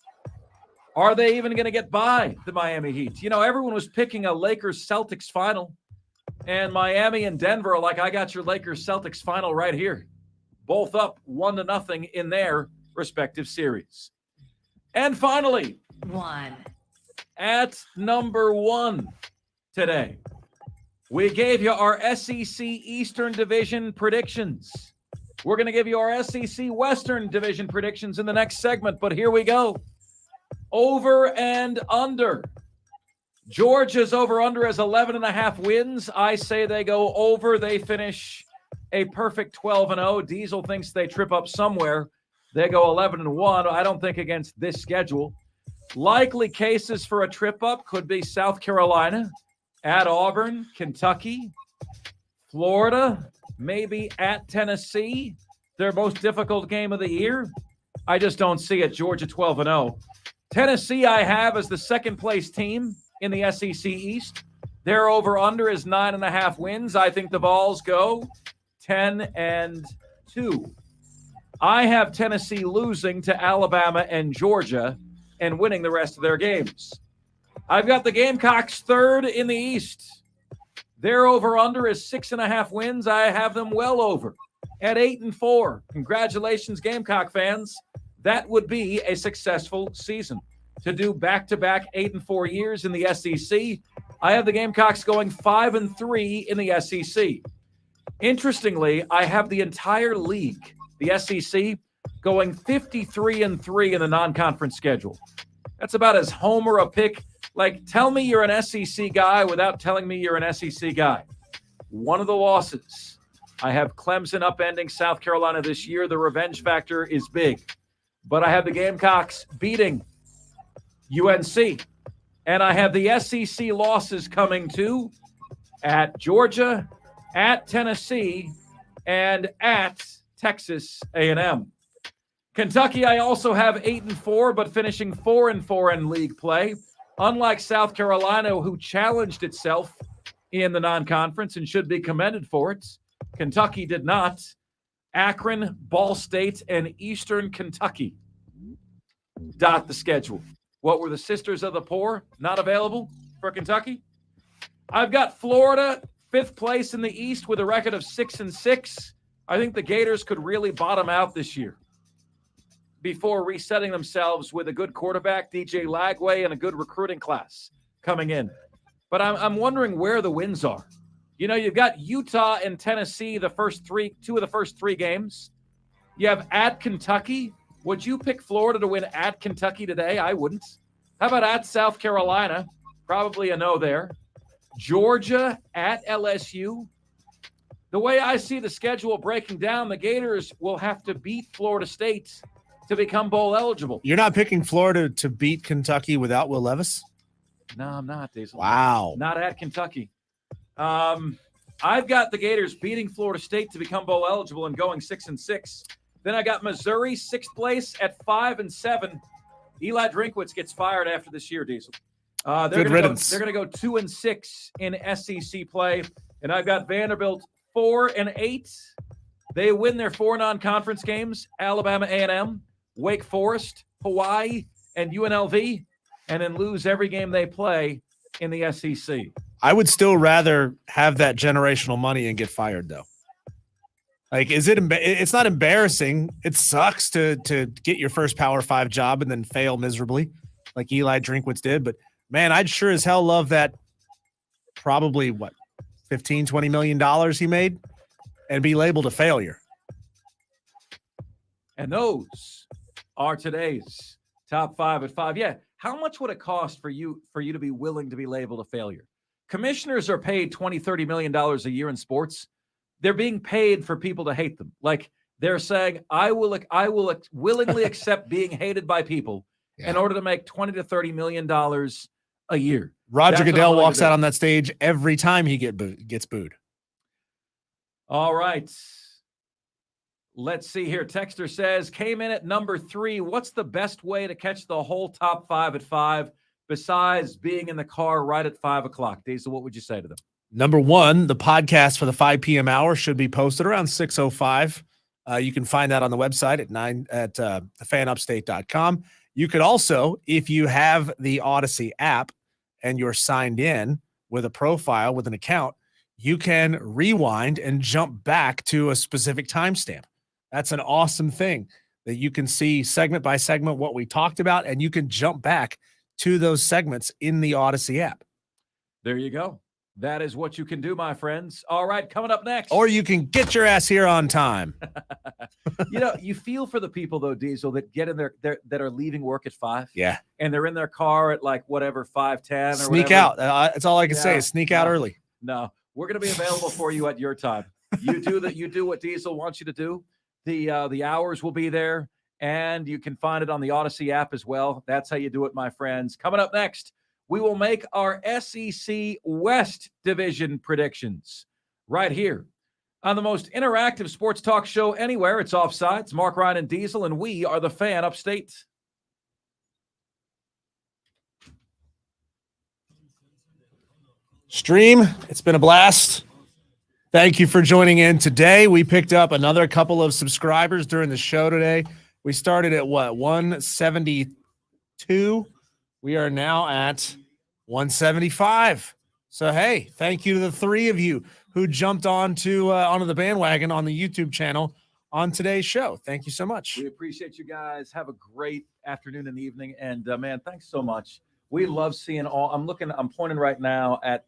Are they even going to get by the Miami Heat? Everyone was picking a Lakers-Celtics final, and Miami and Denver are like, I got your Lakers-Celtics final right here. Both up 1-0 in their respective series. And finally, at number 1 today, we gave you our SEC Eastern Division predictions. We're going to give you our SEC Western Division predictions in the next segment, but here we go. Over and under. Georgia's over-under is 11.5 wins. I say they go over. They finish a perfect 12-0. Diesel thinks they trip up somewhere. They go 11-1. I don't think against this schedule. Likely cases for a trip up could be South Carolina, at Auburn, Kentucky, Florida, maybe at Tennessee. Their most difficult game of the year. I just don't see it. Georgia 12-0. Tennessee I have as the second place team in the SEC East. Their over-under is 9.5 wins. I think the Vols go 10-2. I have Tennessee losing to Alabama and Georgia and winning the rest of their games. I've got the Gamecocks third in the East. Their over-under is 6.5 wins. I have them well over at 8-4. Congratulations, Gamecock fans. That would be a successful season. To do back-to-back 8-4 years in the SEC, I have the Gamecocks going 5-3 in the SEC. Interestingly, I have the entire league, the SEC, going 53-3 in the non-conference schedule. That's about as homer a pick. Like, tell me you're an SEC guy without telling me you're an SEC guy. One of the losses. I have Clemson upending South Carolina this year. The revenge factor is big. But I have the Gamecocks beating UNC. And I have the SEC losses coming to at Georgia, at Tennessee, and at Texas A&M. Kentucky, I also have 8-4, but finishing 4-4 in league play. Unlike South Carolina, who challenged itself in the non-conference and should be commended for it, Kentucky did not. Akron, Ball State, and Eastern Kentucky dot the schedule. What were the Sisters of the Poor not available for Kentucky? I've got Florida, 5th place in the East with a record of 6-6. I think the Gators could really bottom out this year before resetting themselves with a good quarterback, DJ Lagway, and a good recruiting class coming in. But I'm wondering where the wins are. You've got Utah and Tennessee, two of the first three games. You have at Kentucky. Would you pick Florida to win at Kentucky today? I wouldn't. How about at South Carolina? Probably a no there. Georgia at LSU. The way I see the schedule breaking down, the Gators will have to beat Florida State to become bowl eligible. You're not picking Florida to beat Kentucky without Will Levis? No, I'm not, Diesel. Wow. Not at Kentucky. I've got the Gators beating Florida State to become bowl eligible and going 6-6. Then I got Missouri, 6th place at 5-7. Eli Drinkwitz gets fired after this year, Diesel. They're going to go 2-6 in SEC play. And I've got Vanderbilt 4-8. They win their 4 non-conference games: Alabama A&M, Wake Forest, Hawaii, and UNLV, and then lose every game they play in the SEC. I would still rather have that generational money and get fired, though. Like, it's not embarrassing. It sucks to get your first Power 5 job and then fail miserably like Eli Drinkwitz did. But, man, I'd sure as hell love that probably, $15-20 million he made and be labeled a failure. And those are today's top 5 at 5. Yeah. How much would it cost for you to be willing to be labeled a failure? Commissioners are paid $20-30 million a year in sports. They're being paid for people to hate them. Like they're saying, I will willingly accept being hated by people in order to make $20-30 million a year. Roger Goodell walks out on that stage every time he gets booed. All right. Let's see here. Texter says, came in at number 3. What's the best way to catch the whole top 5 at 5 besides being in the car right at 5 o'clock? Diesel, what would you say to them? Number 1, the podcast for the 5 p.m. hour should be posted around 6:05. You can find that on the website at thefanupstate.com. You could also, if you have the Odyssey app and you're signed in with a profile, with an account, you can rewind and jump back to a specific timestamp. That's an awesome thing that you can see segment by segment what we talked about, and you can jump back to those segments in the Odyssey app. There you go. That is what you can do, my friends. All right, coming up next. Or you can get your ass here on time. You feel for the people, though, Diesel, that get in that are leaving work at 5. Yeah. And they're in their car at like whatever, 5:10 or Sneak whatever. out. That's all I can say is sneak out early. No, we're going to be available for you at your time. You do what Diesel wants you to do. The hours will be there, and you can find it on the Odyssey app as well. That's how you do it, my friends. Coming up next, we will make our SEC West Division predictions right here on the most interactive sports talk show anywhere. It's Offsides. Mark, Ryan, and Diesel, and we are the Fan Upstate. Stream, it's been a blast. Thank you for joining in today. We picked up another couple of subscribers during the show today. We started at 172. We are now at 175. So, hey, thank you to the 3 of you who jumped onto the bandwagon on the YouTube channel on today's show. Thank you so much. We appreciate you guys. Have a great afternoon and evening. And man, thanks so much. We love seeing all. I'm pointing right now at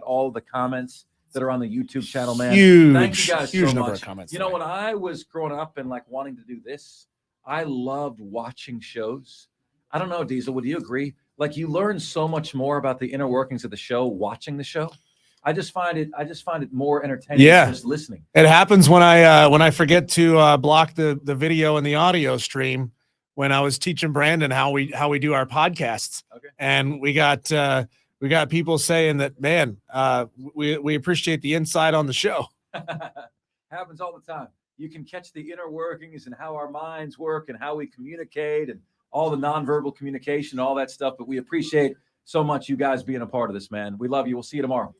all the comments that are on the YouTube channel, man. Thank you guys huge so number much. of comments. You know, when I was growing up and like wanting to do this, I loved watching shows. I don't know, Diesel, would you agree? Like you learn so much more about the inner workings of the show watching the show. I just find it more entertaining than just listening. It happens when I forget to block the video and the audio stream when I was teaching Brandon how we do our podcasts. Okay. And we got people saying that, man, we appreciate the insight on the show. Happens all the time. You can catch the inner workings and how our minds work and how we communicate and all the nonverbal communication, all that stuff. But we appreciate so much you guys being a part of this, man. We love you. We'll see you tomorrow.